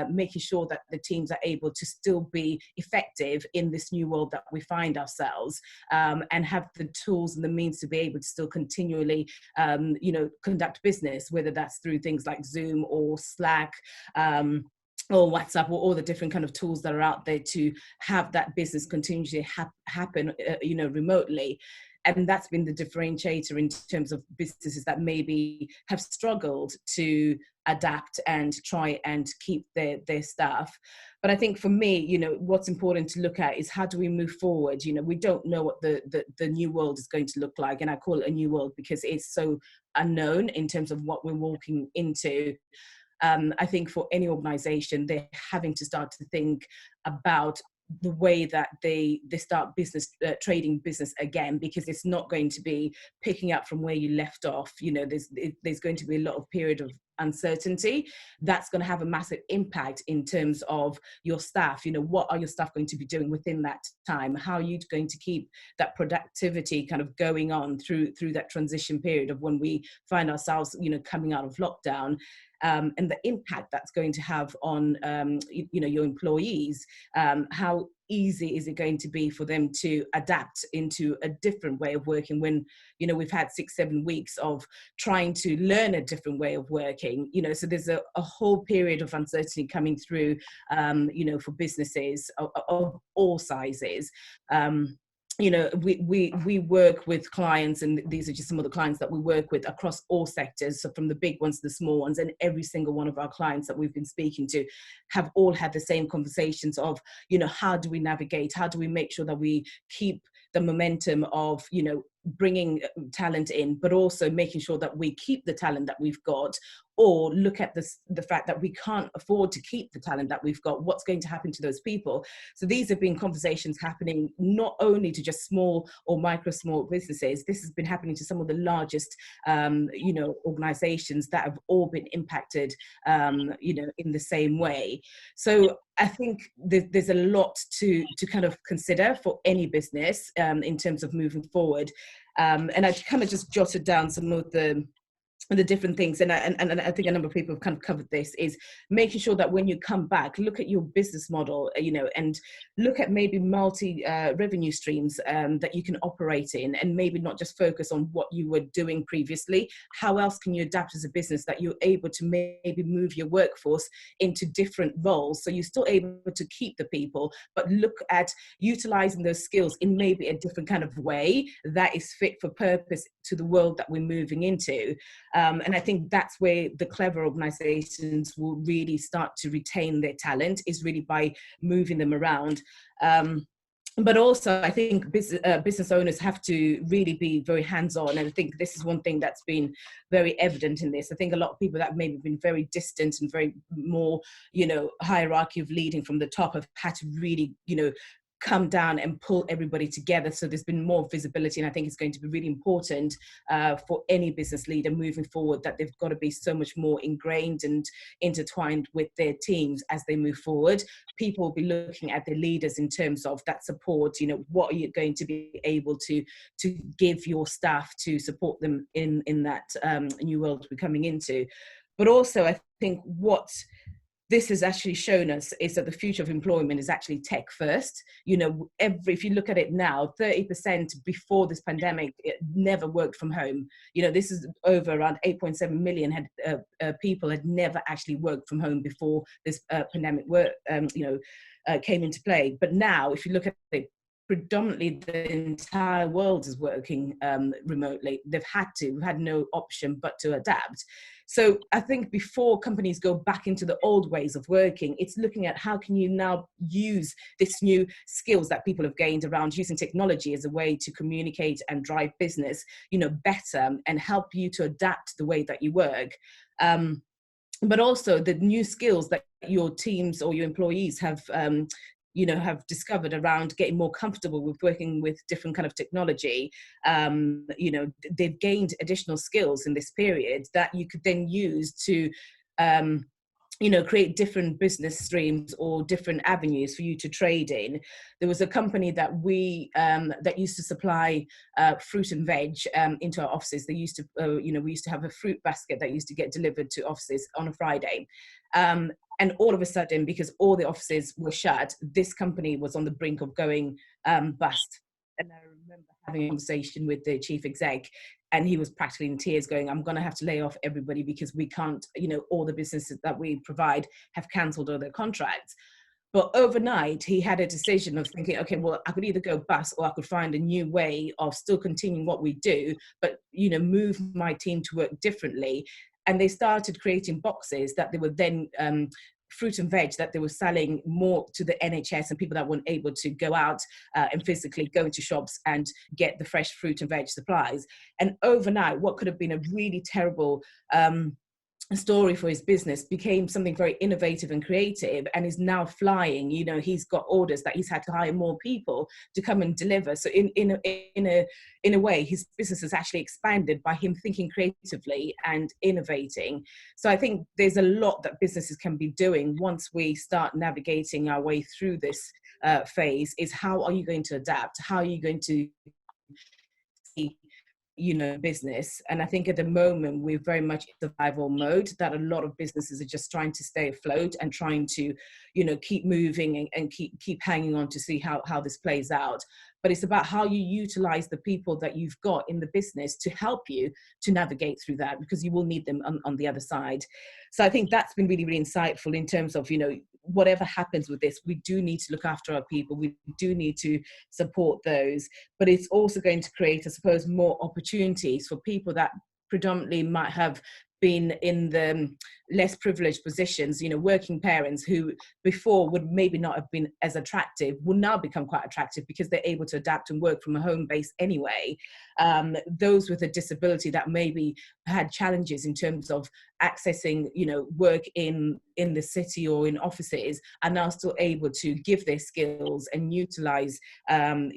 making sure that the teams are able to still be effective in this new world that we find ourselves, and have the tools and the means to be able to still continually, conduct business, whether that's through things like Zoom or Slack, or WhatsApp, or all the different kind of tools that are out there to have that business continually happen, remotely. And that's been the differentiator in terms of businesses that maybe have struggled to adapt and try and keep their staff. But I think for me, what's important to look at is how do we move forward? We don't know what the new world is going to look like. And I call it a new world because it's so unknown in terms of what we're walking into. I think for any organization, they're having to start to think about the way that they start trading business again, because it's not going to be picking up from where you left off. There's going to be a lot of period of uncertainty that's going to have a massive impact in terms of your staff. What are your staff going to be doing within that time? How are you going to keep that productivity kind of going on through that transition period of when we find ourselves, coming out of lockdown? And the impact that's going to have on, your employees. How easy is it going to be for them to adapt into a different way of working when, we've had 6-7 weeks of trying to learn a different way of working, so there's a whole period of uncertainty coming through, for businesses of all sizes. We work with clients, and these are just some of the clients that we work with across all sectors. So from the big ones to the small ones, and every single one of our clients that we've been speaking to have all had the same conversations of, how do we navigate? How do we make sure that we keep the momentum of, bringing talent in, but also making sure that we keep the talent that we've got, or look at the fact that we can't afford to keep the talent that we've got. What's going to happen to those people? So these have been conversations happening not only to just small or small businesses. This has been happening to some of the largest, organizations that have all been impacted, in the same way. So I think there's a lot to kind of consider for any business in terms of moving forward. And I kind of just jotted down some of the different things, and I think a number of people have kind of covered this, is making sure that when you come back, look at your business model, and look at maybe multi revenue streams that you can operate in, and maybe not just focus on what you were doing previously. How else can you adapt as a business that you're able to maybe move your workforce into different roles, so you're still able to keep the people, but look at utilizing those skills in maybe a different kind of way that is fit for purpose to the world that we're moving into. And I think that's where the clever organizations will really start to retain their talent, is really by moving them around. But also, I think business owners have to really be very hands-on. And I think this is one thing that's been very evident in this. I think a lot of people that maybe been very distant and very more, hierarchy of leading from the top have had to really, come down and pull everybody together. So there's been more visibility, and I think it's going to be really important for any business leader moving forward, that they've got to be so much more ingrained and intertwined with their teams as they move forward. People will be looking at their leaders in terms of that support. You know, what are you going to be able to give your staff to support them in that new world we're coming into? But also, I think what this has actually shown us is that the future of employment is actually tech first. You know, if you look at it now, 30% before this pandemic, it never worked from home. You know, this is over around 8.7 million people had never actually worked from home before this pandemic came into play. But now, if you look at it, predominantly the entire world is working remotely. We've had no option but to adapt. So I think before companies go back into the old ways of working, it's looking at how can you now use this new skills that people have gained around using technology as a way to communicate and drive business, you know, better, and help you to adapt the way that you work. But also the new skills that your teams or your employees have discovered around getting more comfortable with working with different kind of technology. They've gained additional skills in this period that you could then use to, create different business streams or different avenues for you to trade in. There was a company that that used to supply fruit and veg into our offices. They used to, we used to have a fruit basket that used to get delivered to offices on a Friday. And all of a sudden, because all the offices were shut, this company was on the brink of going bust. And I remember having a conversation with the chief exec, and he was practically in tears going, I'm going to have to lay off everybody because we can't, all the businesses that we provide have cancelled all their contracts. But overnight, he had a decision of thinking, okay, well, I could either go bust or I could find a new way of still continuing what we do, but, move my team to work differently. And they started creating boxes that they were then fruit and veg that they were selling more to the NHS and people that weren't able to go out and physically go into shops and get the fresh fruit and veg supplies. And overnight, what could have been a really terrible story for his business became something very innovative and creative, and is now flying. He's got orders that he's had to hire more people to come and deliver. So in a way, his business has actually expanded by him thinking creatively and innovating. So I think there's a lot that businesses can be doing once we start navigating our way through this phase. Is how are you going to adapt? How are you going to see business? And I think at the moment we're very much in survival mode, that a lot of businesses are just trying to stay afloat and trying to keep moving and keep hanging on to see how this plays out. But it's about how you utilize the people that you've got in the business to help you to navigate through that, because you will need them on the other side. So I think that's been really, really insightful in terms of, whatever happens with this, we do need to look after our people. We do need to support those, but it's also going to create, I suppose, more opportunities for people that predominantly might have been in the less privileged positions, working parents who before would maybe not have been as attractive, will now become quite attractive because they're able to adapt and work from a home base anyway. Those with a disability that maybe had challenges in terms of accessing, work in the city or in offices, are now still able to give their skills and utilize, their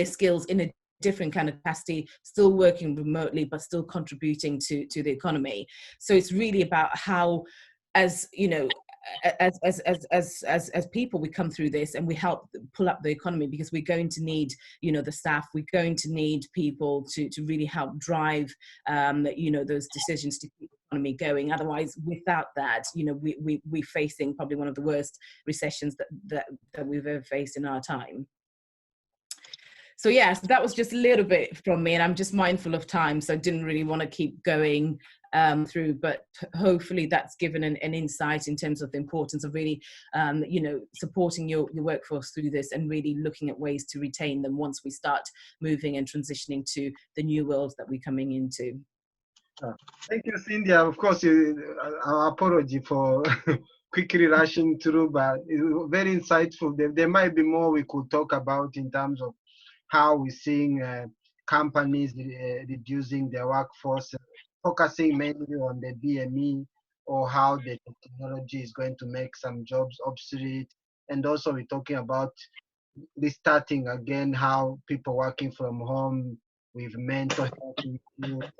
skills in a different kind of capacity, still working remotely, but still contributing to the economy. So it's really about how, as people, we come through this and we help pull up the economy, because we're going to need, the staff, we're going to need people to really help drive, those decisions to keep the economy going. Otherwise, without that, we're facing probably one of the worst recessions that we've ever faced in our time. So yes, that was just a little bit from me, and I'm just mindful of time, so I didn't really want to keep going through, but hopefully that's given an insight in terms of the importance of really, supporting your workforce through this, and really looking at ways to retain them once we start moving and transitioning to the new world that we're coming into. Thank you, Cynthia. Of course, our apology for quickly rushing through, but it's very insightful. There might be more we could talk about in terms of how we're seeing companies reducing their workforce, focusing mainly on the BME, or how the technology is going to make some jobs obsolete, and also we're talking about restarting again, how people working from home with mental health issues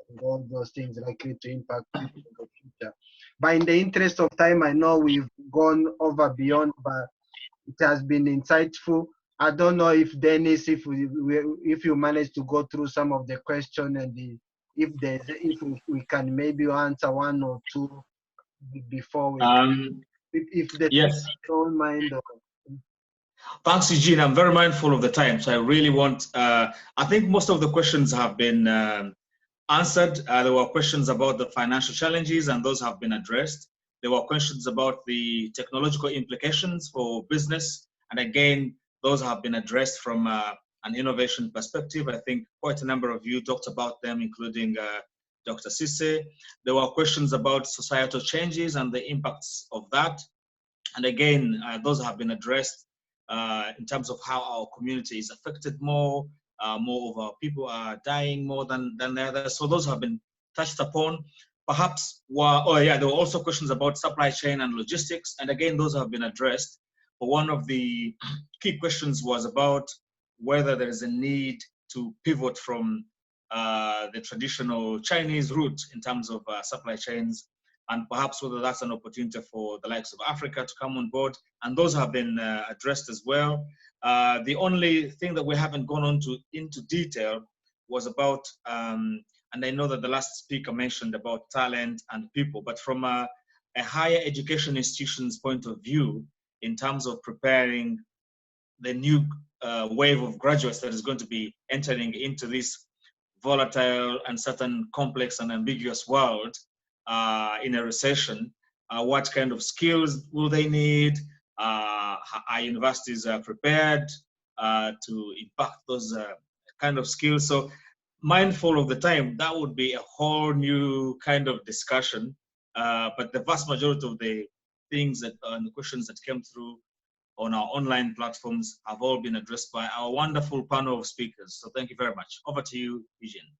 and all those things likely to impact people in the future. But in the interest of time, I know we've gone over beyond, but it has been insightful. I don't know if Dennis, if you managed to go through some of the questions, and if we can maybe answer one or two before we if the Yes. don't mind. Thanks, Eugene. I'm very mindful of the time, so I really want. I think most of the questions have been answered. There were questions about the financial challenges, and those have been addressed. There were questions about the technological implications for business, and again, those have been addressed from an innovation perspective. I think quite a number of you talked about them, including Dr. Sisay. There were questions about societal changes and the impacts of that. And again, those have been addressed in terms of how our community is affected more of our people are dying more than the others. So those have been touched upon. Perhaps, there were also questions about supply chain and logistics. And again, those have been addressed. But one of the key questions was about whether there is a need to pivot from the traditional Chinese route in terms of supply chains, and perhaps whether that's an opportunity for the likes of Africa to come on board. And those have been addressed as well. The only thing that we haven't gone on into detail was about, and I know that the last speaker mentioned about talent and people, but from a higher education institution's point of view, in terms of preparing the new wave of graduates that is going to be entering into this volatile, uncertain, complex, and ambiguous world in a recession, what kind of skills will they need? Are universities prepared to impact those kind of skills? So mindful of the time, that would be a whole new kind of discussion. But the vast majority of the things and the questions that came through on our online platforms have all been addressed by our wonderful panel of speakers. So thank you very much. Over to you, Eugene.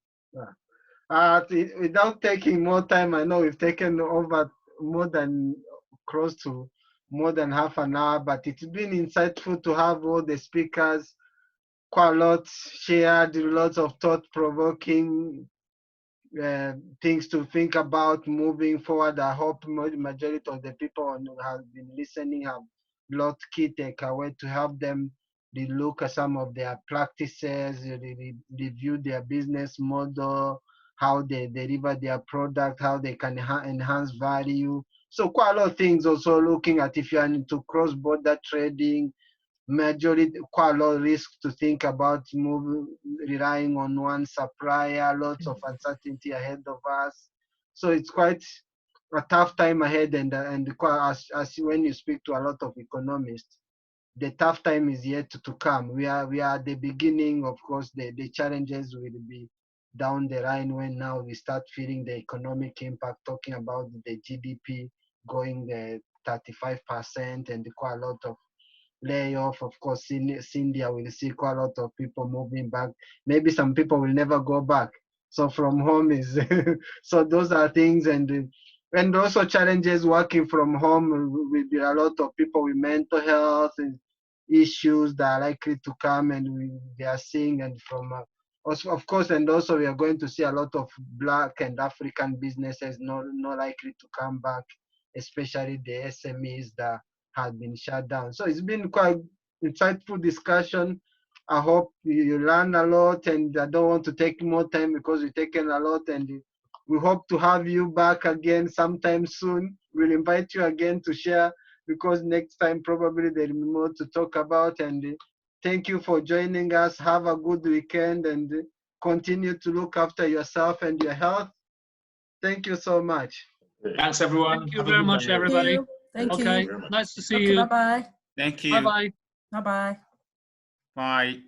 Without taking more time, I know we've taken over close to more than half an hour, but it's been insightful to have all the speakers, quite a lot shared, lots of thought-provoking things to think about moving forward. I hope majority of the people who have been listening have lot key takeaway to help them look at some of their practices, review their business model, how they deliver their product, how they can enhance value. So quite a lot of things also looking at if you're into cross-border trading, quite a lot of risk to think about relying on one supplier, lots of uncertainty ahead of us. So it's quite a tough time ahead, and as when you speak to a lot of economists, the tough time is yet to come. We are at the beginning. Of course, the challenges will be down the line when now we start feeling the economic impact, talking about the GDP going 35% and quite a lot of layoff. Of course, Cynthia will see quite a lot of people moving back. Maybe some people will never go back. So from home is, so those are things, and also challenges working from home will be a lot of people with mental health issues that are likely to come, and they are seeing, and from also, of course, and also we are going to see a lot of Black and African businesses not likely to come back, especially the SMEs that had been shut down. So it's been quite insightful discussion. I hope you learn a lot, and I don't want to take more time because we've taken a lot, and we hope to have you back again sometime soon. We'll invite you again to share, because next time probably there'll be more to talk about. And thank you for joining us. Have a good weekend and continue to look after yourself and your health. Thank you so much. Thanks, everyone. Thank you very much, everybody. Thank you. Okay, nice to see Okay, you. bye-bye. Thank you. Bye-bye. Bye-bye. Bye.